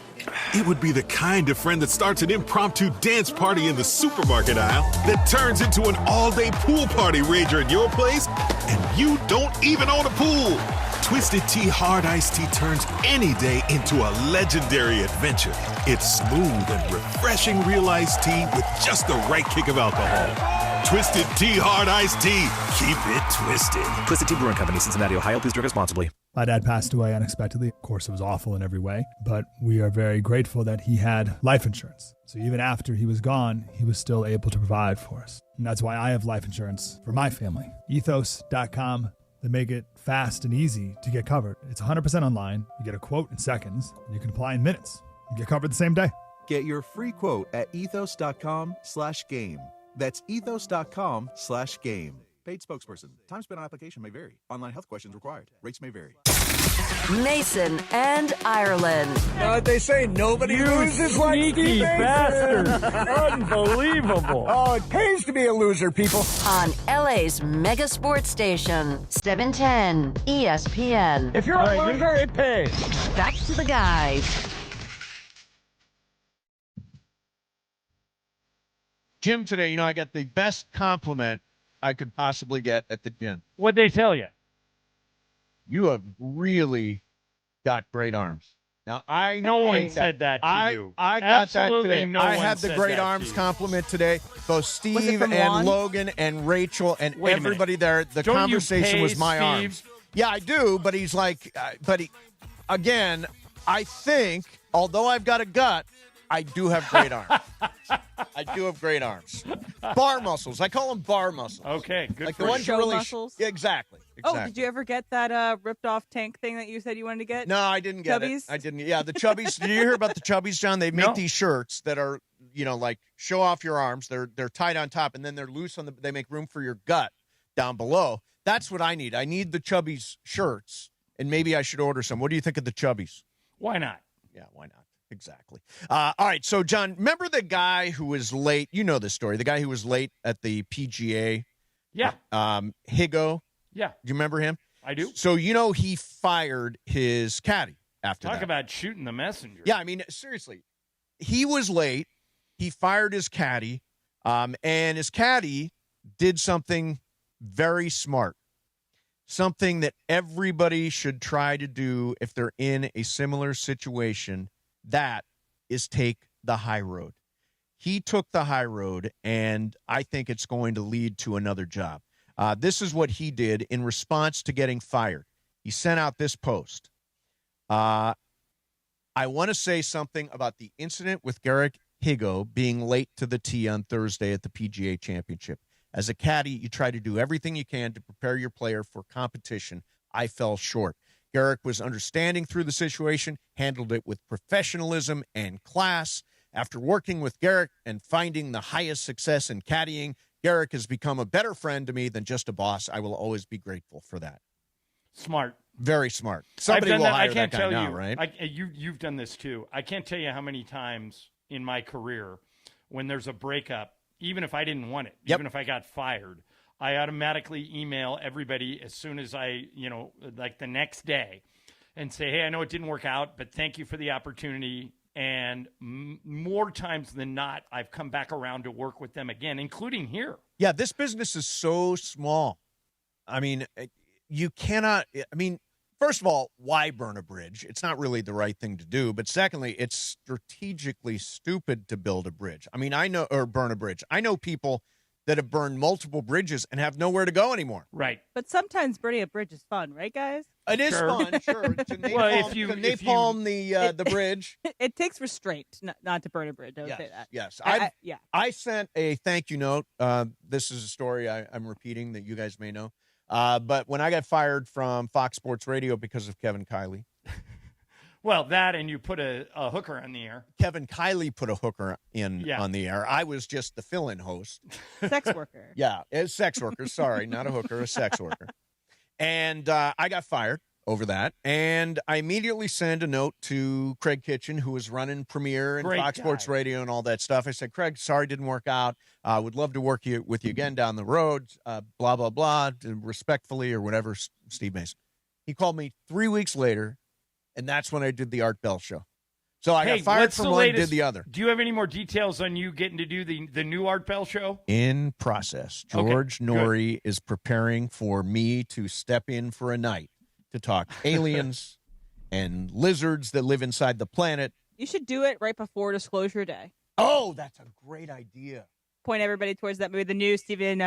it would be the kind of friend that starts an impromptu dance party in the supermarket aisle that turns into an all-day pool party rager at your place, and you don't even own a pool. Twisted Tea Hard Iced Tea turns any day into a legendary adventure. It's smooth and refreshing real iced tea with just the right kick of alcohol. Twisted Tea Hard Iced Tea. Keep it twisted. Twisted Tea Brewing Company, Cincinnati, Ohio. Please drink responsibly. My dad passed away unexpectedly. Of course, it was awful in every way, but we are very grateful that he had life insurance. So even after he was gone, he was still able to provide for us. And that's why I have life insurance for my family. Ethos.com. They make it fast and easy to get covered. It's 100% online. You get a quote in seconds, and you can apply in minutes. You get covered the same day. Get your free quote at ethos.com/game. That's ethos.com/game. Paid spokesperson. Time spent on application may vary. Online health questions required. Rates may vary. Mason and Ireland. You know what they say? Nobody loses like sneaky Steve bastard. Mason. Unbelievable. Oh, it pays to be a loser, people. On LA's mega sports station, 710 ESPN. If you're a loser, it pays. Back to the guys. Jim, today, I got the best compliment I could possibly get at the gym. What'd they tell you? You have really got great arms. Now, No one said that to you. I got Absolutely that today. no I one had the said great that arms to you. compliment today. Both Steve from and Juan? Logan and Rachel and Wait a minute. everybody there. The Don't you conversation pay was my Steve? arms. Yeah, I do, but he's like, again, I think, although I've got a gut, I do have great arms. I do have great arms. Bar muscles. I call them bar muscles. Okay, good like for the you. ones Show you really muscles? Yeah, exactly. Oh, did you ever get that ripped off tank thing that you said you wanted to get? No, I didn't get Chubbies? it. I didn't. Yeah, the Chubbies. Did you hear about the Chubbies, John? They make these shirts that are, like show off your arms. They're tight on top, and then they're loose on they make room for your gut down below. That's what I need. I need the Chubbies shirts, and maybe I should order some. What do you think of the Chubbies? Why not? Yeah, why not? Exactly. All right, so, John, remember the guy who was late? You know this story. The guy who was late at the PGA? Yeah. Higo? Yeah. Do you remember him? I do. So, he fired his caddy after that. Talk about shooting the messenger. Yeah, I mean, seriously. He was late. He fired his caddy, and his caddy did something very smart, something that everybody should try to do if they're in a similar situation. That is take the high road. He took the high road, and I think it's going to lead to another job. This is what he did in response to getting fired. He sent out this post. I want to say something about the incident with Garrick Higo being late to the tee on Thursday at the PGA Championship. As a caddy, you try to do everything you can to prepare your player for competition. I fell short. Garrick was understanding through the situation, handled it with professionalism and class. After working with Garrick and finding the highest success in caddying, Garrick has become a better friend to me than just a boss. I will always be grateful for that. Smart. Very smart. Somebody will hire that guy now, right? You've done this too. I can't tell you how many times in my career when there's a breakup, even if I didn't want it, even if I got fired, I automatically email everybody as soon as like the next day and say, hey, I know it didn't work out, but thank you for the opportunity. And more times than not, I've come back around to work with them again, including here. Yeah, this business is so small. I mean, you cannot – I mean, first of all, why burn a bridge? It's not really the right thing to do. But secondly, it's strategically stupid to build a bridge. I mean, burn a bridge. I know people that have burned multiple bridges and have nowhere to go anymore. Right. But sometimes burning a bridge is fun, right, guys? It is fun, sure. To napalm the bridge. It takes restraint not to burn a bridge. I would say that. Yes. I sent a thank you note. This is a story I'm repeating that you guys may know. But when I got fired from Fox Sports Radio because of Kevin Kiley. Well, that and you put a hooker on the air. Kevin Kiley put a hooker on the air. I was just the fill-in host. Sex worker. Yeah, a sex worker. Sorry, not a hooker, a sex worker. And I got fired over that. And I immediately sent a note to Craig Kitchen, who was running Premiere and Fox Sports Radio and all that stuff. I said, Craig, sorry, didn't work out. Would love to work with you again down the road. Blah, blah, blah. Respectfully or whatever, Steve Mason. He called me 3 weeks later, and that's when I did the Art Bell show. So I got fired from one, did the other. Do you have any more details on you getting to do the new Art Bell show? In process. George Norrie is preparing for me to step in for a night to talk aliens and lizards that live inside the planet. You should do it right before Disclosure Day. Oh, that's a great idea. Point everybody towards that movie, the new Steven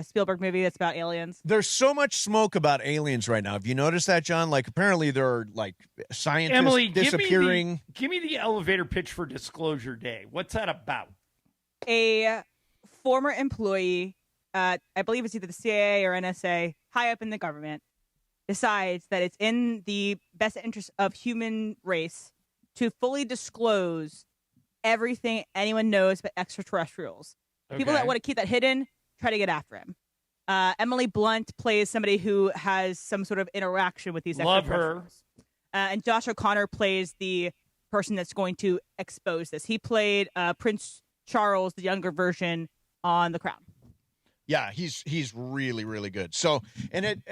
Spielberg movie that's about aliens. There's so much smoke about aliens right now. Have you noticed that, John? Like, apparently there are, like, scientists Emily, disappearing. Give me the elevator pitch for Disclosure Day. What's that about? A former employee, I believe it's either the CIA or NSA, high up in the government, decides that it's in the best interest of human race to fully disclose everything anyone knows about extraterrestrials. People that want to keep that hidden try to get after him. Emily Blunt plays somebody who has some sort of interaction with these extraterrestrials. And Josh O'Connor plays the person that's going to expose this. He played Prince Charles, the younger version, on The Crown. Yeah, he's really, really good. So, and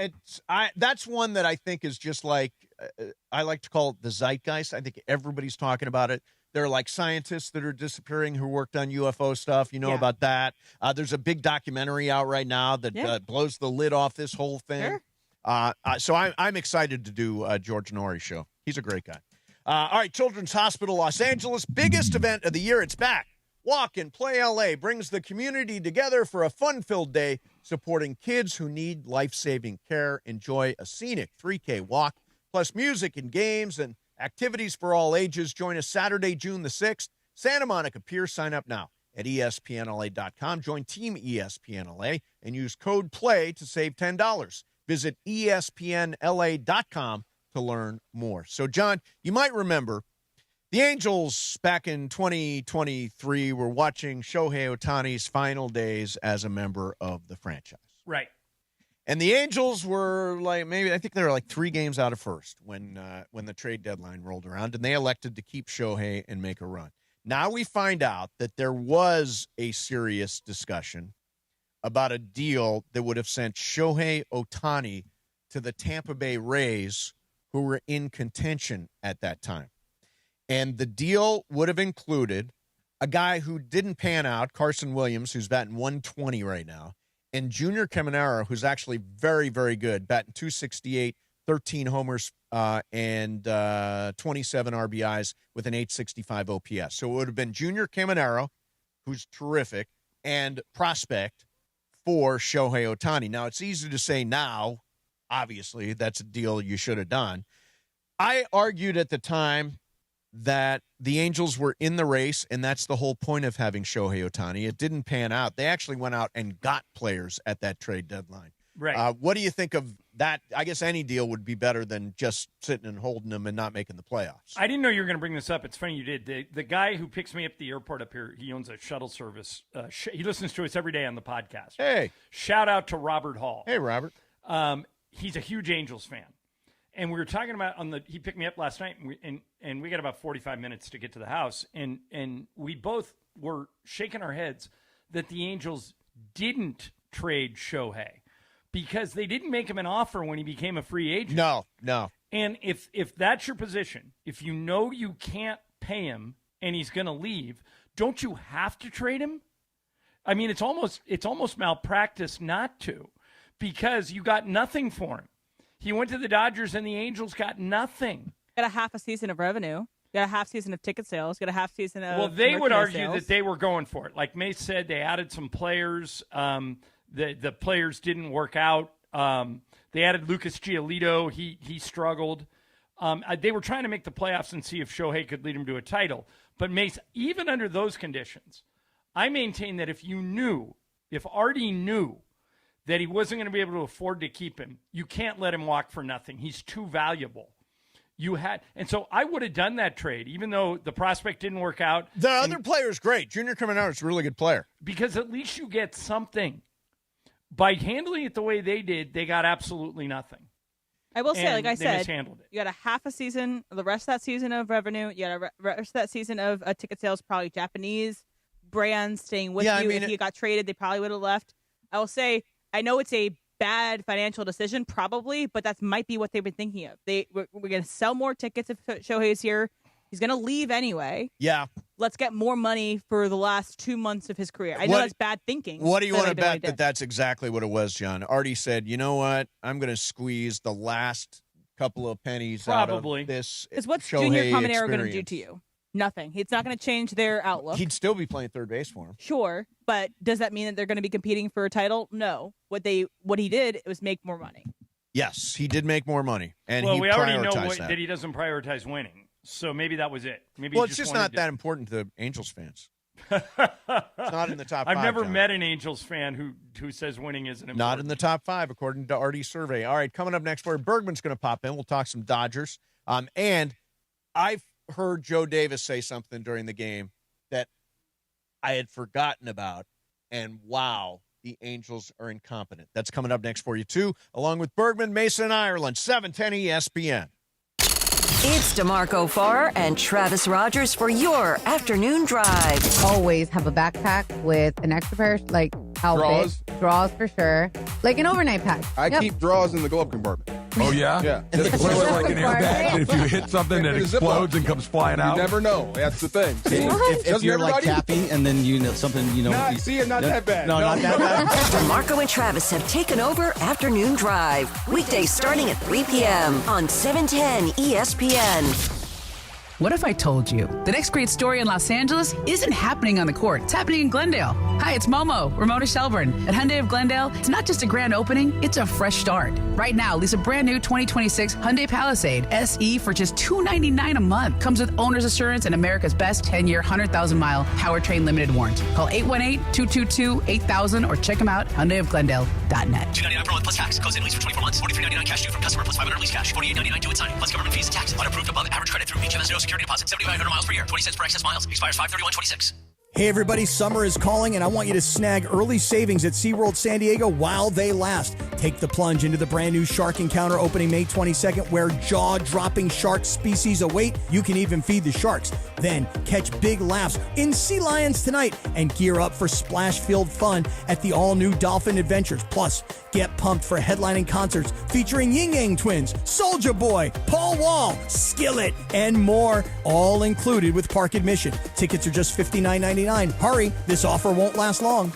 that's one that I think is just like, I like to call it the zeitgeist. I think everybody's talking about it. There are like scientists that are disappearing who worked on UFO stuff. You know about that. There's a big documentary out right now that blows the lid off this whole thing. Sure. So I'm excited to do George Norrie's show. He's a great guy. All right, Children's Hospital Los Angeles, biggest event of the year. It's back. Walk and Play LA brings the community together for a fun-filled day supporting kids who need life-saving care. Enjoy a scenic 3K walk, plus music and games and activities for all ages. Join us Saturday, June the 6th. Santa Monica Pier. Sign up now at ESPNLA.com. Join Team ESPNLA and use code PLAY to save $10. Visit ESPNLA.com to learn more. So, John, you might remember the Angels back in 2023 were watching Shohei Ohtani's final days as a member of the franchise. Right. And the Angels were I think they were like 3 games out of first when the trade deadline rolled around, and they elected to keep Shohei and make a run. Now we find out that there was a serious discussion about a deal that would have sent Shohei Ohtani to the Tampa Bay Rays, who were in contention at that time. And the deal would have included a guy who didn't pan out, Carson Williams, who's batting 120 right now, and Junior Caminero, who's actually very, very good, batting 268, 13 homers, and 27 RBIs with an 865 OPS. So it would have been Junior Caminero, who's terrific, and prospect for Shohei Ohtani. Now, it's easy to say now, obviously, that's a deal you should have done. I argued at the time that the Angels were in the race, and that's the whole point of having Shohei Ohtani. It didn't pan out. They actually went out and got players at that trade deadline. Right. What do you think of that? I guess any deal would be better than just sitting and holding them and not making the playoffs. I didn't know you were going to bring this up. It's funny you did. The guy who picks me up at the airport up here, he owns a shuttle service. He listens to us every day on the podcast. Hey. Shout out to Robert Hall. Hey, Robert. He's a huge Angels fan. And we were talking about he picked me up last night, and we got about 45 minutes to get to the house. And we both were shaking our heads that the Angels didn't trade Shohei, because they didn't make him an offer when he became a free agent. No. And if that's your position, if you know you can't pay him and he's going to leave, don't you have to trade him? I mean, it's almost malpractice not to, because you got nothing for him. He went to the Dodgers and the Angels got nothing. Got a half a season of revenue. Got a half season of ticket sales. Got a half season of Well, they would argue sales. that they were going for it. Like Mace said, they added some players. The players didn't work out. They added Lucas Giolito. He struggled. They were trying to make the playoffs and see if Shohei could lead them to a title. But Mace, even under those conditions, I maintain that if Artie knew that he wasn't going to be able to afford to keep him, you can't let him walk for nothing. He's too valuable. And so I would have done that trade, even though the prospect didn't work out. The other player is great. Junior Caminero is a really good player. Because at least you get something. By handling it the way they did, they got absolutely nothing. I will say, like I said, mishandled it. You got a half a season, the rest of that season of revenue. You got a rest of that season of ticket sales, probably Japanese brands staying with you. I mean, if you got traded, they probably would have left. I will say, I know it's a bad financial decision, probably, but that might be what they've been thinking of. We're going to sell more tickets if Shohei is here. He's going to leave anyway. Yeah. Let's get more money for the last 2 months of his career. I know that's bad thinking. What do you want to bet that that's exactly what it was, John? Artie said, you know what? I'm going to squeeze the last couple of pennies out of this. Because what's Shohei Junior Caminero going to experience. do to you? Nothing. It's not going to change their outlook. He'd still be playing third base for him. Sure, but does that mean that they're going to be competing for a title? No. What he did was make more money. Yes, he did make more money, and well, he we already know prioritized that he doesn't prioritize winning. So maybe that was it. Maybe it's just not that important to Angels fans. It's not in the top 5. I've never John. met an Angels fan who says winning isn't important. Not in the top 5, according to Artie's survey. All right, coming up next, where Bergman's going to pop in. We'll talk some Dodgers. And I've heard Joe Davis say something during the game that I had forgotten about. And wow, the Angels are incompetent. That's coming up next for you, too, along with Bergman, Mason, Ireland, 710 ESPN. It's DeMarco Farr and Travis Rogers for your afternoon drive. Always have a backpack with an extra pair, like outfit. Draws for sure. Like an overnight pack. I keep draws in the glove compartment. Oh, yeah? Yeah. Just like an airbag that if you hit something that explodes and comes flying out? You never know. That's the thing. If you're like Cappy and then something, Not that bad. No, not that bad. DeMarco and Travis have taken over Afternoon Drive. Weekdays starting at 3 p.m. on 710 ESPN. What if I told you the next great story in Los Angeles isn't happening on the court? It's happening in Glendale. Hi, it's Momo, Ramona Shelburne. At Hyundai of Glendale, it's not just a grand opening, it's a fresh start. Right now, lease a brand new 2026 Hyundai Palisade SE for just $299 a month. Comes with owner's assurance and America's best 10-year, 100,000-mile powertrain limited warranty. Call 818-222-8000 or check them out, HyundaiofGlendale.net. $299 per month plus tax. Goes in lease for 24 months. $43.99 cash due from customer plus $500 lease cash. $48.99 due at signing plus government fees and tax. Unapproved above average credit through HMS. No security deposit. 7,500 miles per year. 20 cents per excess miles. Expires 5/31/26. Hey everybody, summer is calling and I want you to snag early savings at SeaWorld San Diego while they last. Take the plunge into the brand new Shark Encounter opening May 22nd where jaw-dropping shark species await. You can even feed the sharks. Then catch big laughs in Sea Lions tonight and gear up for splash-filled fun at the all-new Dolphin Adventures. Plus, get pumped for headlining concerts featuring Ying Yang Twins, Soulja Boy, Paul Wall, Skillet, and more. All included with park admission. Tickets are just $59.99. Hurry, this offer won't last long.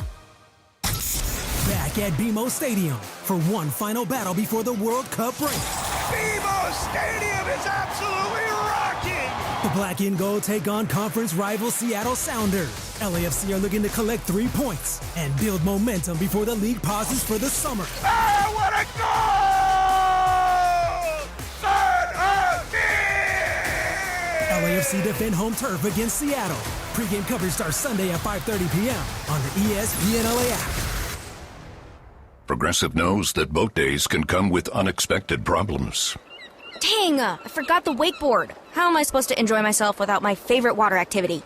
Back at BMO Stadium for one final battle before the World Cup break. BMO Stadium is absolutely rocking! The Black and Gold take on conference rival Seattle Sounders. LAFC are looking to collect 3 points and build momentum before the league pauses for the summer. Oh, what a goal! LAFC defend home turf against Seattle. Pre-game coverage starts Sunday at 5:30 p.m. on the ESPN LA app. Progressive knows that boat days can come with unexpected problems. Dang, I forgot the wakeboard. How am I supposed to enjoy myself without my favorite water activity?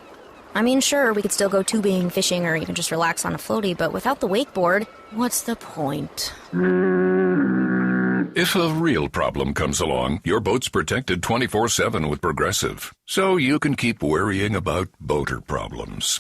I mean, sure, we could still go tubing, fishing, or even just relax on a floaty, but without the wakeboard, what's the point? If a real problem comes along, your boat's protected 24/7 with Progressive, so you can keep worrying about boater problems.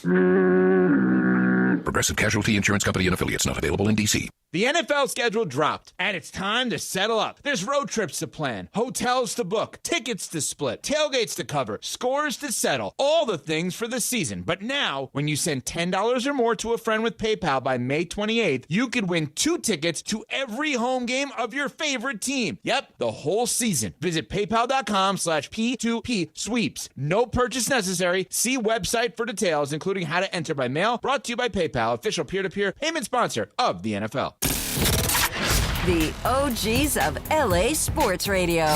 Progressive Casualty Insurance Company and Affiliates, not available in D.C. The NFL schedule dropped, and it's time to settle up. There's road trips to plan, hotels to book, tickets to split, tailgates to cover, scores to settle, all the things for the season. But now, when you send $10 or more to a friend with PayPal by May 28th, you could win 2 tickets to every home game of your favorite team. Yep, the whole season. Visit paypal.com/P2P sweeps. No purchase necessary. See website for details, including how to enter by mail. Brought to you by PayPal, official peer-to-peer payment sponsor of the NFL. The OGs of LA Sports Radio.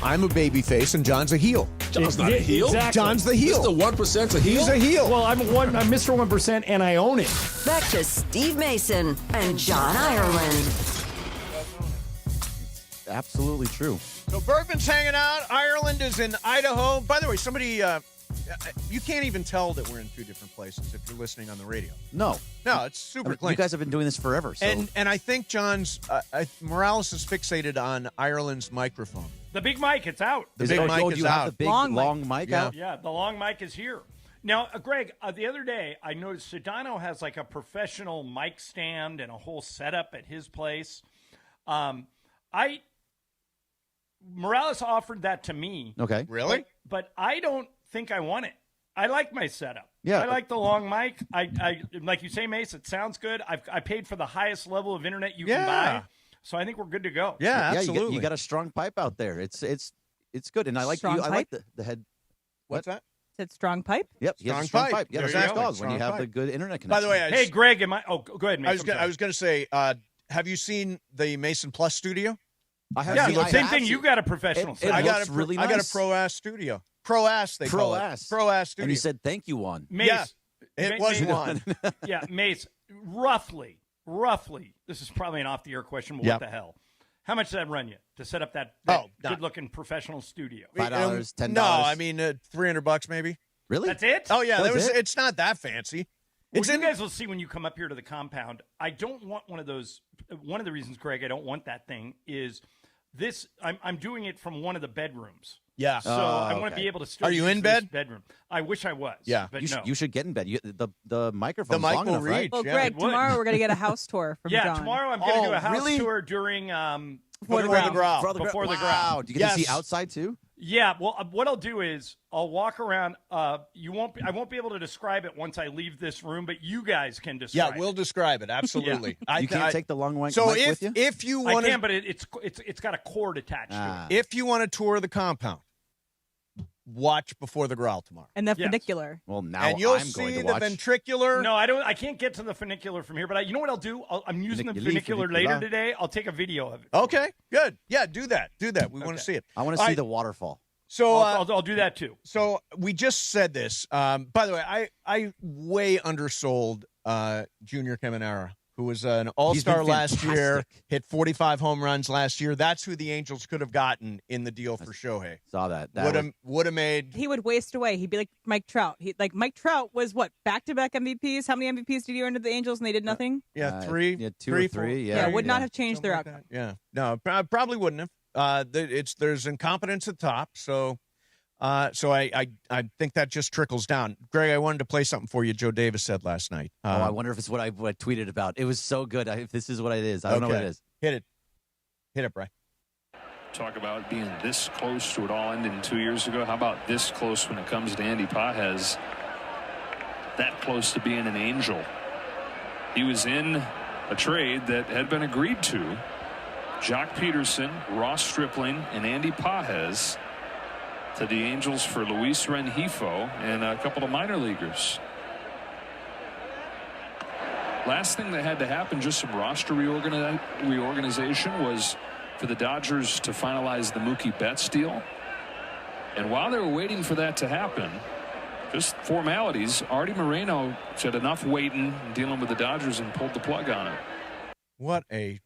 I'm a babyface and John's a heel. John's not a heel. Exactly. John's the heel. Just the 1%'s a heel? He's a heel. Well, I'm Mr. 1% and I own it. Back to Steve Mason and John Ireland. Absolutely true. So Bergman's hanging out. Ireland is in Idaho. By the way, somebody, you can't even tell that we're in 2 different places if you're listening on the radio. No, it's super clean. You guys have been doing this forever. So. And I think John's Morales is fixated on Ireland's microphone. The big mic, it's out. The big mic is out. The big long mic out? Yeah, the long mic is here. Now, Greg, the other day I noticed Sedano has like a professional mic stand and a whole setup at his place. Morales offered that to me. Okay. Really? But I don't think I want it. I like my setup. Yeah. I like the long mic. I like you say, Mace, it sounds good. I paid for the highest level of internet you can buy. So I think we're good to go. Yeah, absolutely. You got a strong pipe out there. It's good. And I like Strong I like the head. What's that? Is it strong pipe? Yep. Strong pipe. pipe. Yeah, There that's you go. called when you have the good internet connection. By the way, Hey, Greg, go ahead, Mace. I was going to say, have you seen the Mason Plus studio? I have. Yeah, seen, same thing. You got a professional It setup. I got looks really I got a nice. pro-ass studio. Pro-ass, they call it. Pro-ass studio. And you said thank you, Juan. Mace, Yeah, it was Mace, one. Yeah, Mace, roughly, this is probably an off-the-air question, but Yep. what the hell? How much does that run you to set up that good-looking professional studio? $5, $10. No, I mean $300 maybe. Really? That's it? Oh yeah, That's it? it's not that fancy. Well, It's you in guys will see when you come up here to the compound. I don't want one of those. One of the reasons, Greg, I don't want that thing is this. I'm doing it from one of the bedrooms. Yeah. So I want to be able to still Are you use in this bed? bedroom. I wish I was. Yeah. But You should get in bed. The microphone's The mic long will enough, right? reach. Well, Yeah, Greg, it would. tomorrow we're going to get a house tour from Yeah, John. tomorrow I'm going to do a house really? tour during Before the ground. Before the Wow. ground. Do you get to Yes. see outside too? Yeah, well, what I'll do is I'll walk around. I won't be able to describe it once I leave this room, but you guys can describe. Yeah, we'll describe it absolutely. You can't take the long mic So with you? if you I want can, but it's got a cord attached to it. if you want to tour the compound, watch Before the Growl tomorrow. And the funicular. Well, now And you'll I'm see going to the watch. ventricular. No, I don't. I can't get to the funicular from here. But you know what I'll do? I'm using the funicular later today. I'll take a video of it. Okay, good. Yeah, do that. We want to see it. I want to see the waterfall. So I'll do that too. So we just said this. By the way, I way undersold Junior Caminera, who was an all-star last year, hit 45 home runs last year. That's who the Angels could have gotten in the deal for Shohei. Saw that. Would have made. He would waste away. He'd be like Mike Trout. Mike Trout was what, back-to-back MVPs? How many MVPs did he earn to the Angels and they did nothing? Three. Yeah, two three, or three. four. Yeah, would not have changed Something their like outcome. that. Yeah, no, probably wouldn't have. There's incompetence at the top, so I think that just trickles down. Greg, I wanted to play something for you. Joe Davis said last night. I wonder if it's what I tweeted about. It was so good. If this is what it is, I don't know what it is. Hit it, Bry. Talk about being this close to it all ending 2 years ago. How about this close when it comes to Andy Pages? That close to being an Angel. He was in a trade that had been agreed to. Jock Peterson, Ross Stripling, and Andy Pages to the Angels for Luis Rengifo and a couple of minor leaguers. Last thing that had to happen, just some roster reorganization, was for the Dodgers to finalize the Mookie Betts deal. And while they were waiting for that to happen, just formalities, Artie Moreno said enough waiting and dealing with the Dodgers and pulled the plug on it. What a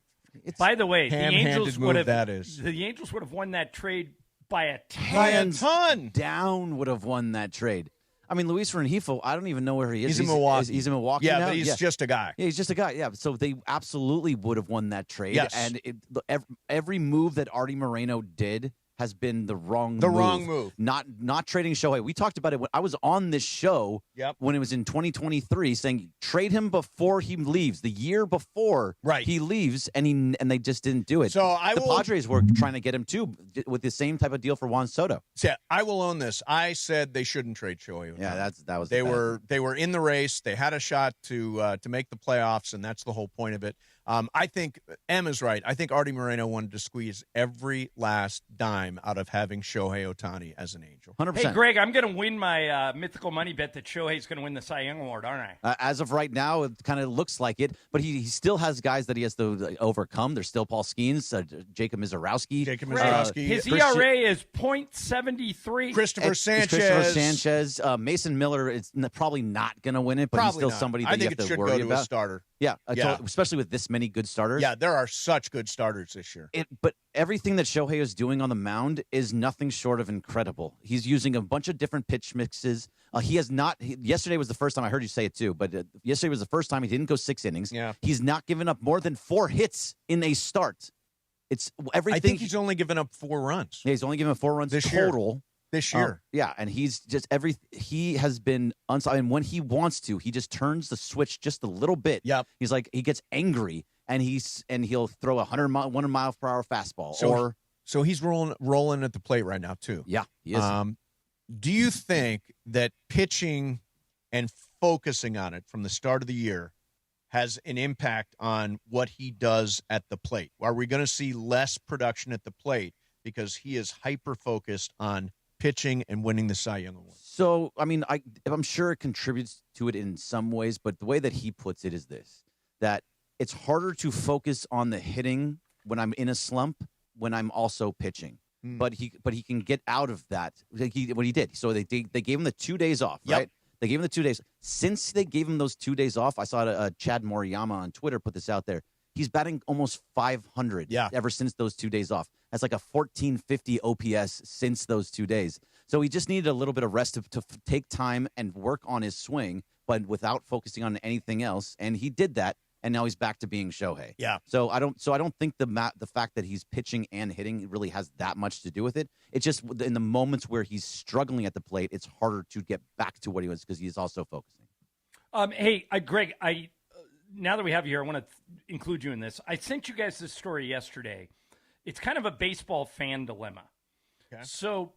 By the way, the Angels move would have that is. The Angels would have won that trade by a ton. Hands down would have won that trade. I mean, Luis Rengifo, I don't even know where he is. He's in Milwaukee. He's in Milwaukee Yeah, now? but he's just a guy. Yeah, he's just a guy. Yeah, so they absolutely would have won that trade. Yes. And every move that Artie Moreno did has been the wrong move. Not trading Shohei. We talked about it when I was on this show when it was in 2023, saying trade him before he leaves, the year before he leaves, and they just didn't do it. So Padres were trying to get him too with the same type of deal for Juan Soto. Yeah, I will own this. I said they shouldn't trade Shohei Ohtani. Yeah, that was they were in the race. They had a shot to make the playoffs, and that's the whole point of it. I think Em is right. I think Artie Moreno wanted to squeeze every last dime out of having Shohei Ohtani as an Angel. 100%. Hey, Greg, I'm going to win my mythical money bet that Shohei's going to win the Cy Young Award, aren't I? As of right now, it kind of looks like it, but he still has guys that he has to overcome. There's still Paul Skeens, Jacob Mizorowski. His ERA is .73. Christopher Sanchez. Mason Miller is probably not going to win it, but he's still somebody that you have to worry about. A starter. Yeah, especially with this many good starters. Yeah, there are such good starters this year. But everything that Shohei is doing on the mound is nothing short of incredible. He's using a bunch of different pitch mixes. He has not. Yesterday was the first time I heard you say it too, but yesterday was the first time he didn't go 6 innings. Yeah. He's not given up more than 4 hits in a start. It's everything. I think he's only given up 4 runs. Yeah, he's only given up 4 runs this total. Year. This year. Yeah, and he's just he has been and when he wants to, he just turns the switch just a little bit. Yep. He's like, he gets angry and he'll throw a 100 mile per hour fastball. So he's rolling at the plate right now too. Yeah, he is. Do you think that pitching and focusing on it from the start of the year has an impact on what he does at the plate? Are we going to see less production at the plate because he is hyper focused on pitching and winning the Cy Young Award? So, I mean, I'm sure it contributes to it in some ways, but the way that he puts it is this, that it's harder to focus on the hitting when I'm in a slump when I'm also pitching. But he can get out of that. What he did. So they gave him the 2 days off, right? They gave him the 2 days. Since they gave him those 2 days off, I saw Chad Moriyama on Twitter put this out there. He's batting almost 500 ever since those 2 days off. That's like a 1450 OPS since those 2 days. So he just needed a little bit of rest to take time and work on his swing, but without focusing on anything else. And he did that, and now he's back to being Shohei. Yeah. So I don't think the fact that he's pitching and hitting really has that much to do with it. It's just in the moments where he's struggling at the plate, it's harder to get back to what he was because he's also focusing. Hey, Greg, now that we have you here, I want to include you in this. I sent you guys this story yesterday. It's kind of a baseball fan dilemma. Okay. So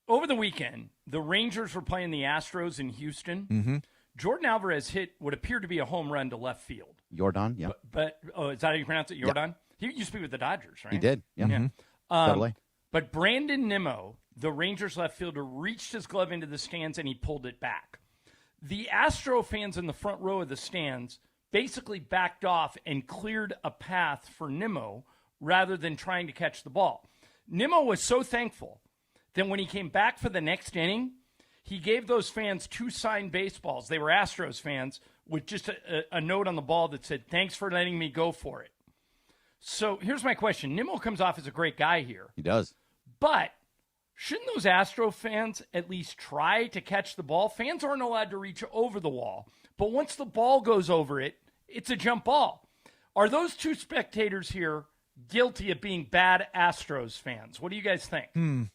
over the weekend, the Rangers were playing the Astros in Houston. Mm-hmm. Jordan Alvarez hit what appeared to be a home run to left field. Jordan, yeah. But is that how you pronounce it, Jordan? Yeah. He used to be with the Dodgers, right? He did, yeah. Mm-hmm. Totally. But Brandon Nimmo, the Rangers left fielder, reached his glove into the stands and he pulled it back. The Astro fans in the front row of the stands basically backed off and cleared a path for Nimmo rather than trying to catch the ball. Nimmo was so thankful that when he came back for the next inning, he gave those fans 2 signed baseballs. They were Astros fans with just a note on the ball that said, "Thanks for letting me go for it." So here's my question. Nimmo comes off as a great guy here. He does. But shouldn't those Astro fans at least try to catch the ball? Fans aren't allowed to reach over the wall. But once the ball goes over it, it's a jump ball. Are those 2 spectators here guilty of being bad Astros fans? What do you guys think? Bad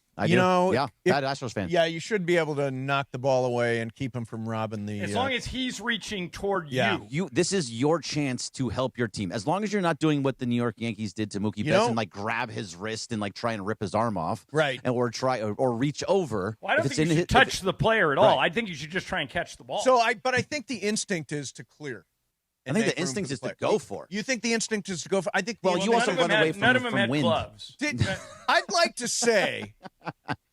Astros fans. Yeah, you should be able to knock the ball away and keep him from robbing the. As long as he's reaching toward you. This is your chance to help your team. As long as you're not doing what the New York Yankees did to Mookie Betts and like grab his wrist and like try and rip his arm off, right? And or reach over. Well, I don't think you should touch the player at all. I think you should just try and catch the ball. But I think the instinct is to clear. I think the instinct is to go for it. You think the instinct is to go for it? I think. Well, you also run away from none of them had wind. gloves. I'd like to say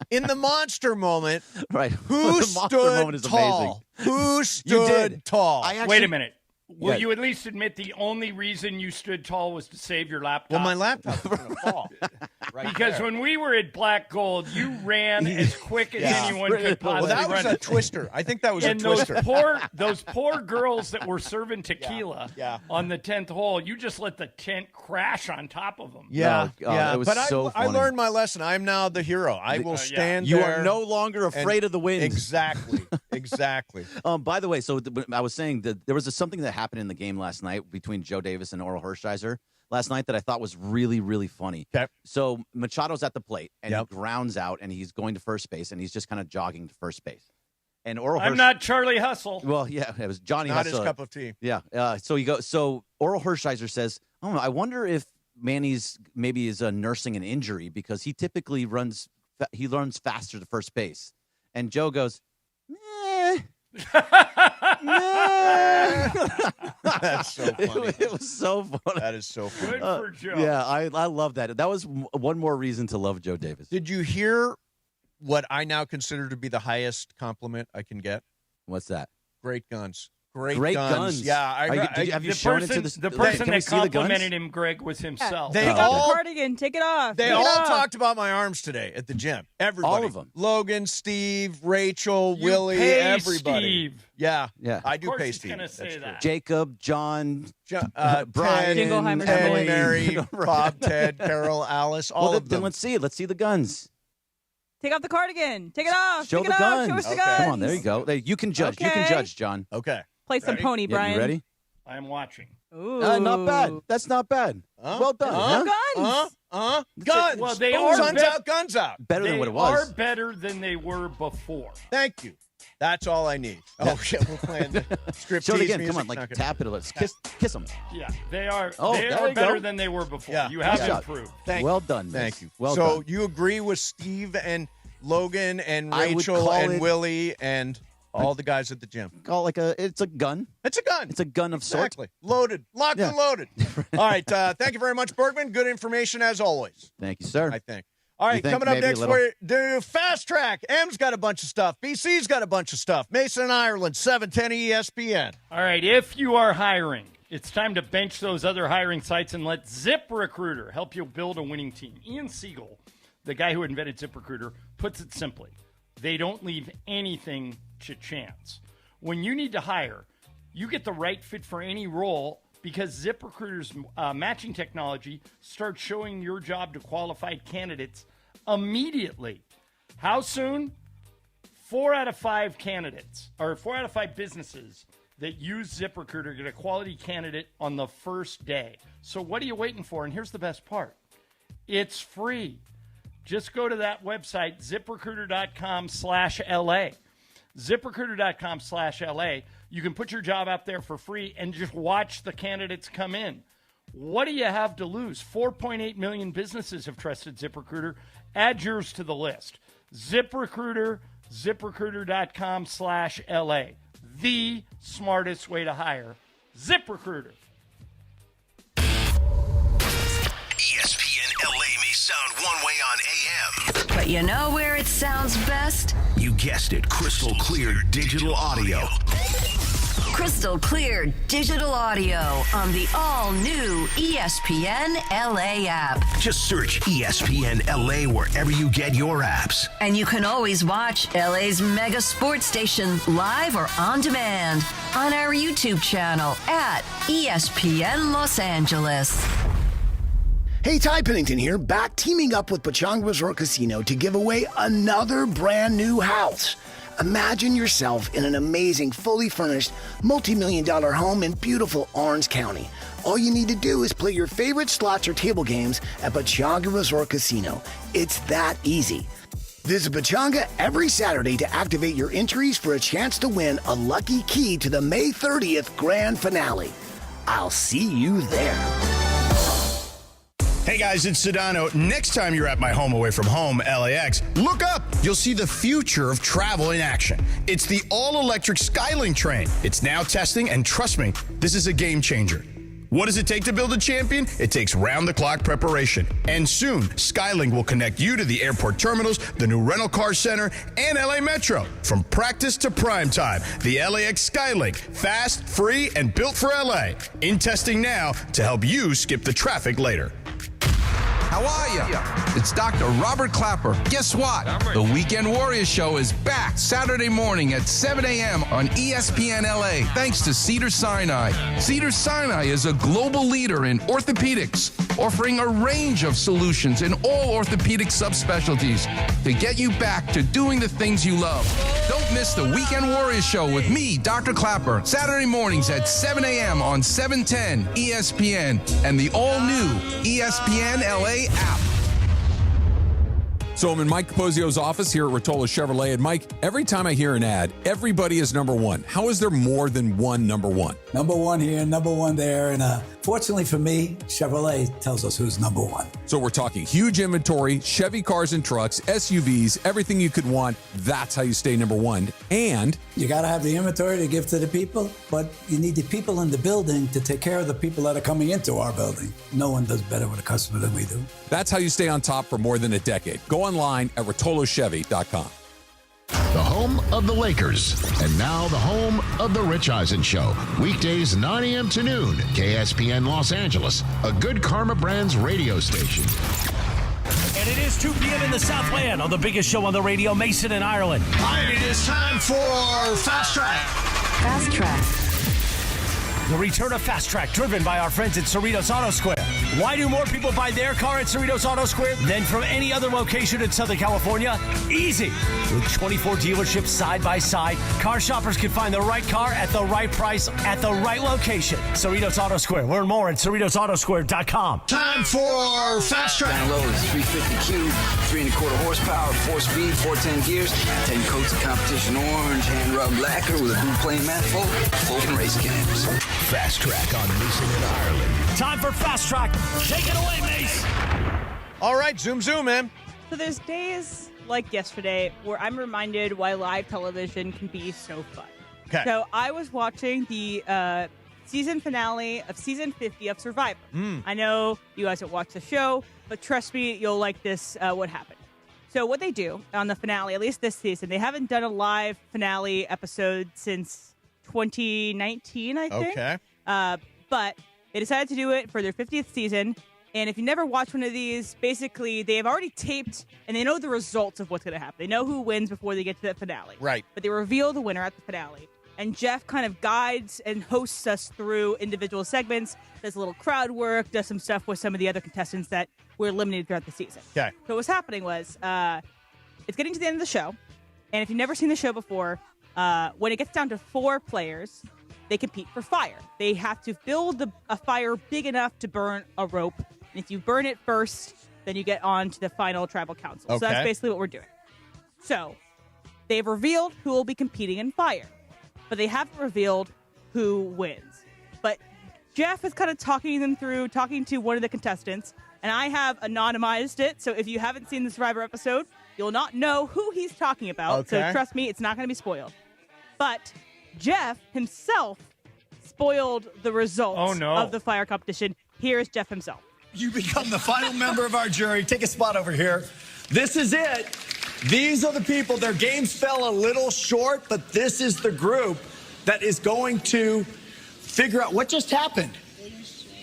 In the monster moment, right? Who The monster moment stood is tall? amazing. Who You stood did. tall? Wait a minute. Will Yeah. you at least admit the only reason you stood tall was to save your laptop? Well, my laptop was going to fall. Right because there. when we were at Black Gold, you ran as quick as anyone could possibly Well, that was run. a twister. I think that was and a twister. those poor girls that were serving tequila on the 10th hole, you just let the tent crash on top of them. Yeah, it was but so I funny. learned my lesson. I'm now the hero. I will stand You there. are no longer afraid of the wind. Exactly. Exactly. By the way, so I was saying that there was something that happened in the game last night between Joe Davis and Oral Hershiser last night that I thought was really, really funny. Okay. So Machado's at the plate and he grounds out and he's going to first base and he's just kind of jogging to first base. And Oral I'm not Charlie Hustle. Well, yeah, it was Johnny Not Hustle. his cup of tea. Yeah. So Oral Hershiser says, "Oh, I wonder if Manny's maybe is nursing an injury because he typically runs faster to first base." And Joe goes, That's so funny. It was so funny. That is so funny. Good for Joe. Yeah, I love that. That was one more reason to love Joe Davis. Did you hear what I now consider to be the highest compliment I can get? What's that? Great guns. Great guns. Yeah. Have you shown it to The person that complimented him, Greg, was himself. They Take off all- the cardigan. Take it off. They Take it all off. talked about my arms today at the gym. Everybody. All of them. Logan, Steve, Rachel, You Willie, pay everybody. Steve. Yeah. Yeah. I Of do course pay he's Steve. gonna say That's true. that. Jacob, John, Brian, Brian, Jingleheimer. Emily, Emily, Mary, Bob, Ted, Carol, Alice, all of then them. let's see it. Let's see the guns. Take off the cardigan. Take it off. Show Take the it guns. off. Show us the Okay. guns. Come on, there you go. You can judge. You can Okay. judge, John. Okay. Play some Ready? pony, Yeah, Brian. you ready? I am watching. Ooh. Not bad. That's not bad. Well done. huh? Guns. Guns. Well, they Boom, are guns bet- out, guns out. Better They than what it are was. better than they were before. Thank you. That's all I need. Oh, shit. We're playing the script. Show it again. music. Come on, like tap it. Let's kiss them. Yeah, they are. Oh, they there are you better go. than they were before. Yeah. You have Nice job. improved. Well done. Thank miss. you. Well so done. you agree with Steve and Logan and I would Rachel call and it- Willie and all the guys at the gym? Call it it's a gun. It's a gun. It's a gun of sorts. Exactly. Loaded. Locked and loaded. All right. Thank you very much, Bergman. Good information as always, Thank you, sir. I think. All right. You think Coming up maybe a next, little? we're do Fast Track. M's got a bunch of stuff. BC's got a bunch of stuff. Mason and Ireland, 710 ESPN. All right, if you are hiring, it's time to bench those other hiring sites and let ZipRecruiter help you build a winning team. Ian Siegel, the guy who invented ZipRecruiter, puts it simply. They don't leave anything to chance. When you need to hire, you get the right fit for any role because ZipRecruiter's matching technology starts showing your job to qualified candidates immediately. How soon? 4 out of 5 candidates, or 4 out of 5 businesses that use ZipRecruiter get a quality candidate on the first day. So what are you waiting for? And here's the best part. It's free. Just go to that website, ZipRecruiter.com/LA. ZipRecruiter.com/LA. You can put your job out there for free and just watch the candidates come in. What do you have to lose? 4.8 million businesses have trusted ZipRecruiter. Add yours to the list. ZipRecruiter, ZipRecruiter.com/LA. The smartest way to hire. ZipRecruiter. ESPN LA may sound one way on AM. But you know where it sounds best? You guessed it, crystal clear digital audio. Crystal clear digital audio on the all-new ESPN LA app. Just search ESPN LA wherever you get your apps. And you can always watch LA's mega sports station live or on demand on our YouTube channel at ESPN Los Angeles. Hey, Ty Pennington here, back teaming up with Pechanga Resort Casino to give away another brand new house. Imagine yourself in an amazing, fully furnished, multi-million-dollar home in beautiful Orange County. All you need to do is play your favorite slots or table games at Pechanga Resort Casino. It's that easy. Visit Pechanga every Saturday to activate your entries for a chance to win a lucky key to the May 30th grand finale. I'll see you there. Hey guys, it's Sedano. Next time you're at my home away from home, LAX, look up. You'll see the future of travel in action. It's the all-electric Skylink train. It's now testing, and trust me, this is a game changer. What does it take to build a champion? It takes round-the-clock preparation. And soon, Skylink will connect you to the airport terminals, the new rental car center, and LA Metro. From practice to prime time, the LAX Skylink. Fast, free, and built for LA. In testing now to help you skip the traffic later. How are ya? It's Dr. Robert Clapper. Guess what? The Weekend Warriors Show is back Saturday morning at 7 a.m. on ESPN LA, thanks to Cedars-Sinai. Cedars-Sinai is a global leader in orthopedics, offering a range of solutions in all orthopedic subspecialties to get you back to doing the things you love. Don't miss the Weekend Warriors Show with me, Dr. Clapper, Saturday mornings at 7 a.m. on 710 ESPN and the all-new ESPN LA app. So I'm in Mike Capozio's office here at Rotolo Chevrolet. And Mike, every time I hear an ad, everybody is number one. How is there more than one number one? Number one here, number one there. And fortunately for me, Chevrolet tells us who's number one. So we're talking huge inventory, Chevy cars and trucks, SUVs, everything you could want. That's how you stay number one. And you got to have the inventory to give to the people, but you need the people in the building to take care of the people that are coming into our building. No one does better with a customer than we do. That's how you stay on top for more than a decade. Go online at rotolochevy.com. The home of the Lakers, and now the home of the Rich Eisen Show. Weekdays 9 a.m. to noon, KSPN Los Angeles, a Good Karma Brands radio station. And it is 2 p.m. in the Southland on the biggest show on the radio, Mason and Ireland. And it is time for Fast Track. Fast Track. The return of Fast Track, driven by our friends at Cerritos Auto Square. Why do more people buy their car at Cerritos Auto Square than from any other location in Southern California? Easy. With 24 dealerships side by side, car shoppers can find the right car at the right price at the right location. Cerritos Auto Square. Learn more at CerritosAutoSquare.com. Time for Fast Track. Down low is 350Q, 3.25 horsepower, 4-speed, 410 gears, 10 coats of competition orange, hand rubbed lacquer with a blue plain manifold, full race cams. Fast Track on Mason and Ireland. Time for Fast Track. Take it away, Mace. All right, zoom, man. So there's days like yesterday where I'm reminded why live television can be so fun. Okay. So I was watching the season finale of season 50 of Survivor. I know you guys don't watch the show, but trust me, you'll like this, what happened. So what they do on the finale, at least this season, they haven't done a live finale episode since 2019, I think. Okay. But they decided to do it for their 50th season. And if you never watched one of these, basically they have already taped and they know the results of what's going to happen. They know who wins before they get to the finale. Right. But they reveal the winner at the finale. And Jeff kind of guides and hosts us through individual segments, does a little crowd work, does some stuff with some of the other contestants that were eliminated throughout the season. Okay. So what's happening was it's getting to the end of the show. And if you've never seen the show before, when it gets down to 4 players, they compete for fire. They have to build a fire big enough to burn a rope. And if you burn it first, then you get on to the final tribal council. Okay. So that's basically what we're doing. So they've revealed who will be competing in fire, but they haven't revealed who wins. But Jeff is kind of talking to one of the contestants, and I have anonymized it. So if you haven't seen the Survivor episode, you'll not know who he's talking about. Okay. So trust me, it's not going to be spoiled. But Jeff himself spoiled the results of the fire competition. Here's Jeff himself. You become the final member of our jury. Take a spot over here. This is it. These are the people. Their games fell a little short, but this is the group that is going to figure out what just happened.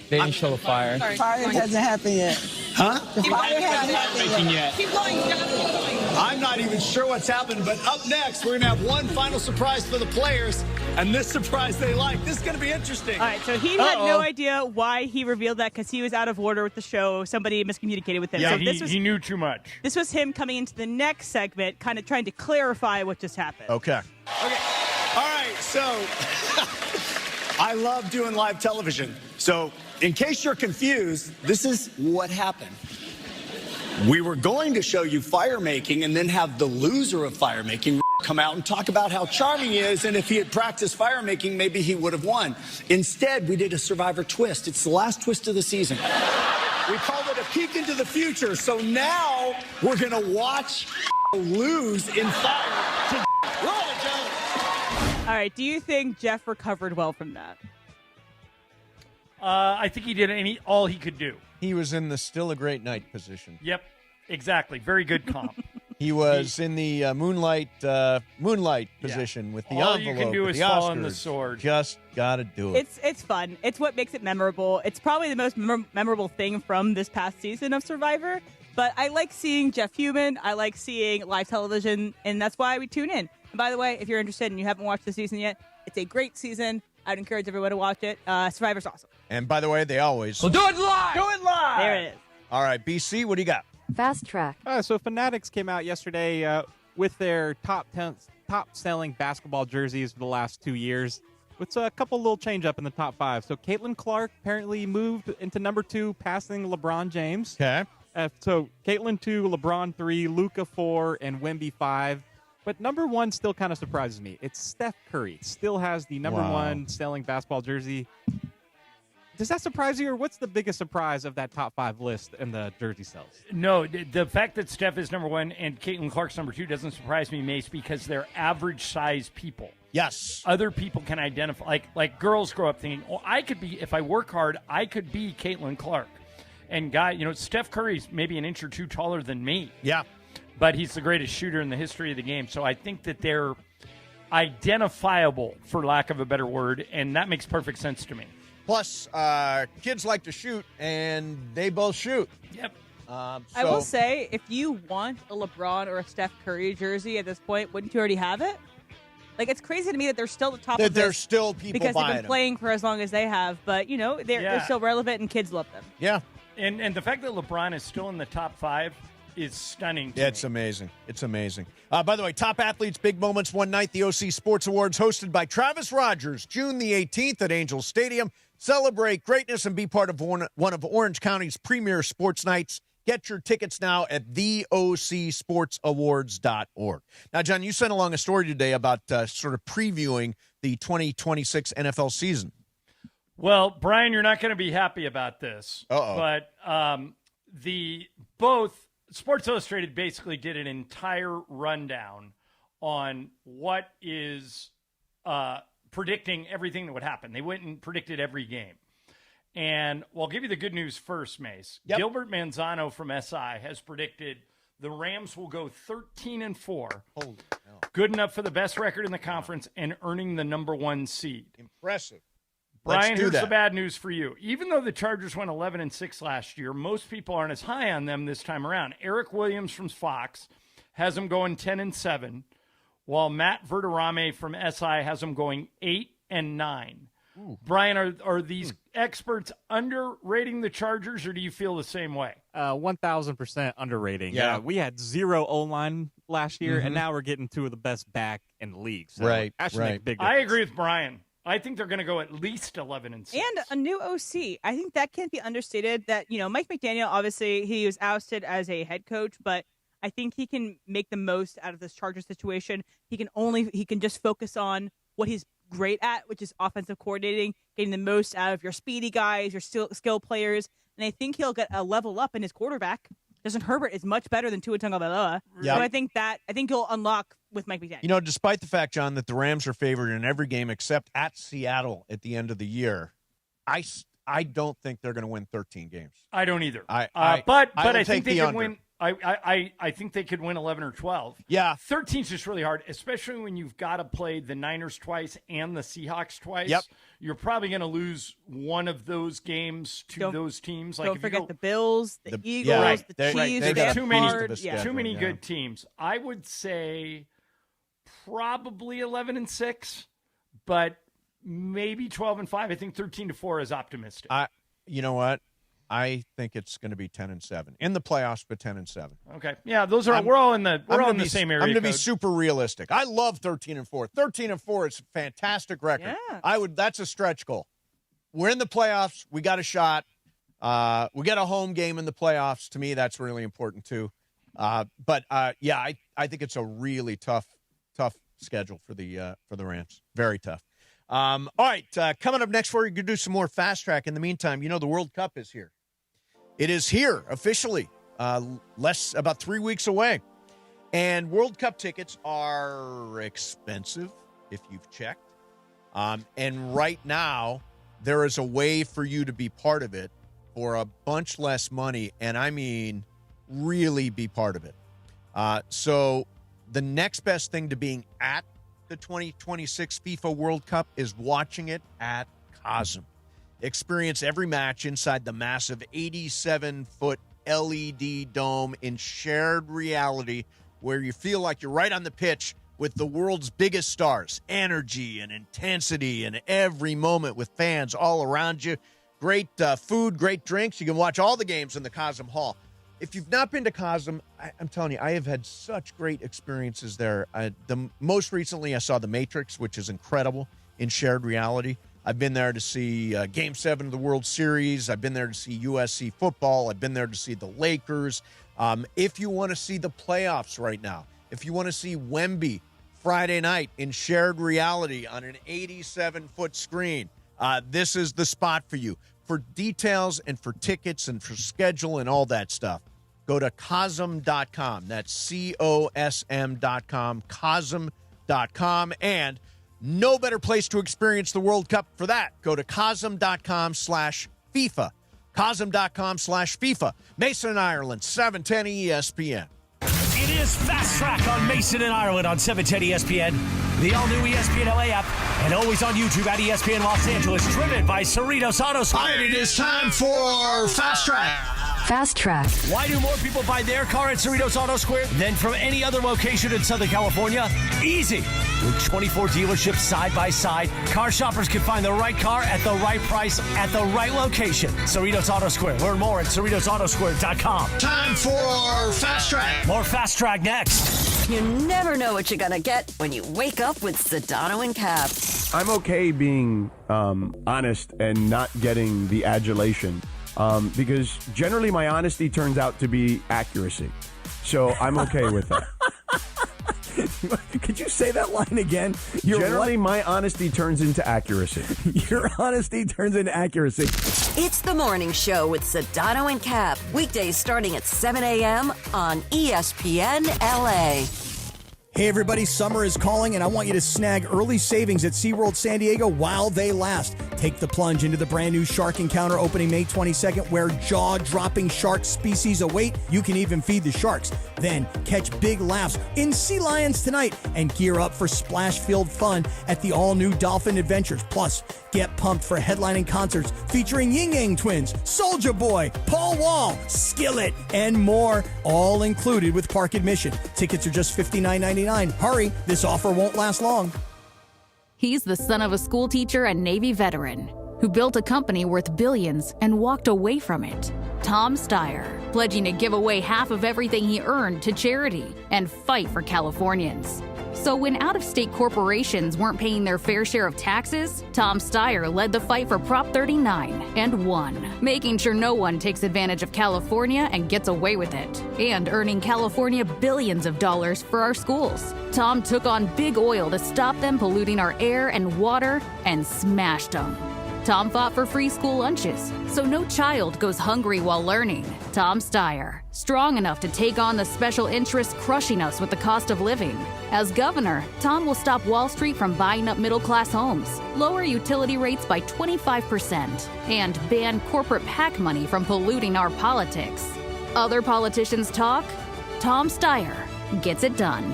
They didn't show the fire. Fire hasn't happened yet. Huh? The fire hasn't happened yet. Keep going. I'm not even sure what's happened, but up next, we're going to have one final surprise for the players, and this surprise they like. This is going to be interesting. All right, so he had no idea why he revealed that because he was out of order with the show. Somebody miscommunicated with him. Yeah, so he knew too much. This was him coming into the next segment, kind of trying to clarify what just happened. Okay. Okay. All right, so I love doing live television. So in case you're confused, this is what happened. We were going to show you fire making and then have the loser of fire making come out and talk about how charming he is, and if he had practiced fire making, maybe he would have won. Instead, we did a Survivor twist. It's the last twist of the season. We called it a peek into the future. So now we're going to watch lose in fire. Roll it, Joe. All right, do you think Jeff recovered well from that? I think he did all he could do. He was in the still a great night position. Yep, exactly. Very good comp. He was in the moonlight position with the all envelope. You can do with is the fall Oscars. on the sword. Just gotta do it. It's fun. It's what makes it memorable. It's probably the most memorable thing from this past season of Survivor. But I like seeing Jeff Human. I like seeing live television, and that's why we tune in. And by the way, if you're interested and you haven't watched the season yet, it's a great season. I'd encourage everyone to watch it. Survivor's awesome. And by the way, they always do it live. Do it live. There it is. All right, BC, what do you got? Fast track. So Fanatics came out yesterday with their top-selling basketball jerseys for the last 2 years. With a couple little change up in the top 5. So Caitlin Clark apparently moved into number 2, passing LeBron James. Okay. So Caitlin 2, LeBron 3, Luka 4, and Wemby 5. But number 1 still kind of surprises me. It's Steph Curry. Still has the number 1 selling basketball jersey. Does that surprise you, or what's the biggest surprise of that top 5 list in the jersey sales? No, the fact that Steph is number 1 and Caitlin Clark's number 2 doesn't surprise me, Mace, because they're average-sized people. Yes. Other people can identify. Like girls grow up thinking, oh, I could be, if I work hard, I could be Caitlin Clark. And Steph Curry's maybe an inch or two taller than me. Yeah. But he's the greatest shooter in the history of the game. So I think that they're identifiable, for lack of a better word, and that makes perfect sense to me. Plus, kids like to shoot, and they both shoot. Yep. I will say, if you want a LeBron or a Steph Curry jersey at this point, wouldn't you already have it? Like, it's crazy to me that they're still the top of this. There's still people because they've buying been playing for as long as they have. But, they're still relevant, and kids love them. Yeah. And the fact that LeBron is still in the top 5 is stunning to me. It's amazing. It's amazing. By the way, Top Athletes, Big Moments, One Night, the OC Sports Awards, hosted by Travis Rogers, June the 18th at Angels Stadium. Celebrate greatness and be part of one of Orange County's premier sports nights. Get your tickets now at theocsportsawards.org. Now, John, you sent along a story today about sort of previewing the 2026 NFL season. Well, Brian, you're not going to be happy about this. Uh-oh. But both Sports Illustrated basically did an entire rundown on what is predicting everything that would happen. They went and predicted every game. And I'll give you the good news first, Mace. Yep. Gilbert Manzano from SI has predicted the Rams will go 13-4. Holy hell. Good enough for the best record in the conference and earning the number 1 seed. Impressive. Brian, here's the bad news for you. Even though the Chargers went 11-6 last year, most people aren't as high on them this time around. Eric Williams from Fox has them going 10-7, while Matt Verderame from SI has them going 8-9. Ooh. Brian, are these experts underrating the Chargers, or do you feel the same way? 1,000% underrating. Yeah. We had 0 O-line last year, and now we're getting 2 of the best back in the league. So right, that should right. make a big I difference. agree with Brian. I think they're going to go at least 11-6. And a new OC. I think that can't be understated. That, Mike McDaniel, obviously, he was ousted as a head coach, but I think he can make the most out of this Chargers situation. He can just focus on what he's great at, which is offensive coordinating, getting the most out of your speedy guys, your skill players. And I think he'll get a level up in his quarterback. Justin Herbert is much better than Tua Tagovailoa. Yep. So I think he'll unlock with Mike McDaniel. Despite the fact, John, that the Rams are favored in every game except at Seattle at the end of the year, I don't think they're going to win 13 games. I don't either. But I think they could win. I think they could win 11 or 12. Yeah. 13 is just really hard, especially when you've got to play the Niners twice and the Seahawks twice. Yep. You're probably going to lose one of those games to those teams. Don't forget the Bills, the Eagles, right. the Chiefs. They got too many good teams. I would say probably 11-6, but maybe 12-5. I think 13-4 is optimistic. You know what? I think it's going to be 10-7 in the playoffs, but 10-7. Okay, yeah, those are. We're all in the same area. I'm going to be code. super realistic. I love 13-4. 13-4 is a fantastic record. Yeah. That's a stretch goal. We're in the playoffs. We got a shot. We got a home game in the playoffs. To me, that's really important too. I think it's a really tough schedule for the Rams. Very tough. All right, coming up next, we're going to do some more fast track. In the meantime, the World Cup is here. It is here officially, about 3 weeks away. And World Cup tickets are expensive, if you've checked. And right now, there is a way for you to be part of it for a bunch less money, and I mean really be part of it. So the next best thing to being at the 2026 FIFA World Cup is watching it at Cosm. Experience every match inside the massive 87-foot LED dome in shared reality where you feel like you're right on the pitch with the world's biggest stars. Energy and intensity and every moment with fans all around you. Great food, great drinks. You can watch all the games in the Cosm Hall. If you've not been to Cosm, I'm telling you, I have had such great experiences there. Most recently, I saw The Matrix, which is incredible in shared reality. I've been there to see Game 7 of the World Series. I've been there to see USC football. I've been there to see the Lakers. If you want to see the playoffs right now, if you want to see Wemby Friday night in shared reality on an 87-foot screen, this is the spot for you. For details and for tickets and for schedule and all that stuff, go to Cosm.com. That's COSM.com, Cosm.com. And no better place to experience the World Cup for that. Go to Cosm.com/FIFA. Cosm.com/FIFA. Mason and Ireland, 710 ESPN. It is Fast Track on Mason and Ireland on 710 ESPN, the all-new ESPN LA app, and always on YouTube at ESPN Los Angeles, driven by Cerritos Auto Square. All right, it is time for Fast Track. Fast Track. Why do more people buy their car at Cerritos Auto Square than from any other location in Southern California? Easy. With 24 dealerships side by side, car shoppers can find the right car at the right price at the right location. Cerritos Auto Square. Learn more at CerritosAutoSquare.com. Time for Fast Track. More Fast Track next. You never know what you're going to get when you wake up with Sedano and Cap. I'm okay being honest and not getting the adulation because generally my honesty turns out to be accuracy. So I'm okay with that. Could you say that line again? Generally, my honesty turns into accuracy. Your honesty turns into accuracy. It's the morning show with Sedano and Cap. Weekdays starting at 7 a.m. on ESPN LA. Hey everybody, summer is calling and I want you to snag early savings at SeaWorld San Diego while they last. Take the plunge into the brand new Shark Encounter opening May 22nd where jaw-dropping shark species await. You can even feed the sharks. Then catch big laughs in Sea Lions tonight and gear up for splash-filled fun at the all-new Dolphin Adventures. Plus, get pumped for headlining concerts featuring Ying Yang Twins, Soulja Boy, Paul Wall, Skillet, and more, all included with park admission. Tickets are just $59.99. Hurry, this offer won't last long. He's the son of a school teacher and Navy veteran who built a company worth billions and walked away from it. Tom Steyer, pledging to give away half of everything he earned to charity and fight for Californians. So when out-of-state corporations weren't paying their fair share of taxes, Tom Steyer led the fight for Prop 39 and won, making sure no one takes advantage of California and gets away with it, and earning California billions of dollars for our schools. Tom took on big oil to stop them polluting our air and water and smashed them. Tom fought for free school lunches, so no child goes hungry while learning. Tom Steyer, strong enough to take on the special interests crushing us with the cost of living. As governor, Tom will stop Wall Street from buying up middle-class homes, lower utility rates by 25%, and ban corporate PAC money from polluting our politics. Other politicians talk, Tom Steyer gets it done.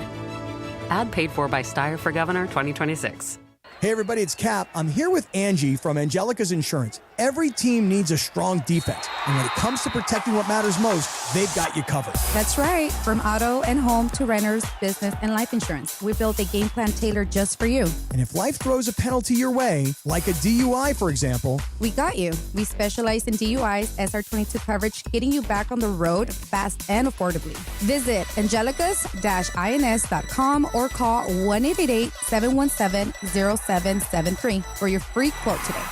Ad paid for by Steyer for Governor 2026. Hey everybody, it's Cap. I'm here with Angie from Angelica's Insurance. Every team needs a strong defense, and when it comes to protecting what matters most, they've got you covered. That's right. From auto and home to renters, business, and life insurance, we built a game plan tailored just for you. And if life throws a penalty your way, like a DUI, for example, we got you. We specialize in DUIs, SR22 coverage, getting you back on the road fast and affordably. Visit angelicas-ins.com or call 1-888-717-0773 for your free quote today.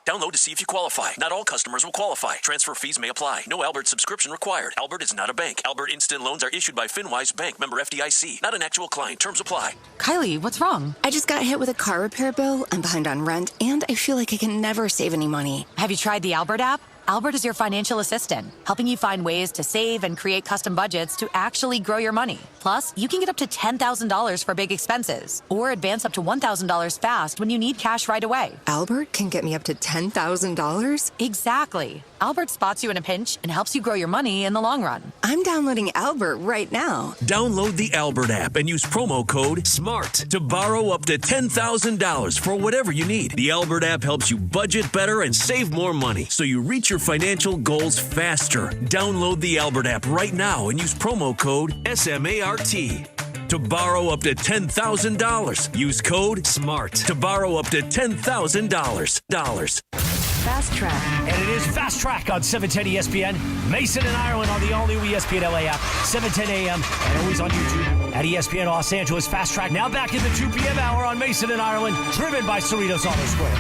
Download to see if you qualify. Not all customers will qualify. Transfer fees may apply. No Albert subscription required. Albert is not a bank. Albert Instant Loans are issued by FinWise Bank, member FDIC. Not an actual client. Terms apply. Kylie, what's wrong? I just got hit with a car repair bill. I'm behind on rent, and I feel like I can never save any money. Have you tried the Albert app? Albert is your financial assistant, helping you find ways to save and create custom budgets to actually grow your money. Plus, you can get up to $10,000 for big expenses or advance up to $1,000 fast when you need cash right away. Albert can get me up to $10,000? Exactly. Albert spots you in a pinch and helps you grow your money in the long run. I'm downloading Albert right now. Download the Albert app and use promo code SMART to borrow up to $10,000 for whatever you need. The Albert app helps you budget better and save more money so you reach your financial goals faster. Download the Albert app right now and use promo code SMART to borrow up to $10,000. Use code SMART to borrow up to $10,000. Fast Track. And it is Fast Track on 710 ESPN. Mason and Ireland on the all-new ESPN LA app, 7:10 a.m. and always on YouTube at ESPN Los Angeles. Fast Track now back in the 2 p.m. hour on Mason and Ireland, driven by Cerritos Auto Square.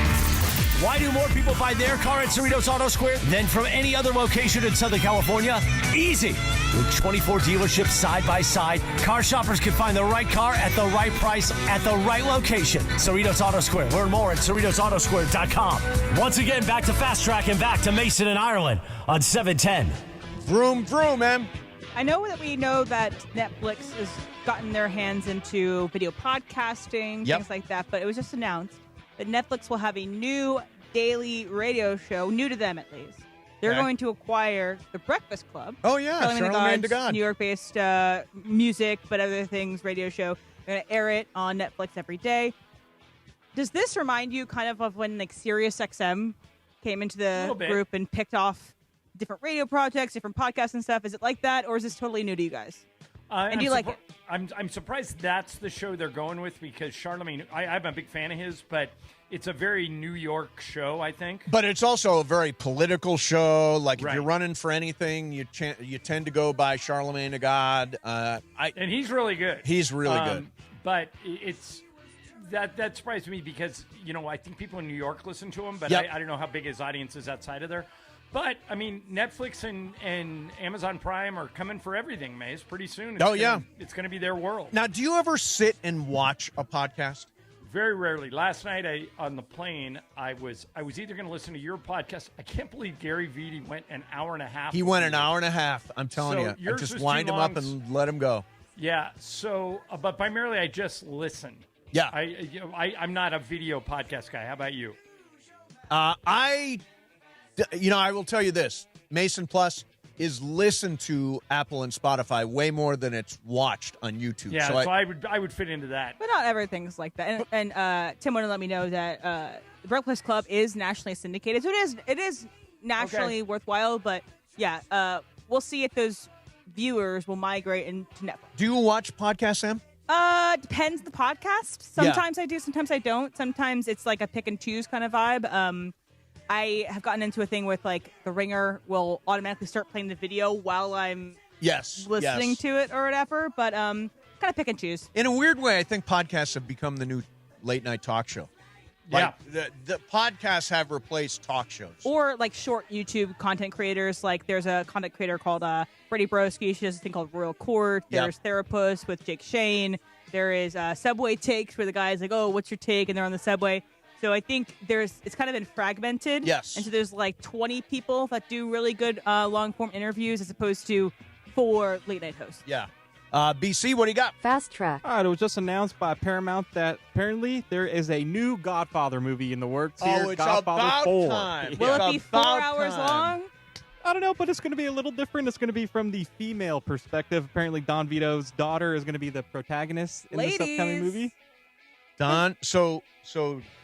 Why do more people buy their car at Cerritos Auto Square than from any other location in Southern California? Easy. With 24 dealerships side by side, car shoppers can find the right car at the right price at the right location. Cerritos Auto Square. Learn more at CerritosAutoSquare.com. Once again, back to Fast Track and back to Mason and Ireland on 710. Vroom, vroom, man. I know that we know that Netflix has gotten their hands into video podcasting, things like that, but it was just announced that Netflix will have a new daily radio show, new to them at least. They're going to acquire The Breakfast Club. Oh, yeah, Charlamagne the God. New York-based music, but other things, radio show. They're going to air it on Netflix every day. Does this remind you kind of when like SiriusXM came into the group and picked off different radio projects, different podcasts and stuff? Is it like that, or is this totally new to you guys? And do you like it? I'm surprised that's the show they're going with because Charlamagne, I'm a big fan of his, but it's a very New York show, I think. But it's also a very political show. Like, if you're running for anything, you tend to go by Charlamagne the God. And he's really good. He's really good. But it's that surprised me because, I think people in New York listen to him, but I don't know how big his audience is outside of there. But, I mean, Netflix and Amazon Prime are coming for everything, Maze, pretty soon. It's going to be their world. Now, do you ever sit and watch a podcast? Very rarely. Last night on the plane, I was either going to listen to your podcast. I can't believe Gary Vitti went an hour and a half. He went an hour and a half. I'm telling you. I just lined him up and let him go. Yeah. So, but primarily I just listen. Yeah. I'm not a video podcast guy. How about you? I will tell you this. Mason Plus is listened to Apple and Spotify way more than it's watched on YouTube. Yeah, so I would fit into that. But not everything's like that. And Tim wanted to let me know that the Breakfast Club is nationally syndicated. So it is nationally worthwhile. But, we'll see if those viewers will migrate into Netflix. Do you watch podcasts, Sam? Depends the podcast. Sometimes I do, sometimes I don't. Sometimes it's like a pick and choose kind of vibe. I have gotten into a thing with like The Ringer will automatically start playing the video while I'm listening to it or whatever. But kind of pick and choose. In a weird way, I think podcasts have become the new late night talk show. Like, the podcasts have replaced talk shows. Or like short YouTube content creators. Like there's a content creator called Brittany Broski. She does a thing called Royal Court. There's Therapist with Jake Shane. There is Subway Takes where the guy's like, oh, what's your take? And they're on the subway. So I think it's kind of been fragmented. Yes. And so there's like 20 people that do really good long-form interviews as opposed to 4 late-night hosts. Yeah. BC, what do you got? Fast Track. All right, it was just announced by Paramount that apparently there is a new Godfather movie in the works here. It's Godfather about 4. time. Will it be 4 hours long? I don't know, but it's going to be a little different. It's going to be from the female perspective. Apparently, Don Vito's daughter is going to be the protagonist in this upcoming movie. So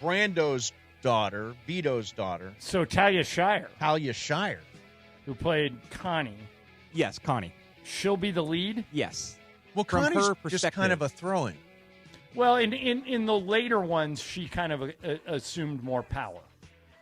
Brando's daughter, Vito's daughter. So Talia Shire. Who played Connie. Yes, Connie. She'll be the lead? Yes. Well, From Connie's her perspective. just kind of a throw-in. Well, in the later ones, she kind of assumed more power.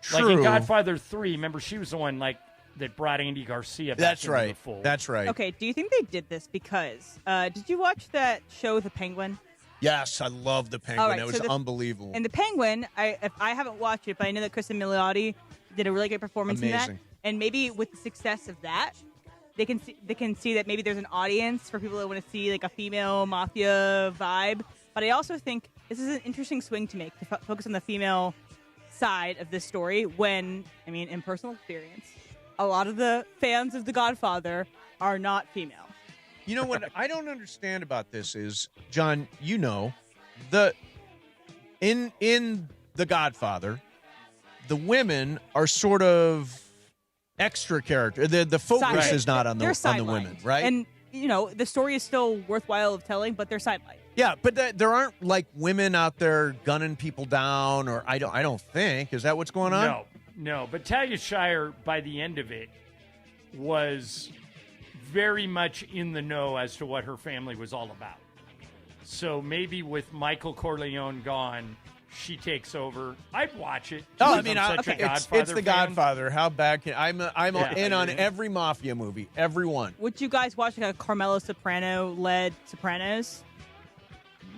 True. Like in Godfather 3, remember, she was the one that brought Andy Garcia back into the fold. That's right. Okay, do you think they did this because, did you watch that show, The Penguin? Yes, I love The Penguin. Right, it was unbelievable. And The Penguin, I haven't watched it, but I know that Kristen Milioti did a really good performance in that. And maybe with the success of that, they can see that maybe there's an audience for people that want to see like a female mafia vibe. But I also think this is an interesting swing to make, to focus on the female side of this story when, in personal experience, a lot of the fans of The Godfather are not female. You know what I don't understand about this is, John, in The Godfather, the women are sort of extra character. The focus is not on the women, right? And the story is still worthwhile of telling, but they're sidelined. Yeah, but there aren't like women out there gunning people down, or I don't think. Is that what's going on? No. But Talia Shire, by the end of it, was very much in the know as to what her family was all about. So maybe with Michael Corleone gone, she takes over. I'd watch it. Oh, I because mean, I'm such a Godfather it's The fan. Godfather. How bad can I'm in on every mafia movie, every one. Would you guys watch like a Carmelo Soprano-led Sopranos?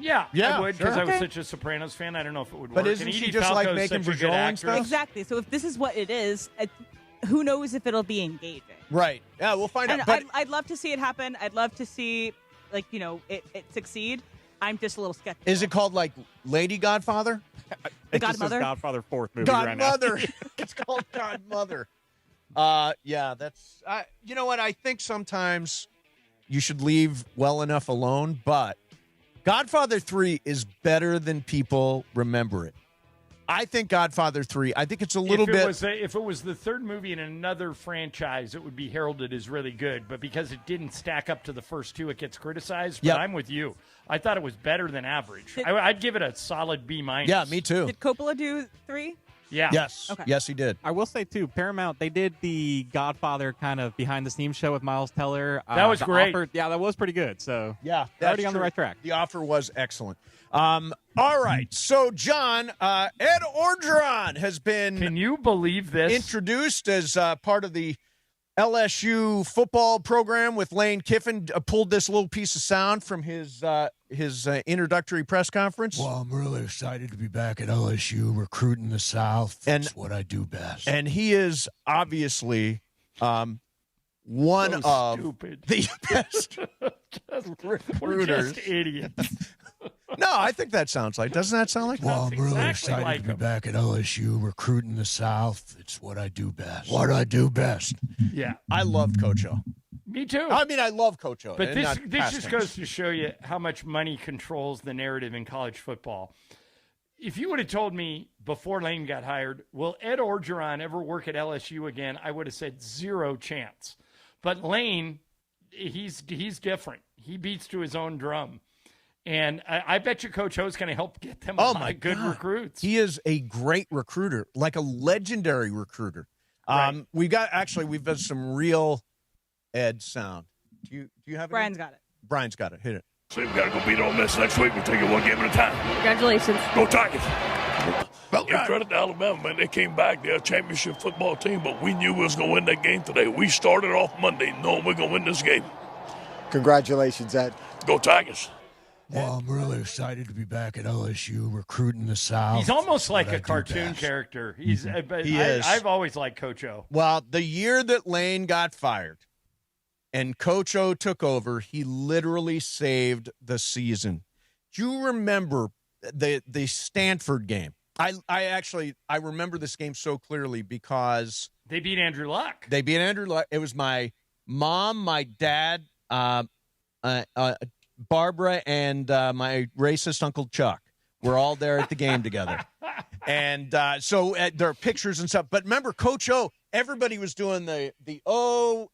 Yeah, I would, because sure. I was Okay. such a Sopranos fan. I don't know if it would But work. isn't And she Edie just like Falco's making such a good Bajol and actress. stuff? Exactly. So if this is what it is, who knows if it'll be engaging? Right. Yeah, we'll find And out. But I'd love to see it happen. I'd love to see, it succeed. I'm just a little skeptical. is it called like Lady Godfather? The Godmother? Godfather 4th movie right now. Godmother. It's called Godmother. Yeah, that's. You know what? I think sometimes you should leave well enough alone, but Godfather 3 is better than people remember it. I think Godfather 3, I think it's a little bit. If it was the third movie in another franchise, it would be heralded as really good. But because it didn't stack up to the first two, it gets criticized. But Yep. I'm with you. I thought it was better than average. I'd give it a solid B-. Yeah, me too. Did Coppola do 3? Yeah. Yes. Okay. Yes, he did. I will say, too, Paramount, they did the Godfather kind of behind-the-scenes show with Miles Teller. That was The great. Offer, yeah, that was pretty good. So Yeah, they're already that's on the true. right track. The offer was excellent. All right. So, John, Ed Orgeron has been. Can you believe this? Introduced as part of the LSU football program with Lane Kiffin. Pulled this little piece of sound from his introductory press conference. Well, I'm really excited to be back at LSU, recruiting the South. That's what I do best. And he is obviously one So of stupid. the best We're recruiters. just idiots. No, I think that sounds like. Doesn't that sound like? Well, I'm really exactly excited like to be him. back at LSU, recruiting the South. It's what I do best. What I do best. Yeah. I love Coach O. Me too. I mean, I love Coach O. But and this not past just tense. goes to show you how much money controls the narrative in college football. If you would have told me before Lane got hired, will Ed Orgeron ever work at LSU again? I would have said zero chance. But Lane, he's different. He beats to his own drum. And I bet you Coach O's going to help get them a lot of good recruits. He is a great recruiter, like a legendary recruiter. Right. We've got some real Ed sound. Do you have it? Brian's got it. Brian's got it. Hit it. So we got to go beat Ole Miss next week. We'll take it one game at a time. Congratulations. Go Tigers. Well, give credit to Alabama, man. They came back. They're a championship football team, but we knew we was going to win that game today. We started off Monday knowing we're going to win this game. Congratulations, Ed. Go Tigers. Well, I'm really excited to be back at LSU, recruiting the South. He's almost like What I a do cartoon best. character. He's but He is. I've always liked Coach O. Well, the year that Lane got fired and Coach O took over, he literally saved the season. Do you remember the Stanford game? I remember this game so clearly because They beat Andrew Luck. It was my mom, my dad, Barbara, and my racist Uncle Chuck. We're all there at the game together. And so there are pictures and stuff. But remember, Coach O, everybody was doing the O.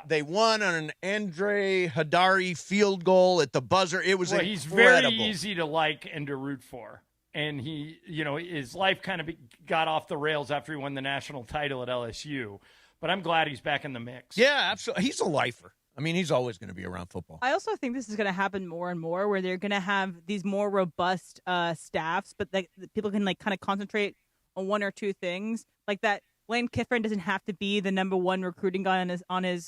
They won on an Andre Hadari field goal at the buzzer. It was he's incredible. very easy to like and to root for. And he, his life kind of got off the rails after he won the national title at LSU. But I'm glad he's back in the mix. Yeah, absolutely. He's a lifer. I mean, he's always going to be around football. I also think this is going to happen more and more, where they're going to have these more robust staffs, but the people can kind of concentrate on one or two things, like that. Lane Kiffin doesn't have to be the number one recruiting guy on his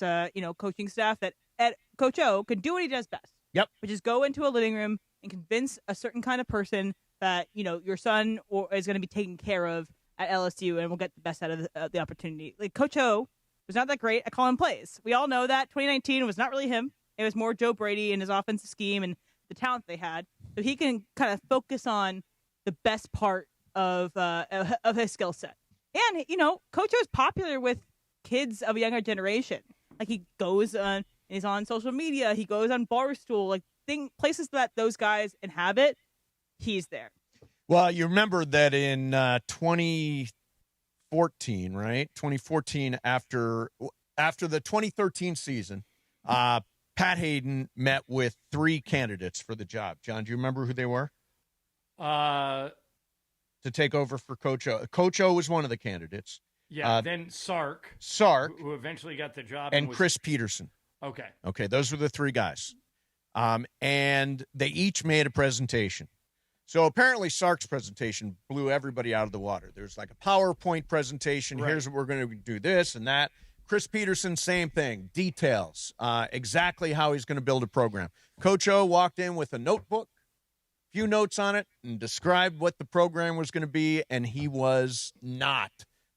coaching staff. That Coach O can do what he does best. Yep, which is go into a living room and convince a certain kind of person that your son is going to be taken care of at LSU and will get the best out of the opportunity. Like Coach O was not that great at calling plays. We all know that 2019 was not really him. It was more Joe Brady and his offensive scheme and the talent they had. So he can kind of focus on the best part of his skill set. And Coach O is popular with kids of a younger generation. Like he goes on, he's on social media, he goes on Barstool, like places that those guys inhabit, he's there. Well, you remember that in 2014, right? 2014, after the 2013 season, Pat Hayden met with 3 candidates for the job. John, do you remember who they were? To take over for Coach O. Coach O was one of the candidates. Yeah, then Sark, who eventually got the job. And Chris Peterson. Okay, those were the 3 guys. And they each made a presentation. So apparently Sark's presentation blew everybody out of the water. There's like a PowerPoint presentation. Right. Here's what we're going to do, this and that. Chris Peterson, same thing. Details, exactly how he's going to build a program. Coach O walked in with a notebook, few notes on it, and described what the program was going to be, and he was not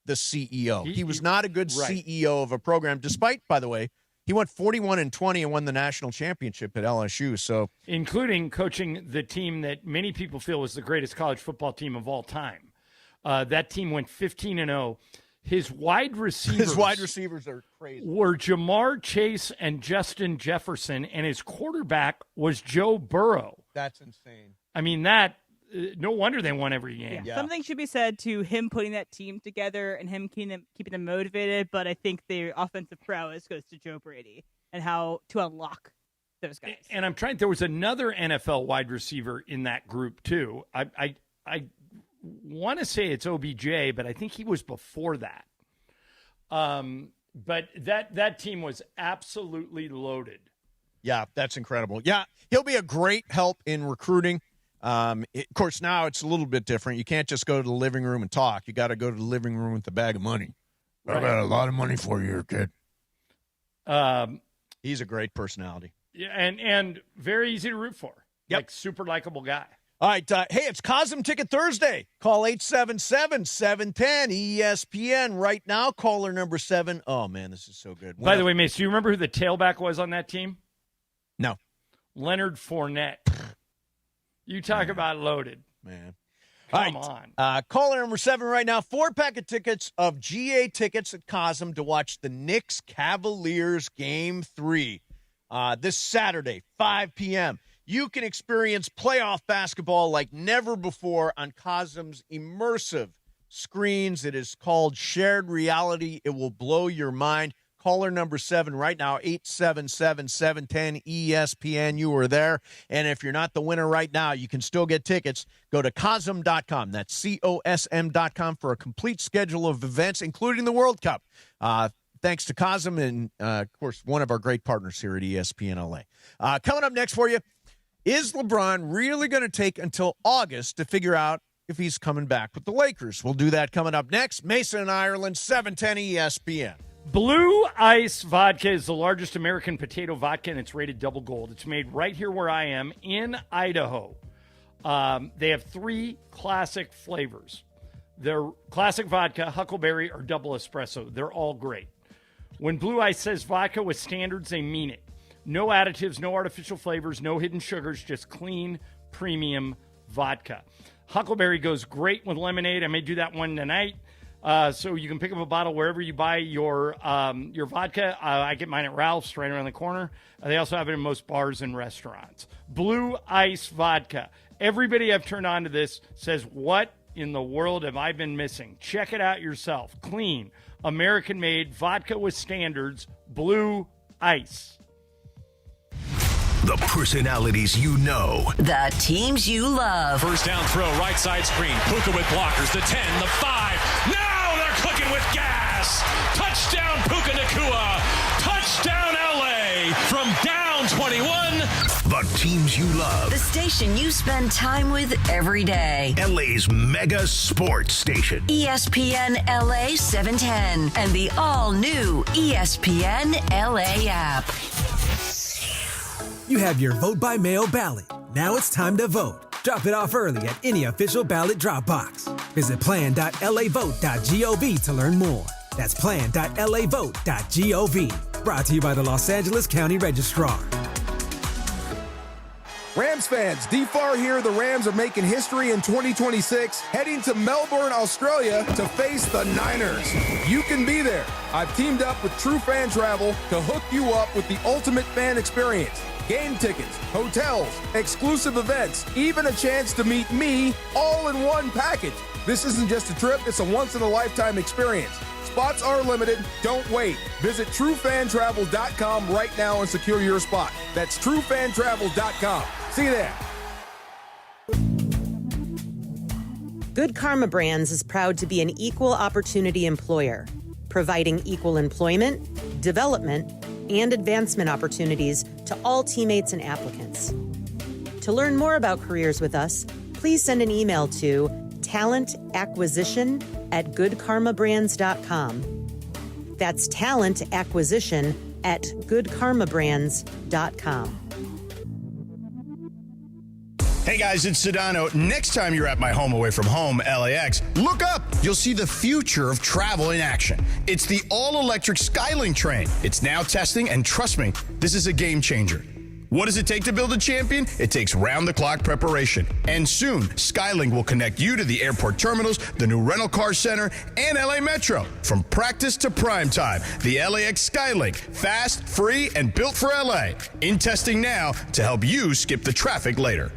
the CEO. He was not a good CEO of a program, despite, by the way, he went 41-20 and won the national championship at LSU. So, including coaching the team that many people feel was the greatest college football team of all time. That team went 15-0. His wide receivers are crazy. Were Jamar Chase and Justin Jefferson, and his quarterback was Joe Burrow. That's insane. I mean, no wonder they won every game. Yeah. Something should be said to him putting that team together and him keeping them motivated, but I think their offensive prowess goes to Joe Brady and how to unlock those guys. And I'm trying. There was another NFL wide receiver in that group too. I want to say it's OBJ, but I think he was before that. But that team was absolutely loaded. Yeah, that's incredible. Yeah, he'll be a great help in recruiting. Of course, now it's a little bit different. You can't just go to the living room and talk. You got to go to the living room with a bag of money. Right. I got a lot of money for you, kid. He's a great personality. Yeah, and very easy to root for. Yep. Like, super likable guy. All right, hey, it's Cosm Ticket Thursday. Call 877-710-ESPN right now. Caller number 7. Oh, man, this is so good. By the way, Mace, do you remember who the tailback was on that team? No. Leonard Fournette. You talk about loaded. Man. Come on. Caller number 7 right now. 4-pack of tickets of GA tickets at Cosm to watch the Knicks Cavaliers Game 3 this Saturday, 5 p.m. You can experience playoff basketball like never before on Cosm's immersive screens. It is called Shared Reality. It will blow your mind. Caller number 7 right now, 877-710-ESPN. You are there. And if you're not the winner right now, you can still get tickets. Go to Cosm.com. That's COSM.com for a complete schedule of events, including the World Cup. Thanks to Cosm and, of course, one of our great partners here at ESPN LA. Coming up next for you, is LeBron really going to take until August to figure out if he's coming back with the Lakers? We'll do that coming up next. Mason and Ireland, 710 ESPN. Blue Ice Vodka is the largest American potato vodka, and it's rated double gold. It's made right here where I am in Idaho. They have 3 classic flavors. They're classic vodka, huckleberry, or double espresso. They're all great. When Blue Ice says vodka with standards, they mean it. No additives, no artificial flavors, no hidden sugars, just clean, premium vodka. Huckleberry goes great with lemonade. I may do that one tonight. So you can pick up a bottle wherever you buy your vodka. I get mine at Ralph's right around the corner. They also have it in most bars and restaurants. Blue Ice Vodka. Everybody I've turned on to this says, what in the world have I been missing? Check it out yourself. Clean, American-made, vodka with standards, Blue Ice. The personalities you know. The teams you love. First down throw, right side screen. Puka with blockers. The 10, the 5. Now they're cooking with gas. Touchdown Puka Nacua. Touchdown LA from down 21. The teams you love. The station you spend time with every day. LA's mega sports station. ESPN LA 710 and the all-new ESPN LA app. You have your vote by mail ballot. Now it's time to vote. Drop it off early at any official ballot drop box. Visit plan.lavote.gov to learn more. That's plan.lavote.gov. Brought to you by the Los Angeles County Registrar. Rams fans, D-Far here. The Rams are making history in 2026, heading to Melbourne, Australia to face the Niners. You can be there. I've teamed up with True Fan Travel to hook you up with the ultimate fan experience. Game tickets, hotels, exclusive events, even a chance to meet me all in one package. This isn't just a trip, it's a once-in-a-lifetime experience. Spots are limited. Don't wait. Visit TrueFanTravel.com right now and secure your spot. That's TrueFanTravel.com. See you there. Good Karma Brands is proud to be an equal opportunity employer, providing equal employment, development, and advancement opportunities to all teammates and applicants. To learn more about careers with us, please send an email to talentacquisition@goodkarmabrands.com. That's talentacquisition@goodkarmabrands.com. Hey guys, it's Sedano. Next time you're at my home away from home, LAX, look up. You'll see the future of travel in action. It's the all-electric Skylink train. It's now testing, and trust me, this is a game changer. What does it take to build a champion? It takes round-the-clock preparation. And soon, Skylink will connect you to the airport terminals, the new rental car center, and LA Metro. From practice to prime time, the LAX Skylink. Fast, free, and built for LA. In testing now to help you skip the traffic later.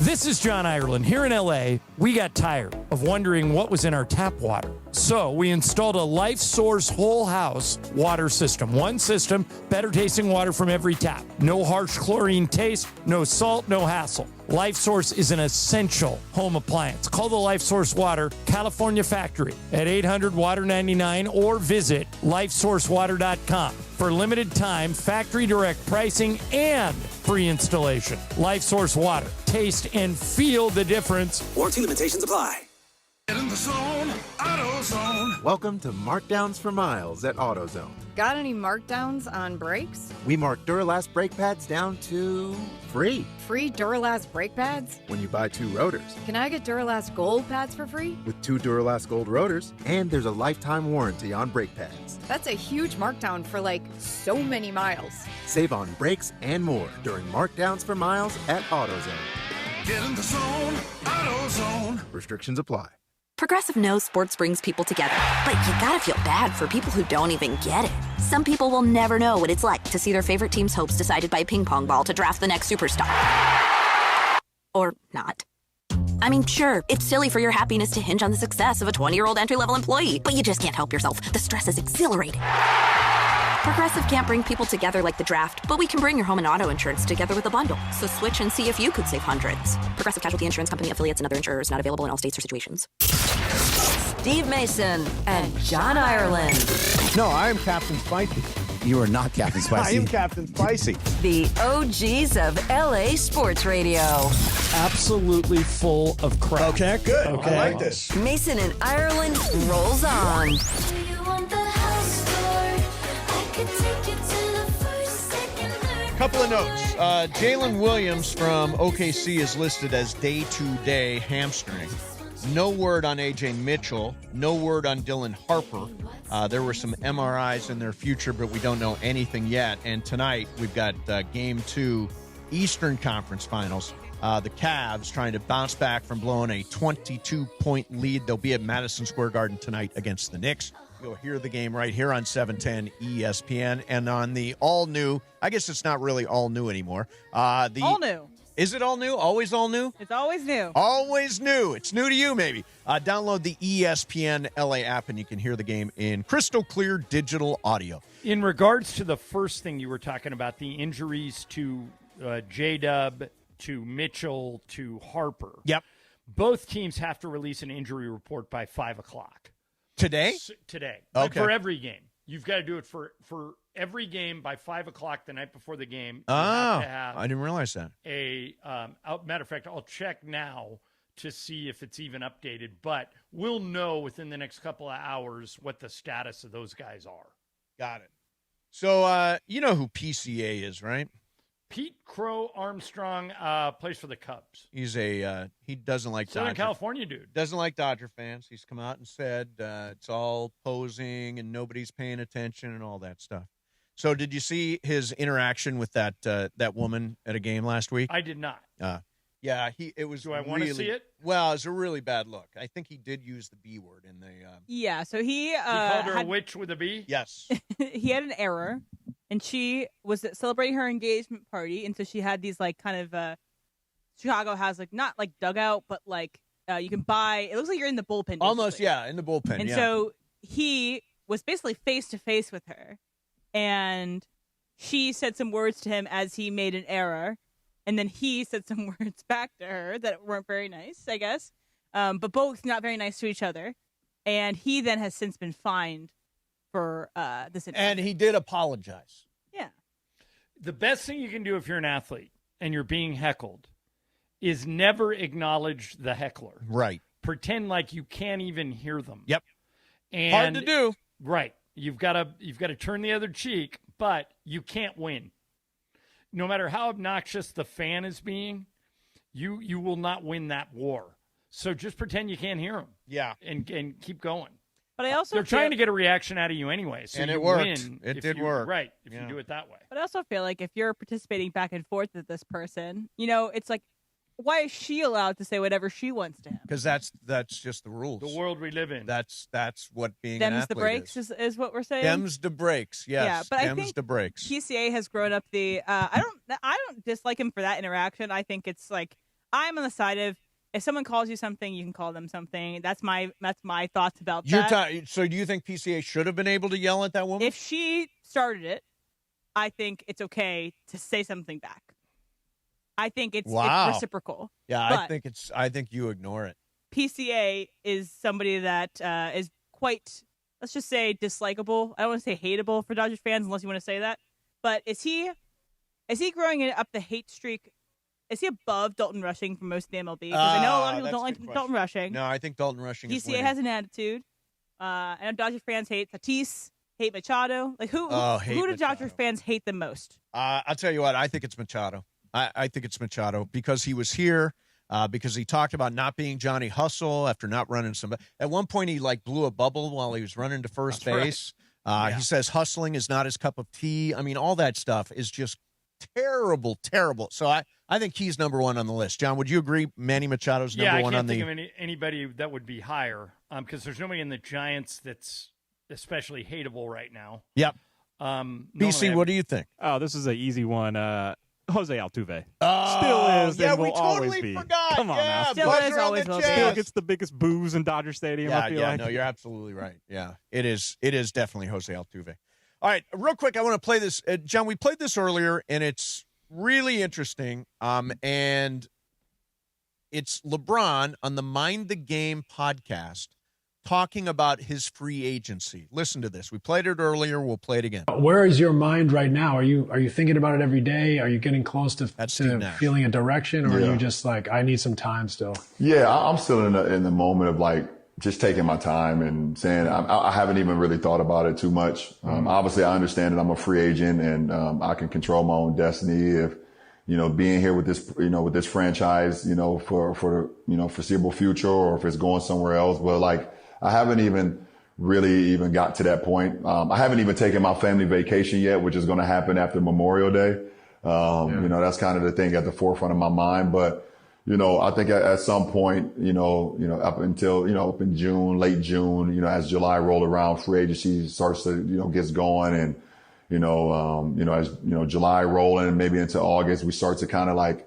This is John Ireland. Here in LA, we got tired of wondering what was in our tap water. So we installed a Life Source whole house water system. One system, better tasting water from every tap. No harsh chlorine taste, no salt, no hassle. Life Source is an essential home appliance. Call the Life Source Water California factory at 800-WATER-99 or visit lifesourcewater.com. For limited time, factory direct pricing and free installation. Life Source Water. Taste and feel the difference. Warranty limitations apply. Get in the zone, AutoZone. Welcome to Markdowns for Miles at AutoZone. Got any markdowns on brakes? We mark Duralast brake pads down to free. Free Duralast brake pads? When you buy 2 rotors. Can I get Duralast Gold pads for free? With 2 Duralast Gold rotors, and there's a lifetime warranty on brake pads. That's a huge markdown for so many miles. Save on brakes and more during Markdowns for Miles at AutoZone. Get in the zone, AutoZone. Restrictions apply. Progressive knows sports brings people together, but you gotta feel bad for people who don't even get it. Some people will never know what it's like to see their favorite team's hopes decided by a ping pong ball to draft the next superstar. Or not. I mean, sure, it's silly for your happiness to hinge on the success of a 20-year-old entry-level employee, but you just can't help yourself. The stress is exhilarating. Progressive can't bring people together like the draft, but we can bring your home and auto insurance together with a bundle. So switch and see if you could save hundreds. Progressive Casualty Insurance Company, affiliates, and other insurers not available in all states or situations. Steve Mason and John Ireland. No, I am Captain Spicy. You are not Captain Spicy. I am Captain Spicy. The OGs of LA Sports Radio. Absolutely full of crap. Okay, good. Okay. I like this. Mason and Ireland rolls on. Couple of notes. Jalen Williams from OKC is listed as day-to-day hamstring. No word on A.J. Mitchell. No word on Dylan Harper. There were some MRIs in their future, but we don't know anything yet. And tonight we've got Game 2 Eastern Conference Finals. The Cavs trying to bounce back from blowing a 22-point lead. They'll be at Madison Square Garden tonight against the Knicks. You'll hear the game right here on 710 ESPN and on the all-new, I guess it's not really all new anymore. All new. Is it all new? Always all new? It's always new. Always new. It's new to you, maybe. Download the ESPN LA app, and you can hear the game in crystal clear digital audio. In regards to the first thing you were talking about, the injuries to J-Dub, to Mitchell, to Harper. Yep. Both teams have to release an injury report by 5 o'clock. Today? Today. Okay. For every game. You've got to do it for every game by 5 o'clock the night before the game. Oh, I didn't realize that. Matter of fact, I'll check now to see if it's even updated, but we'll know within the next couple of hours what the status of those guys are. Got it. So, you know who PCA is, right? Pete Crow Armstrong plays for the Cubs. He's he doesn't like Southern California dude. Doesn't like Dodger fans. He's come out and said it's all posing and nobody's paying attention and all that stuff. So did you see his interaction with that woman at a game last week? I did not. Yeah, it was. Do I want to see it? Well, it's a really bad look. I think he did use the B word in the. Yeah, so he called her a witch with a B? Yes. He had an error, and she was celebrating her engagement party, and so she had these like kind of Chicago has like not like dugout, but like you can buy. It looks like you're in the bullpen. Basically. Almost, yeah, in the bullpen. And yeah. so he was basically face to face with her, and she said some words to him as he made an error. And then he said some words back to her that weren't very nice, I guess, but both not very nice to each other. And he then has since been fined for this. And he did apologize. Yeah. The best thing you can do if you're an athlete and you're being heckled is never acknowledge the heckler. Right. Pretend like you can't even hear them. Yep. And hard to do. Right. You've got to turn the other cheek, but you can't win. No matter how obnoxious the fan is being, you will not win that war. So just pretend you can't hear them. Yeah. And keep going. But I also They're trying to get a reaction out of you anyway. So and you it worked. win It if did you- work. Right. If you do it that way. But I also feel like if you're participating back and forth with this person, it's like, why is she allowed to say whatever she wants to him? Because that's just the rules. The world we live in. That's what being Them's an athlete the breaks is what we're saying. Them's the breaks. Yes. Yeah, but I Them's think the breaks. PCA has grown up the. I don't dislike him for that interaction. I think it's like I'm on the side of if someone calls you something, you can call them something. That's my thoughts about that. So do you think PCA should have been able to yell at that woman? If she started it, I think it's okay to say something back. I think it's reciprocal. Yeah, but I think you ignore it. PCA is somebody that is quite, let's just say, dislikable. I don't want to say hateable for Dodgers fans, unless you want to say that. But is he growing up the hate streak? Is he above Dalton Rushing for most of the MLB? Because I know a lot of people don't like Dalton Rushing. No, I think Dalton Rushing is PCA winning. has an attitude. I know Dodger fans hate Tatis, hate Machado. Like who do Dodger fans hate the most? I'll tell you what. I think it's Machado. I think it's Machado because he was here, because he talked about not being Johnny Hustle after not running some. At one point, he blew a bubble while he was running to first base. Right. He says hustling is not his cup of tea. I mean, all that stuff is just terrible, terrible. So I think he's number one on the list. John, would you agree Manny Machado's number one on the? Yeah, I can't think of anybody that would be higher because there's nobody in the Giants that's especially hateable right now. Yep. BC, what do you think? Oh, this is an easy one. Jose Altuve. Oh, still is and will we totally always be. forgot. Come on now. Still is, always will be. Still gets the biggest boos in Dodger Stadium, I feel like. No, you're absolutely right. Yeah, it is definitely Jose Altuve. All right, real quick, I want to play this. John, we played this earlier, and it's really interesting. And it's LeBron on the Mind the Game podcast talking about his free agency. Listen to this. We played it earlier. We'll play it again. Where is your mind right now? Are you thinking about it every day? Are you getting close to feeling a direction, or are you just like, I need some time still? Yeah, I'm still in the moment of just taking my time and saying I haven't even really thought about it too much. Obviously, I understand that I'm a free agent and I can control my own destiny. If being here with this franchise, for foreseeable future, or if it's going somewhere else, but I haven't even really got to that point. I haven't even taken my family vacation yet, which is going to happen after Memorial Day. That's kind of the thing at the forefront of my mind. But, I think at some point, up until, up in June, late June, as July roll around, free agency starts to, gets going. And, as, July rolling and maybe into August, we start to kind of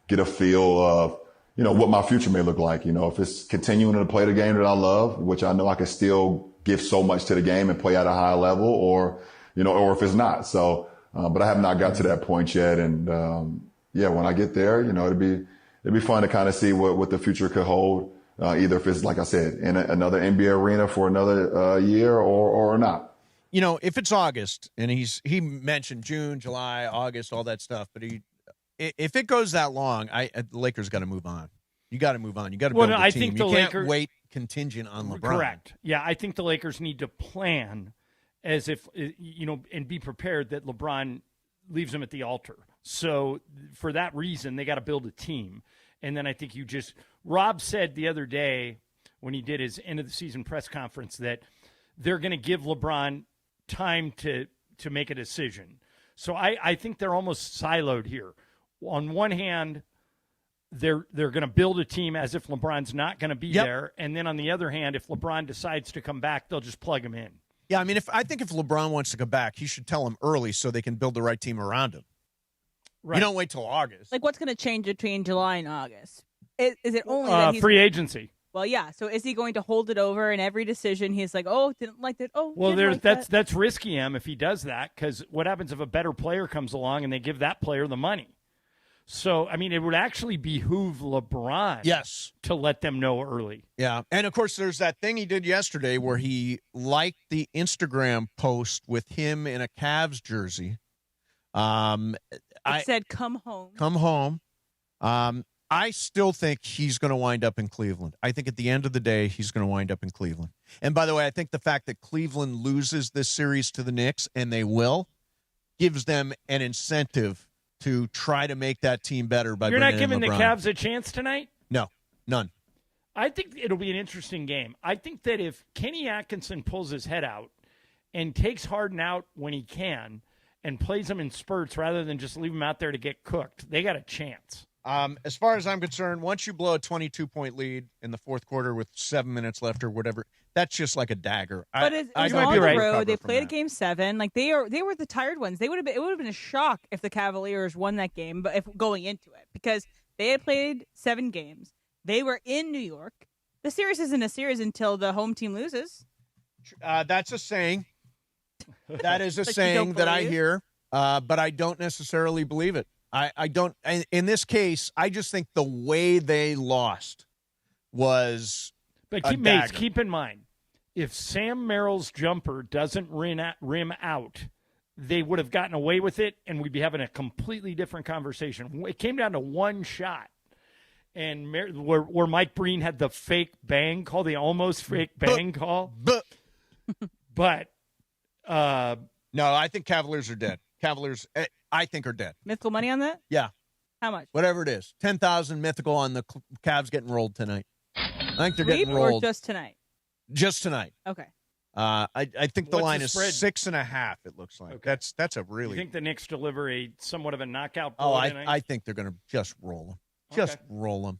get a feel of, what my future may look like. If it's continuing to play the game that I love, which I know I can still give so much to the game and play at a high level, or if it's not. So, but I have not got to that point yet. And, when I get there, it'd be fun to kind of see what the future could hold. Either if it's, like I said, in another NBA arena for another year or not. If it's August, and he mentioned June, July, August, all that stuff, but if it goes that long, the Lakers got to move on. You got to move on. You got to build a team. I think the Lakers can't wait contingent on LeBron. Correct. Yeah, I think the Lakers need to plan as if and be prepared that LeBron leaves them at the altar. So for that reason, they got to build a team. And then I think Rob said the other day when he did his end of the season press conference that they're going to give LeBron time to to make a decision. So I think they're almost siloed here. On one hand, they're going to build a team as if LeBron's not going to be there, and then on the other hand, if LeBron decides to come back, they'll just plug him in. Yeah, I mean, I think if LeBron wants to come back, he should tell him early so they can build the right team around him. Right. You don't wait till August. Like, what's going to change between July and August? Is it only that he's free agency? Well, yeah. So is he going to hold it over in every decision? He's like, oh, didn't like that. Oh, well, didn't that's risky, if he does that, because what happens if a better player comes along and they give that player the money? So, I mean, it would actually behoove LeBron to let them know early. Yeah. And, of course, there's that thing he did yesterday where he liked the Instagram post with him in a Cavs jersey. It said, come home. Come home. I still think he's going to wind up in Cleveland. I think at the end of the day, he's going to wind up in Cleveland. And, by the way, I think the fact that Cleveland loses this series to the Knicks, and they will, gives them an incentive to try to make that team better by You're bringing not giving in the LeBron. Cavs a chance tonight? No, none. I think it'll be an interesting game. I think that if Kenny Atkinson pulls his head out and takes Harden out when he can and plays him in spurts rather than just leave him out there to get cooked, they got a chance. As far as I'm concerned, once you blow a 22-point lead in the fourth quarter with 7 minutes left or whatever, that's just like a dagger. But it's on the road. They played a Game 7. Like they were the tired ones. It would have been a shock if the Cavaliers won that game, but if going into it, because they had played 7 games. They were in New York. The series isn't a series until the home team loses. That's a saying. That is a saying that I hear, but I don't necessarily believe it. I don't. In this case, I just think the way they lost was. But keep in mind, if Sam Merrill's jumper doesn't rim out, they would have gotten away with it, and we'd be having a completely different conversation. It came down to one shot, and where Mike Breen had the fake bang call, the almost fake bang call. But no, I think Cavaliers are dead. Cavaliers, I think, are dead. Mythical money on that? Yeah. How much? Whatever it is. 10,000 mythical on the Cavs getting rolled tonight. I think they're getting rolled. Or just tonight? Just tonight. Okay. I think the line is spread? 6.5, it looks like. Okay. That's a really. You think the Knicks deliver somewhat of a knockout blow tonight? I think they're going to just roll them. Just roll them.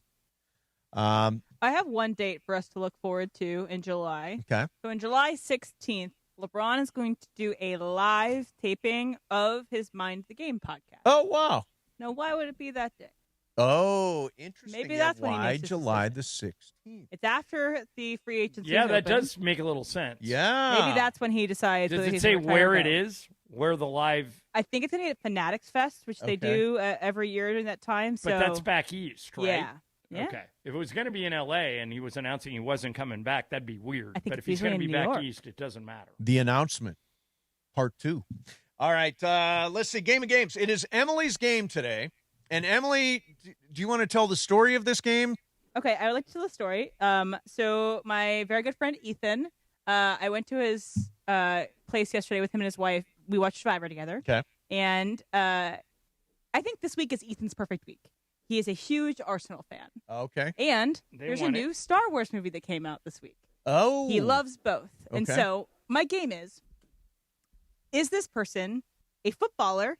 I have one date for us to look forward to in July. Okay. So on July 16th, LeBron is going to do a live taping of his Mind the Game podcast. Oh, wow. Now, why would it be that day? Oh, interesting. Maybe that's when he why makes his July decision. the 16th? It's after the free agency. Yeah, that does make a little sense. Yeah. Maybe that's when he decides. Does it say where it is? Where the live? I think it's going to be at Fanatics Fest, which they do every year during that time. So. But that's back east, right? Yeah. Okay. If it was going to be in L.A. and he was announcing he wasn't coming back, that'd be weird. But if he's he's going to be in back New York. east, it doesn't matter. The announcement, part 2. All right, let's see. Game of games. It is Emily's game today. And Emily, do you want to tell the story of this game? Okay, I would like to tell the story. So my very good friend Ethan, I went to his place yesterday with him and his wife. We watched Survivor together. Okay. And I think this week is Ethan's perfect week. He is a huge Arsenal fan. Okay. And there's a new Star Wars movie that came out this week. Oh. He loves both. Okay. And so my game is this person a footballer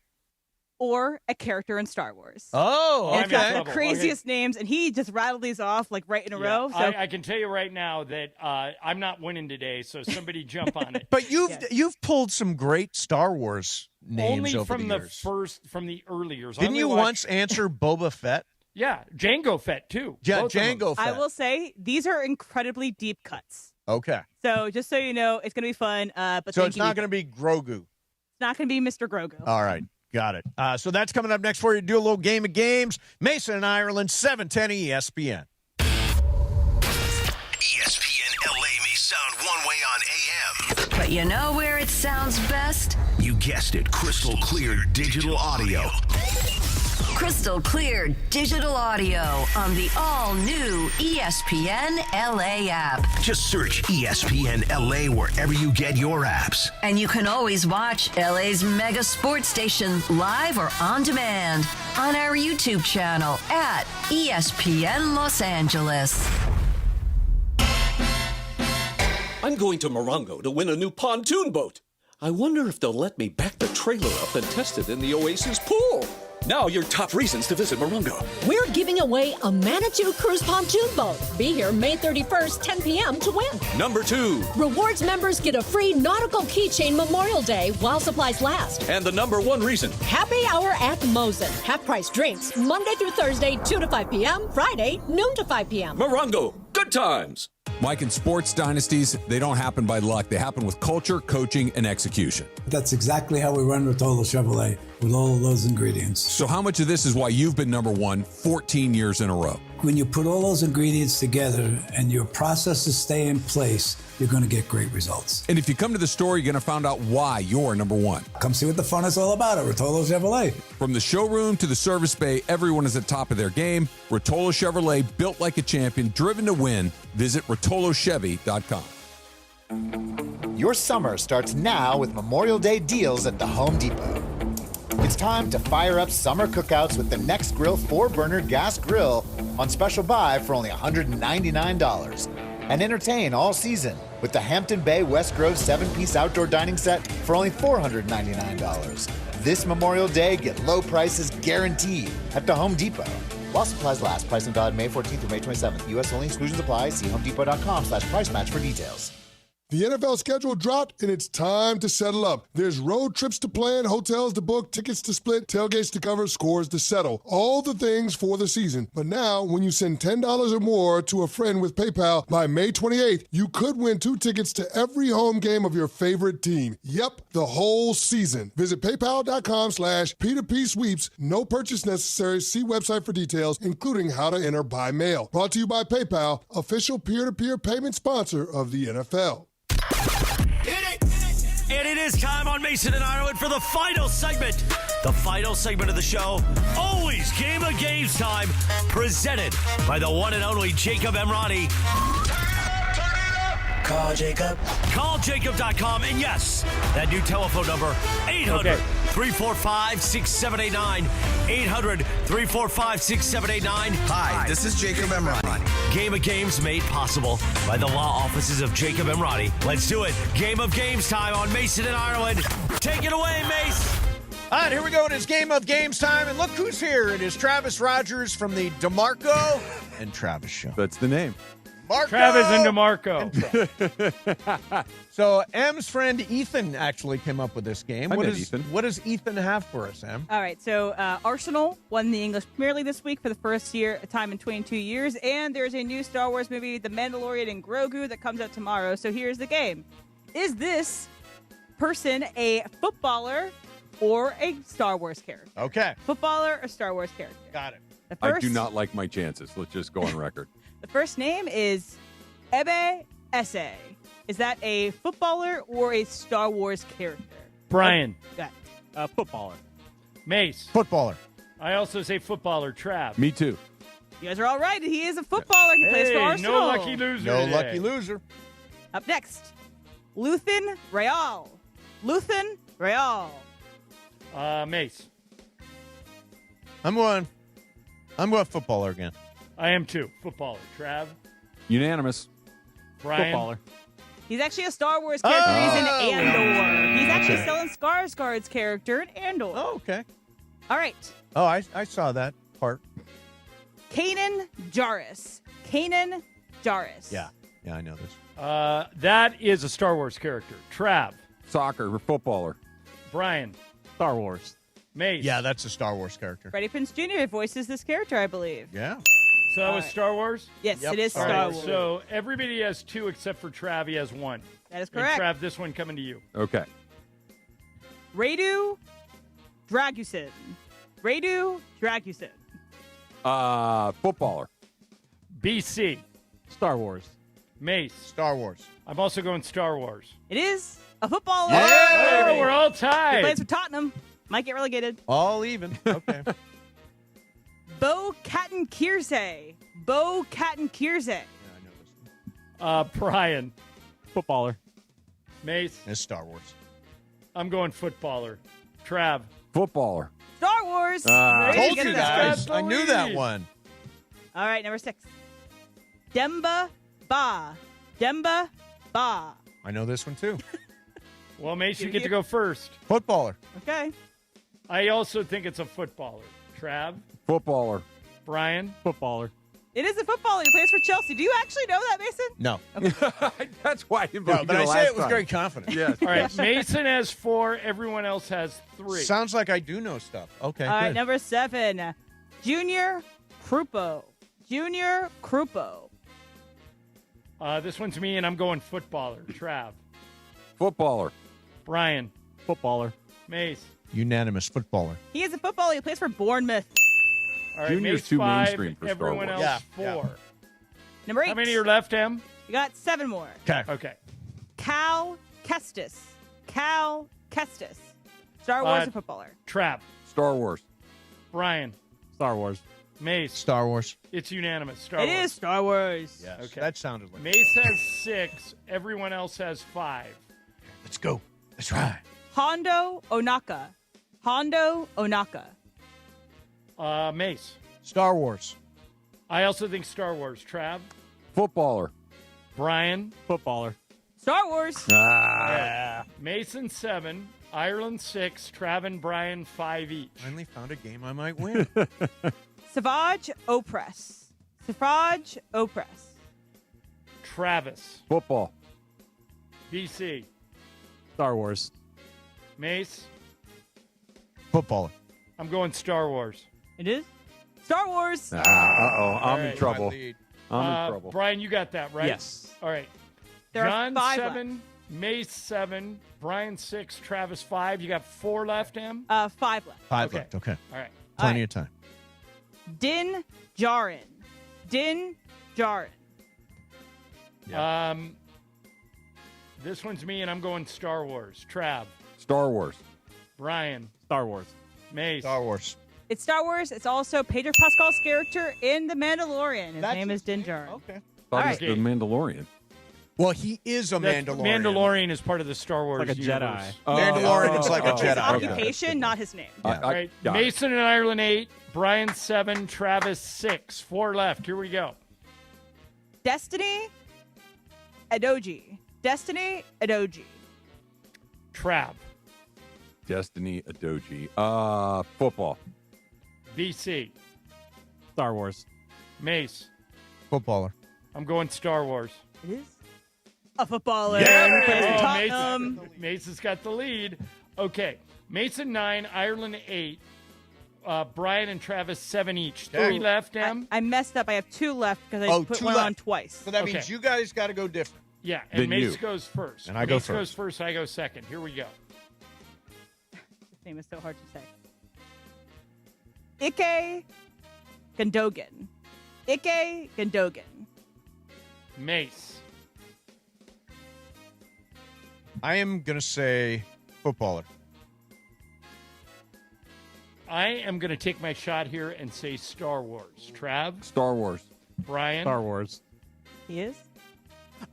or a character in Star Wars? Oh, and it's got the craziest names, and he just rattled these off like right in a row. So I can tell you right now that I'm not winning today, so somebody jump on it. But you've pulled some great Star Wars names only over from the years. From the early years. Didn't you once answer Boba Fett? Yeah, Jango Fett too. Yeah, Jango Fett. I will say these are incredibly deep cuts. Okay. So just so you know, it's going to be fun. But so it's not going to be Grogu. It's not going to be Mr. Grogu. All right. Got it. So that's coming up next for you. Do a little game of games. Mason and Ireland, 710 ESPN. ESPN LA may sound one way on AM. But you know where it sounds best? You guessed it. Crystal clear digital audio. Crystal clear digital audio on the all-new ESPN LA app. Just search ESPN LA wherever you get your apps. And you can always watch LA's mega sports station live or on demand on our YouTube channel at ESPN Los Angeles. I'm going to Morongo to win a new pontoon boat. I wonder if they'll let me back the trailer up and test it in the Oasis pool. Now your top reasons to visit Morongo. We're giving away a Manitou Cruise Pontoon Boat. Be here May 31st, 10 p.m. to win. Number 2. Rewards members get a free nautical keychain Memorial Day while supplies last. And the number 1 reason. Happy hour at Mosen. Half-price drinks, Monday through Thursday, 2 to 5 p.m., Friday, noon to 5 p.m. Morongo. Good times. Mike, in sports dynasties, they don't happen by luck. They happen with culture, coaching, and execution. That's exactly how we run Rotolo Chevrolet, with all of those ingredients. So how much of this is why you've been number 1 14 years in a row? When you put all those ingredients together and your processes stay in place, you're going to get great results. And if you come to the store, you're going to find out why you're number 1. Come see what the fun is all about at Rotolo Chevrolet. From the showroom to the service bay, everyone is at top of their game. Rotolo Chevrolet, built like a champion, driven to win. Visit RotoloChevy.com. Your summer starts now with Memorial Day deals at the Home Depot. It's time to fire up summer cookouts with the Next Grill 4-burner gas grill on special buy for only $199. And entertain all season with the Hampton Bay West Grove 7-piece outdoor dining set for only $499. This Memorial Day, get low prices guaranteed at the Home Depot. While supplies last, pricing valid May 14th through May 27th. U.S. only, exclusions apply. See homedepot.com/price match for details. The NFL schedule dropped, and it's time to settle up. There's road trips to plan, hotels to book, tickets to split, tailgates to cover, scores to settle. All the things for the season. But now, when you send $10 or more to a friend with PayPal by May 28th, you could win 2 tickets to every home game of your favorite team. Yep, the whole season. Visit paypal.com/P2P sweeps. No purchase necessary. See website for details, including how to enter by mail. Brought to you by PayPal, official peer-to-peer payment sponsor of the NFL. And it is time on Mason and Ireland for the final segment. The final segment of the show, always Game of Games time, presented by the one and only Jacob Emrani. Call Jacob. Call Jacob.com. And yes, that new telephone number, 800-345-6789. 800-345-6789. Hi, this is Jacob Emrani. Game of Games made possible by the law offices of Jacob Emrani. Let's do it. Game of Games time on Mason and Ireland. Take it away, Mace. All right, here we go. It is Game of Games time, and look who's here. It is Travis Rogers from the DeMarco and Travis Show. That's the name. Marco. Travis and DeMarco. So M's friend Ethan actually came up with this game. What does Ethan have for us, Em? All right, so Arsenal won the English Premier League this week for the first time in 22 years, and there's a new Star Wars movie, The Mandalorian and Grogu, that comes out tomorrow. So here's the game. Is this person a footballer or a Star Wars character? Okay. Footballer or Star Wars character? Got it. I do not like my chances. Let's just go on record. The first name is Ebe Esse. Is that a footballer or a Star Wars character? Brian. Footballer. Mace. Footballer. I also say footballer. Trav. Me too. You guys are all right. He is a footballer. He plays for Arsenal. No lucky loser. No today. lucky loser. Up next, Luthen Real. Luthen Real. Mace. I'm going footballer again. I am too. Footballer. Trav. Unanimous. Brian. Footballer. He's actually a Star Wars character. He's in Andor. He's actually Stellan Skarsgård's character in Andor. Oh, okay. All right. Oh, I saw that part. Kanan Jarrus. Kanan Jarrus. Yeah, I know this. That is a Star Wars character. Trav. Soccer or footballer. Brian. Star Wars. Mace. Yeah, that's a Star Wars character. Freddie Prinze Jr. voices this character, I believe. Yeah. So that was Star Wars? Yes, Yep. it is All Star right, Wars. so everybody has 2 except for Trav. He has 1. That is correct. And Trav, this one coming to you. Okay. Radu Dragusin. Radu Dragusin. Footballer. BC. Star Wars. Mace. Star Wars. I'm also going Star Wars. It is a footballer. Yeah, we're all He tied. plays for Tottenham. Might get relegated. All even. Okay. Bo Kattenkirse. Bo Kattenkirse. Brian. Footballer. Mace. It's Star Wars. I'm going footballer. Trav. Footballer. Star Wars. Told you guys. I knew that one. All right, number 6. Demba Ba. Demba Ba. I know this one too. Well, Mace, you get to go first. Footballer. Okay. I also think it's a footballer. Trav? Footballer. Brian? Footballer. It is a footballer. He plays for Chelsea. Do you actually know that, Mason? No. That's why I didn't No, believe but you I the say last it with time. great confidence. Yes. All right, Mason has 4. Everyone else has 3. Sounds like I do know stuff. Okay, All right, good. number 7. Junior Krupo. Junior Krupo. This one's me, and I'm going footballer. Trav? Footballer. Brian? Footballer. Mace? Unanimous footballer. He is a footballer. He plays for Bournemouth. All right, Junior's Mace too 5, mainstream for Star everyone Wars. else Yeah, 4. Number 8. How many are left, Em? You got 7 more. Okay. Cal Kestis. Cal Kestis. Star Wars or footballer? Trav? Star Wars. Brian? Star Wars. Mace? Star Wars. It's unanimous. Star It Wars. is Star Wars. Yes. Okay. That sounded like Mace has 6. Everyone else has 5. Let's go. Let's ride. Hondo Onaka. Hondo Onaka. Mace? Star Wars. I also think Star Wars. Trav? Footballer. Brian? Footballer. Star Wars. Ah. Mason 7. Ireland 6. Trav and Brian 5 each. Finally found a game I might win. Savage Opress. Savage Opress. Travis? Football. BC? Star Wars. Mace? Footballer. I'm going Star Wars. It is Star Wars. Uh-oh. All I'm right. in trouble. My lead. I'm in trouble. Brian, you got that, right? Yes. All right. There are John 5 7, Mace 7, Brian 6, Travis 5. You got 4 left, Em? 5 left. 5 Okay. left. Okay. All right. Plenty right. of time. Din Djarin. Din Djarin. This one's me, and I'm going Star Wars. Trav? Star Wars. Brian? Star Wars. Mace? Star Wars. It's Star Wars. It's also Pedro Pascal's character in The Mandalorian. His name is Din Djarin. Okay. Thought All it was right. the Mandalorian. Well, he is a That's- Mandalorian. Mandalorian is part of the Star Wars Like a universe. Jedi. Mandalorian is like a His Jedi. occupation, not his name. All right. Mason and Ireland 8, Brian 7, Travis 6. 4 left. Here we go. Destiny Adoji. Destiny Adoji. Trav? Destiny Adoji. Football. BC? Star Wars. Mace? Footballer. I'm going Star Wars. It is a footballer. Yeah! He plays for Oh, Tottenham. Mason's got the lead. Okay. Mason 9, Ireland 8, Brian and Travis 7 each. 3 left, Em? I messed up. I have 2 left because I put 2 one left. on twice. So that Okay. means you guys got to go different. Yeah, and Then Mace you. goes first. And I go Mace goes first. first, I go second. Here we go. His name is so hard to say. Ike Gundogan. Ike Gundogan. Mace. I am going to say footballer. I am going to take my shot here and say Star Wars. Trav? Star Wars. Brian? Star Wars. He is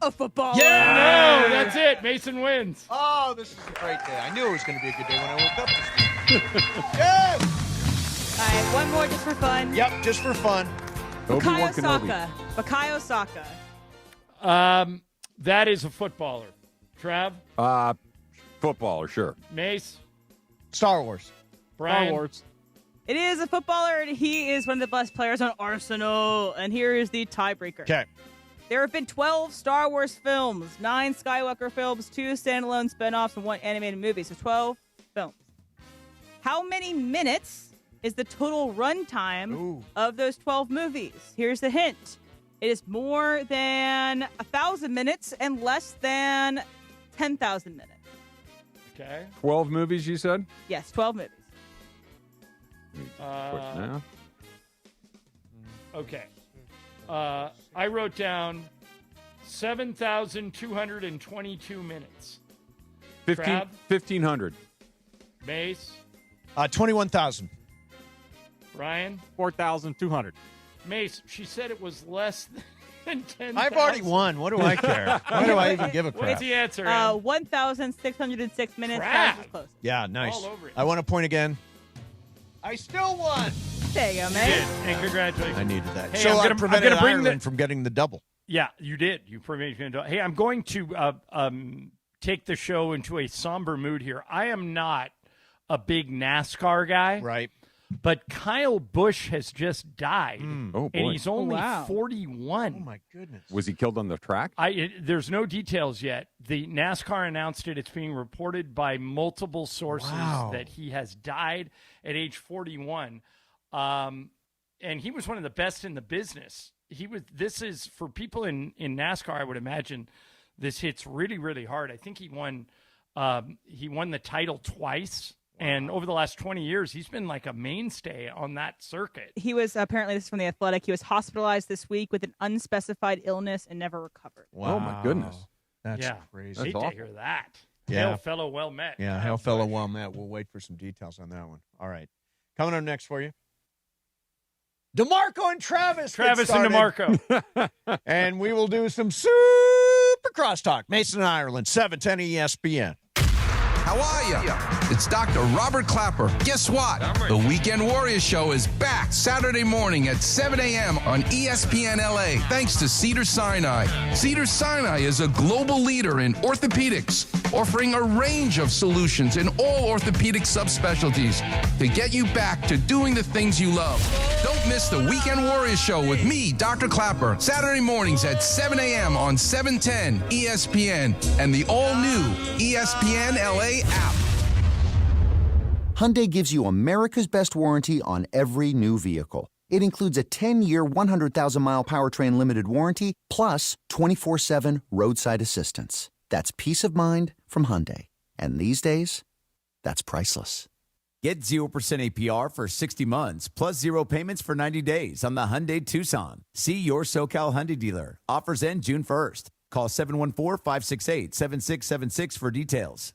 a footballer. No, that's it. Mason wins. Oh, this is a great day. I knew it was going to be a good day when I woke up this morning. Yes! All right, one more just for fun. Yep, just for fun. Bukayo Obi-Wan Kenobi. Saka. Bukayo Saka. That is a footballer. Trav? Footballer, sure. Mace? Star Wars. Brian? Star Wars. It is a footballer, and he is one of the best players on Arsenal. And here is the tiebreaker. Okay. There have been 12 Star Wars films, 9 Skywalker films, 2 standalone spin-offs, and 1 animated movie. So 12 films. How many minutes is the total runtime of those 12 movies? Here's the hint. It is more than 1,000 minutes and less than 10,000 minutes. Okay. 12 movies, you said? Yes, 12 movies. Quick now. Okay. I wrote down 7,222 minutes. 1,500. Mace? 21,000. Brian? 4,200. Mace, she said it was less than 10,000. I've already won. What do I care? Why do I even give a crap? What's the answer? Em? 1,606 minutes. Crap. That was close. Yeah, nice. All over it. I want to point again. I still won. There you go, You man. did. And congratulations. I needed that. Hey, So I'm I gonna prevented bring Ireland from getting the double. Yeah, you did. You prevented. Hey, I'm going to take the show into a somber mood here. I am not a big NASCAR guy. Right. But Kyle Busch has just died, Oh, boy. and he's only wow. 41. Oh, my goodness. Was he killed on the track? There's no details yet. The NASCAR announced it. It's being reported by multiple sources that he has died at age 41. And he was one of the best in the business. This is, for people in NASCAR, I would imagine this hits really, really hard. I think he won the title twice. And over the last 20 years, he's been like a mainstay on that circuit. He was, apparently, this is from The Athletic, he was hospitalized this week with an unspecified illness and never recovered. Wow. Oh, my goodness. That's crazy. Hate to hear that. Yeah. Hail fellow, well met. Yeah, hail fellow, well met. We'll wait for some details on that one. All right. Coming up next for you, DeMarco and Travis. Travis and DeMarco. And we will do some super crosstalk. Mason and Ireland, 710 ESPN. How are you? It's Dr. Robert Clapper. Guess what? The Weekend Warriors Show is back Saturday morning at 7 a.m. on ESPN LA, thanks to Cedars-Sinai. Cedars-Sinai is a global leader in orthopedics, offering a range of solutions in all orthopedic subspecialties to get you back to doing the things you love. Don't miss the Weekend Warriors Show with me, Dr. Clapper, Saturday mornings at 7 a.m. on 710 ESPN and the all-new ESPN LA app. Hyundai gives you America's best warranty on every new vehicle. It includes a 10-year, 100,000-mile powertrain limited warranty, plus 24/7 roadside assistance. That's peace of mind from Hyundai. And these days, that's priceless. Get 0% APR for 60 months, plus 0 payments for 90 days on the Hyundai Tucson. See your SoCal Hyundai dealer. Offers end June 1st. Call 714-568-7676 for details.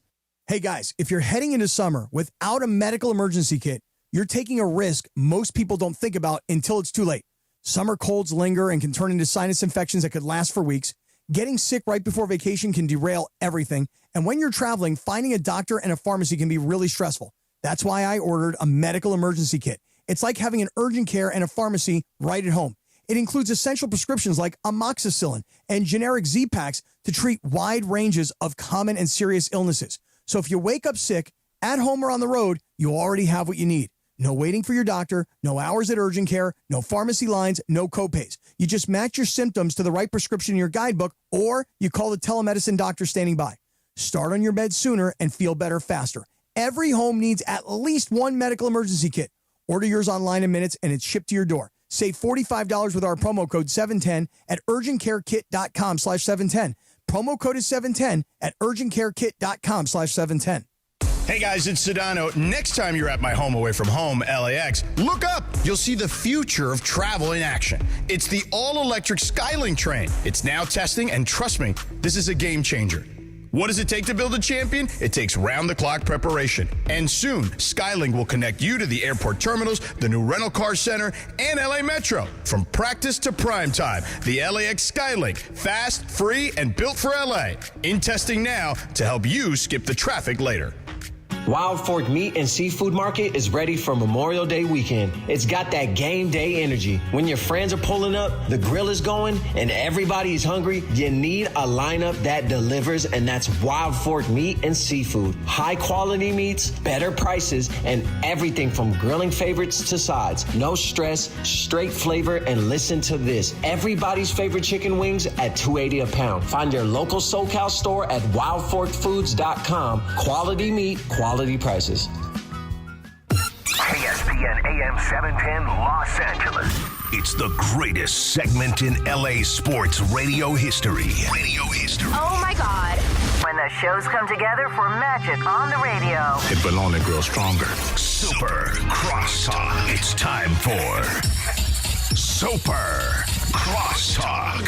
Hey guys, if you're heading into summer without a medical emergency kit, you're taking a risk most people don't think about until it's too late. Summer colds linger and can turn into sinus infections that could last for weeks. Getting sick right before vacation can derail everything. And when you're traveling, finding a doctor and a pharmacy can be really stressful. That's why I ordered a medical emergency kit. It's like having an urgent care and a pharmacy right at home. It includes essential prescriptions like amoxicillin and generic Z-Packs to treat wide ranges of common and serious illnesses. So if you wake up sick, at home or on the road, you already have what you need. No waiting for your doctor, no hours at urgent care, no pharmacy lines, no copays. You just match your symptoms to the right prescription in your guidebook, or you call the telemedicine doctor standing by. Start on your bed sooner and feel better faster. Every home needs at least one medical emergency kit. Order yours online in minutes and it's shipped to your door. Save $45 with our promo code 710 at urgentcarekit.com/710. Promo code is 710 at urgentcarekit.com/710. Hey guys, it's Sedano. Next time you're at my home away from home, LAX, look up. You'll see the future of travel in action. It's the all-electric Skylink train. It's now testing, and trust me, this is a game changer. What does it take to build a champion? It takes round-the-clock preparation. And soon, Skylink will connect you to the airport terminals, the new rental car center, and LA Metro. From practice to prime time, the LAX Skylink. Fast, free, and built for LA. In testing now to help you skip the traffic later. Wild Fork Meat and Seafood Market is ready for Memorial Day weekend. It's got that game day energy. When your friends are pulling up, the grill is going, and everybody is hungry, you need a lineup that delivers, and that's Wild Fork Meat and Seafood. High quality meats, better prices, and everything from grilling favorites to sides. No stress, straight flavor, and listen to this. Everybody's favorite chicken wings at $2.80 a pound. Find your local SoCal store at wildforkfoods.com. Quality meat, quality prices. ESPN AM 710 Los Angeles. It's the greatest segment in LA sports radio history. Oh my God. When the shows come together for magic on the radio. It will only grow stronger. Super Crosstalk. It's time for Super Crosstalk.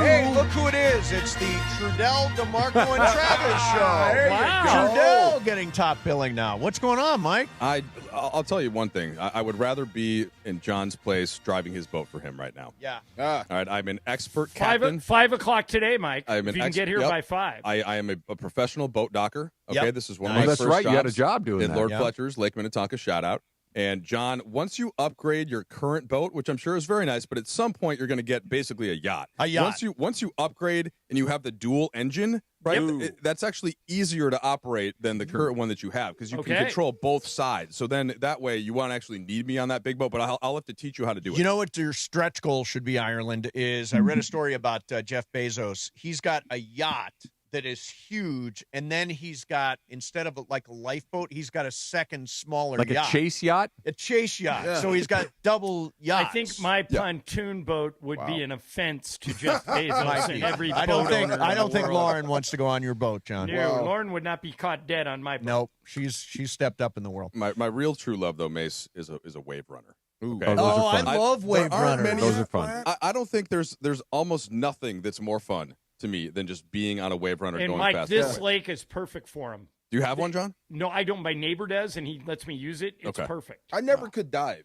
Hey, look who it is. It's the Trudell, DeMarco, and Travis show. Wow. Trudell getting top billing now. What's going on, Mike? I'll tell you one thing. I would rather be in John's place driving his boat for him right now. Yeah. All right, I'm an expert captain. 5 o'clock today, Mike. I'm if you can get here by 5. I am a professional boat docker. Okay, Yep. This is one of my That's first right. jobs. You had a job doing in that. Lord Yeah. Fletcher's, Lake Minnetonka, shout out. And John, once you upgrade your current boat, which I'm sure is very nice, but at some point you're going to get basically a yacht. A yacht. Once you upgrade and you have the dual engine, right? That's actually easier to operate than the current one that you have because you can control both sides. So then that way you won't actually need me on that big boat, but I'll have to teach you how to do it. You know what your stretch goal should be, Ireland, is I read a story about Jeff Bezos. He's got a yacht that is huge, and then he's got, instead of like a lifeboat, he's got a second smaller like yacht. a chase yacht? A chase yacht. Yeah. So he's got double yachts. I think my pontoon boat would be an offense to Jeff Bezos and every I boat don't owner in the think world. Lauren wants to go on your boat, John. No, Lauren would not be caught dead on my boat. Nope. She's stepped up in the world. My real true love, though, Mace, is a wave runner. Okay. Oh, those are fun. I love wave runners. Those are fun. I don't think there's almost nothing that's more fun to me than just being on a wave runner And going Mike, fast. this lake is perfect for him. Do you have one, John? No, I don't. My neighbor does, and he lets me use it. It's perfect. I never could dive.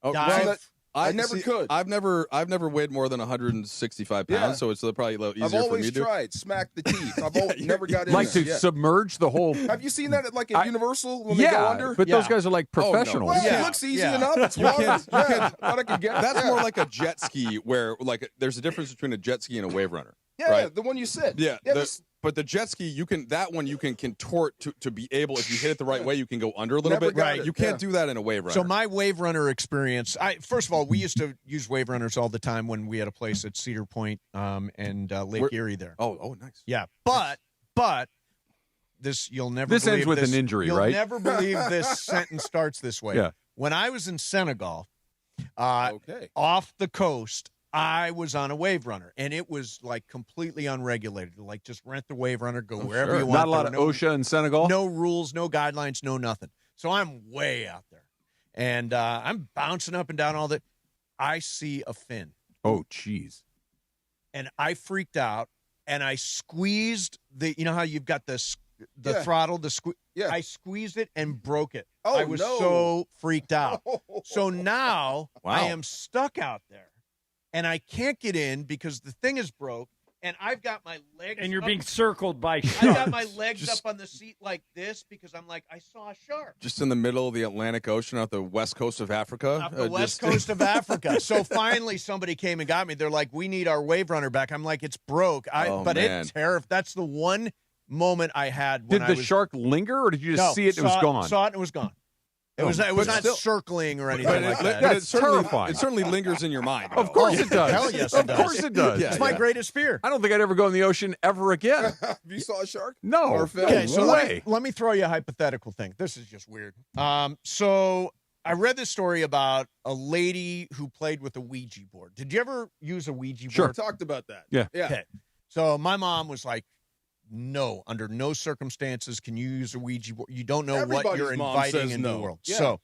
Oh, Dive? well, I never could. I've never weighed more than 165 pounds, so it's probably a little easier I've for me always to do. tried. Smack the teeth. I've never got in Like there to yet. submerge the whole. Have you seen that at like at Universal when they go under? but those guys are like professionals. Well, it looks easy enough. It's water. Thought I could get That's more like a jet ski, where like there's a difference between a jet ski and a wave runner. Yeah, right? the one you said. Yeah, this- but the jet ski, you can contort to be able, if you hit it the right way, you can go under a little Never bit. got Right, it. you can't do that in a wave runner. So my wave runner experience, first of all, we used to use wave runners all the time when we had a place at Cedar Point and Lake Erie there. Oh, nice. Yeah, but this you'll never. This ends believe with this, an injury, you'll right? Never believe this sentence starts this way. Yeah. When I was in Senegal, off the coast, I was on a wave runner, and it was like completely unregulated. Like just rent the wave runner, go wherever you want. Not a lot of OSHA in Senegal. No rules, no guidelines, no nothing. So I'm way out there, and I'm bouncing up and down all that. I see a fin. Oh, jeez. And I freaked out, and I squeezed the. You know how you've got the throttle, Yeah. I squeezed it and broke it. Oh, I was no. so freaked out. So now I am stuck out there, and I can't get in because the thing is broke, and I've got my legs. And you're up- being circled by sharks. I've got my legs up on the seat like this because I'm like, I saw a shark. Just in the middle of the Atlantic Ocean, off the west coast of Africa. Off the west coast of Africa. So finally somebody came and got me. They're like, we need our wave runner back. I'm like, it's broke. But man. it's terrifying. That's the one moment I had when Did the shark linger, or did you just see it and it was gone? Saw it and it was gone. It was but not still- circling or anything like that. But it certainly, terrifying. it certainly lingers in your mind. Of course it does. Hell yes, Of it does. course it does. It's my greatest fear. I don't think I'd ever go in the ocean ever again. Have you saw a shark? No. Or a fin? Okay, so No let way. me throw you a hypothetical thing. This is just weird. So I read this story about a lady who played with a Ouija board. Did you ever use a Ouija board? Sure. We talked about that. Yeah. Okay. So my mom was like, no, under no circumstances can you use a Ouija board. You don't know what you're Everybody's mom inviting says into the no. world. Yeah. So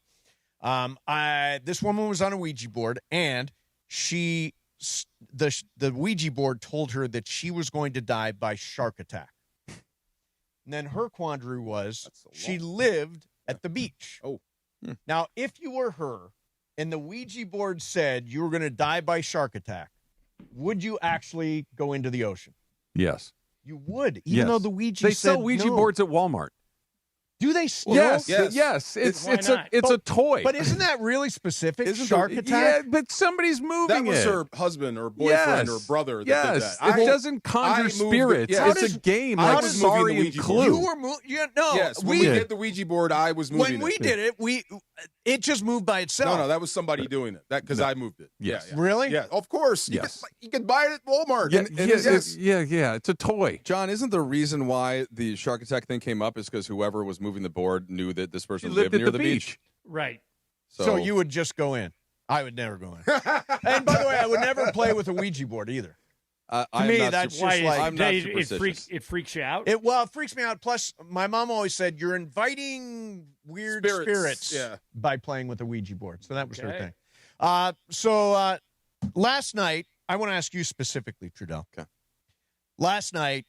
this woman was on a Ouija board, and the Ouija board told her that she was going to die by shark attack. And then her quandary was she lived at the beach. Oh. Now, if you were her and the Ouija board said you were going to die by shark attack, would you actually go into the ocean? Yes. You would, even though the Ouija They said sell Ouija no. boards at Walmart. Do they still? Yes, Yes. yes. It's Why it's not? a toy. But isn't that really specific? Isn't Shark there- attack? Yeah, but somebody's moving That was it. her husband or boyfriend or brother that did Yes, that. it doesn't conjure moved spirits. yeah. It's a game I like was moving Sorry the and Ouija board. Clue. You were no. Yes, when we did the Ouija board, I was moving When we it. did it, it just moved by itself. No, that was somebody doing it. That because I moved it. Yes. Yeah, Really? Yeah, of course. Yes. You can buy it at Walmart. Yeah, And yeah, it's a toy. John, isn't the reason why the shark attack thing came up is because whoever was moving the board knew that this person He lived lived at near the the beach? Right. So you would just go in. I would never go in. And by the way, I would never play with a Ouija board either. To me, that's just like I'm not it superstitious. freaks you out. It freaks me out. Plus, my mom always said you're inviting weird spirits by playing with a Ouija board. So that was her thing. So last night, I want to ask you specifically, Trudell. Okay. Last night,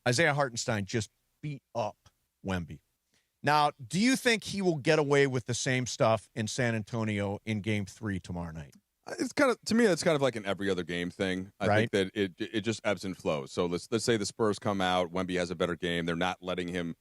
Isaiah Hartenstein just beat up Wemby. Now, do you think he will get away with the same stuff in San Antonio in Game 3 tomorrow night? It's kind of, to me, it's kind of like an every other game thing. I Right. think that it just ebbs and flows. So let's say the Spurs come out, Wemby has a better game. They're not letting him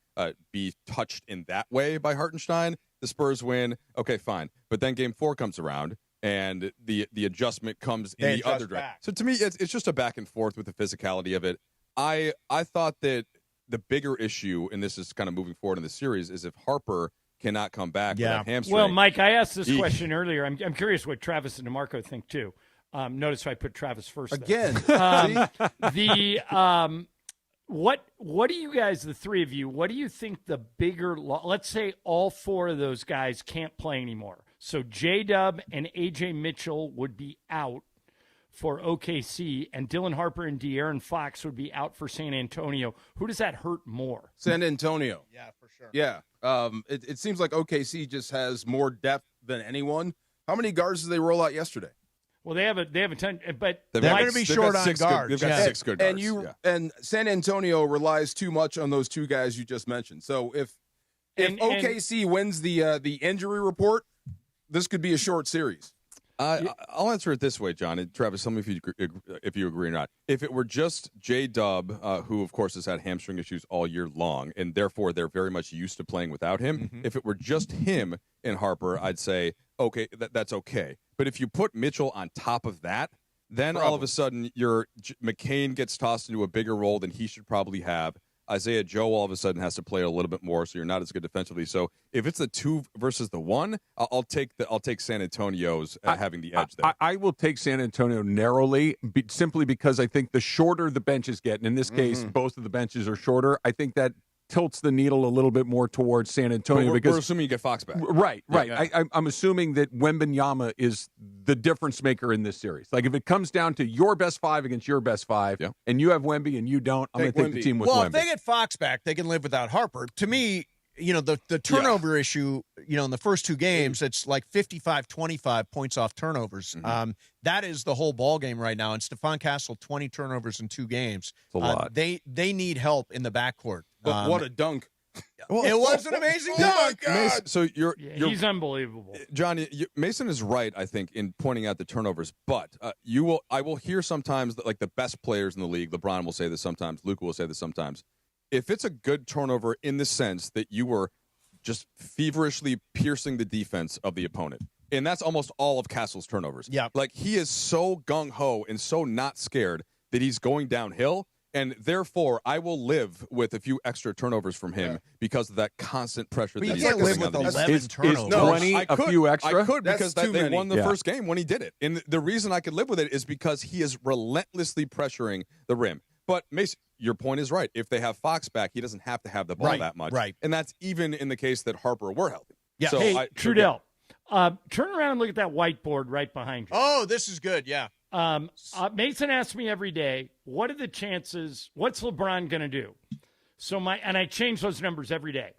be touched in that way by Hartenstein. the Spurs win. Okay, fine. But then Game 4 comes around, and the adjustment comes in the other direction. So to me, it's just a back and forth with the physicality of it. I thought that the bigger issue, and this is kind of moving forward in the series, is if Harper cannot come back with that hamstring. Well, Mike, I asked this question earlier. I'm curious what Travis and DeMarco think too. Notice I put Travis first again. What do you guys, the three of you, what do you think the bigger? Let's say all four of those guys can't play anymore. So J-Dub and A.J. Mitchell would be out for OKC, and Dylan Harper and De'Aaron Fox would be out for San Antonio. Who does that hurt more? San Antonio. Yeah, for sure. Yeah. It seems like OKC just has more depth than anyone. How many guards did they roll out yesterday? Well, they have a ton, but they're going to be short on guards. They've got 6 good guards. And San Antonio relies too much on those 2 guys you just mentioned. So if OKC wins the injury report, this could be a short series. I'll answer it this way, John and Travis. Tell me if you agree or not. If it were just J-Dub, who of course has had hamstring issues all year long, and therefore they're very much used to playing without him. If it were just him and Harper, I'd say okay, that's okay. But if you put Mitchell on top of that, then all of a sudden McCain gets tossed into a bigger role than he should probably have. Isaiah Joe all of a sudden has to play a little bit more, so you're not as good defensively. So if it's the 2 versus the 1, I'll take San Antonio's having the edge there. I will take San Antonio narrowly, simply because I think the shorter the benches get, and in this case, both of the benches are shorter. I think that tilts the needle a little bit more towards San Antonio. Because we're assuming you get Fox back. Right. Yeah. I'm assuming that Wembanyama is the difference maker in this series. Like, if it comes down to your best 5 against your best 5, and you have Wemby and you don't, I'm going to take the team with Wemby. Well, if they get Fox back, they can live without Harper. To me, the turnover issue, in the first 2 games, it's like 55-25 points off turnovers. That is the whole ball game right now. And Stephon Castle, 20 turnovers in 2 games. It's a lot. They need help in the backcourt. But what a dunk. Well, it was an amazing dunk. Mason, so he's unbelievable. John, Mason is right, I think, in pointing out the turnovers. But I will hear sometimes that, like, the best players in the league, LeBron will say this sometimes, Luka will say this sometimes. If it's a good turnover in the sense that you were just feverishly piercing the defense of the opponent, and that's almost all of Castle's turnovers. Yeah. Like, he is so gung-ho and so not scared that he's going downhill. And therefore, I will live with a few extra turnovers from him because of that constant pressure. But that you he's can't live putting with on 11 turnovers. No, 20 a few extra? I could, because they won the Yeah. first game when he did it. And the reason I could live with it is because he is relentlessly pressuring the rim. But Mason, your point is right. If they have Fox back, he doesn't have to have the ball that much. Right. And that's even in the case that Harper were healthy. Yeah. So Hey, Trudell, turn around and look at that whiteboard right behind you. Oh, this is good. Yeah. Mason asks me every day, what are the chances? What's LeBron going to do? And I change those numbers every day.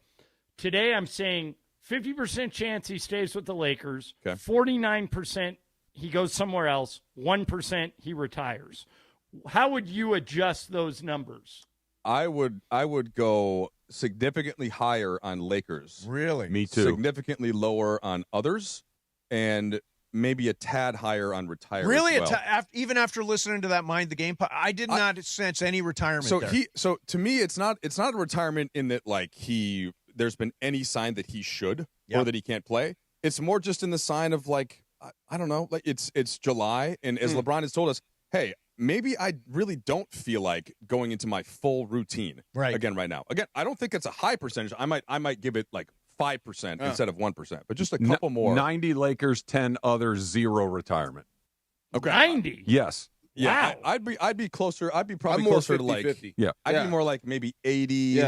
Today I'm saying 50% chance he stays with the Lakers, 49% he goes somewhere else, 1% he retires. How would you adjust those numbers? I would go significantly higher on Lakers. Really? Me too. Significantly lower on others, and maybe a tad higher on retirement. Really? as well. Even after listening to that Mind the Game, I did not sense any retirement there. So to me, it's not a retirement in that, like, there's been any sign that he should or that he can't play. It's more just in the sign of, like, I don't know, like, it's July, and as LeBron has told us, hey, maybe I really don't feel like going into my full routine again right now. Again, I don't think it's a high percentage. I might give it like 5% instead of 1%, but just a couple more. 90 Lakers, 10 others, 0 retirement. Okay. 90? Yes. Yeah, Wow. I'd be closer. I'd be probably I'm more closer to like 50-50. Yeah. I'd be more like maybe 80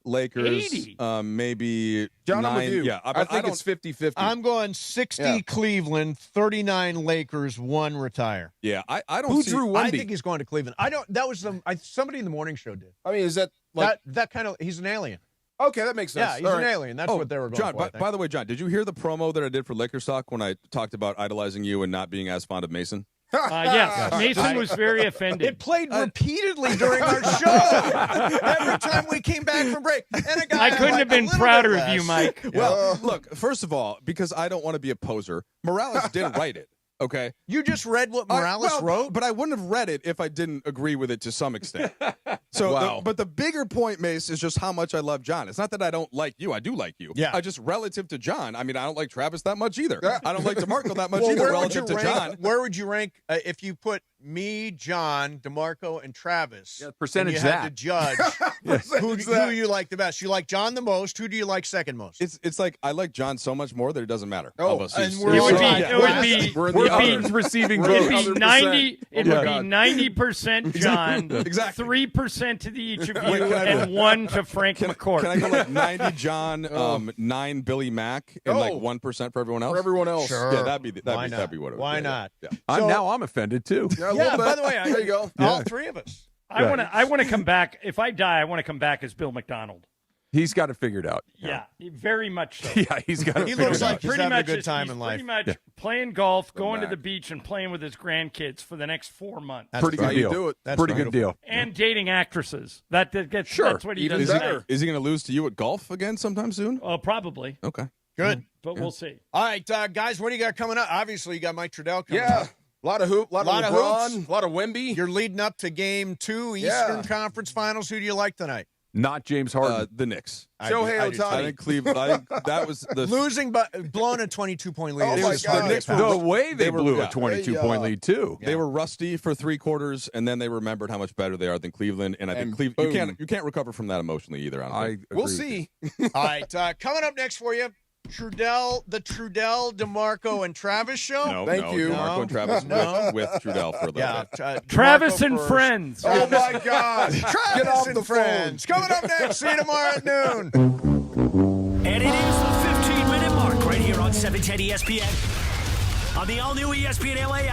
Lakers. 80? Maybe John, 9. I'm with you. Yeah, I think it's 50-50. I'm going 60 Cleveland, 39 Lakers, 1 retire. Yeah, I don't Who see. drew Wemby? I think he's going to Cleveland. I don't. That was somebody in the morning show did. I mean, is that like that kind of? He's an alien. okay? That makes sense. Yeah, he's an alien. That's what they were going John, for. I think. by the way, John, did you hear the promo that I did for Lakers Talk when I talked about idolizing you and not being as fond of Mason? Yes, Mason was very offended. It played repeatedly during our show. Every time we came back from break, and a guy I couldn't like have been a little prouder bit of you, less. Mike. Well, look, first of all, because I don't want to be a poser, Morales did write it. Okay. You just read what Morales wrote? But I wouldn't have read it if I didn't agree with it to some extent. So, but the bigger point, Mace, is just how much I love John. It's not that I don't like you. I do like you. Yeah. I just, relative to John, I mean, I don't like Travis that much either. I don't like DeMarco that much either relative to John. Where would you rank if you put me, John, DeMarco, and Travis? Yeah, percentage and you that. had to judge who you like the best. You like John the most. Who do you like second most? It's like I like John so much more that it doesn't matter. Oh, and we're receiving It'd be 90. It would be 90% John, exactly 3% to each of you, and 1 to Frank McCourt. Can I go like 90 John, 9 Billy Mack, and like 1% for everyone else? For everyone else, sure. Yeah, that'd be what it would be. Why not? Yeah. I'm offended too. Yeah. By the way, there you go. All three of us. I want to come back. If I die, I want to come back as Bill McDonald. He's got it figured out. Yeah, very much so. Yeah, he's got it He figured looks like out. he's having a good time in life. Pretty much playing golf, going to the beach, and playing with his grandkids for the next 4 months. Pretty good deal. Pretty good deal. And dating actresses. That's what he does. Is he going to lose to you at golf again sometime soon? Probably. Okay. Good. But we'll see. All right, guys, what do you got coming up? Obviously, you got Mike Trudell coming up. Yeah. A lot of hoop, a lot of LeBron, hoops. a lot of Wemby. You're leading up to Game 2, Eastern Conference Finals. Who do you like tonight? Not James Harden. The Knicks. Shohei Ohtani. I think Cleveland. I think that was the losing, but blowing a 22-point lead. Oh my God. The Knicks the way they blew a 22-point lead too. They were rusty for 3 quarters, and then they remembered how much better they are than Cleveland. And I think Cleveland. You can't recover from that emotionally either. We'll see. All right, coming up next for you. The Trudell, DeMarco, and Travis show. No, Thank you. DeMarco and Travis with Trudell for a little bit. Travis and friends. Oh my God! Travis and friends. Coming up next. See you tomorrow at noon. And it is the 15-minute mark right here on 710 ESPN. On the all-new ESPN LA app.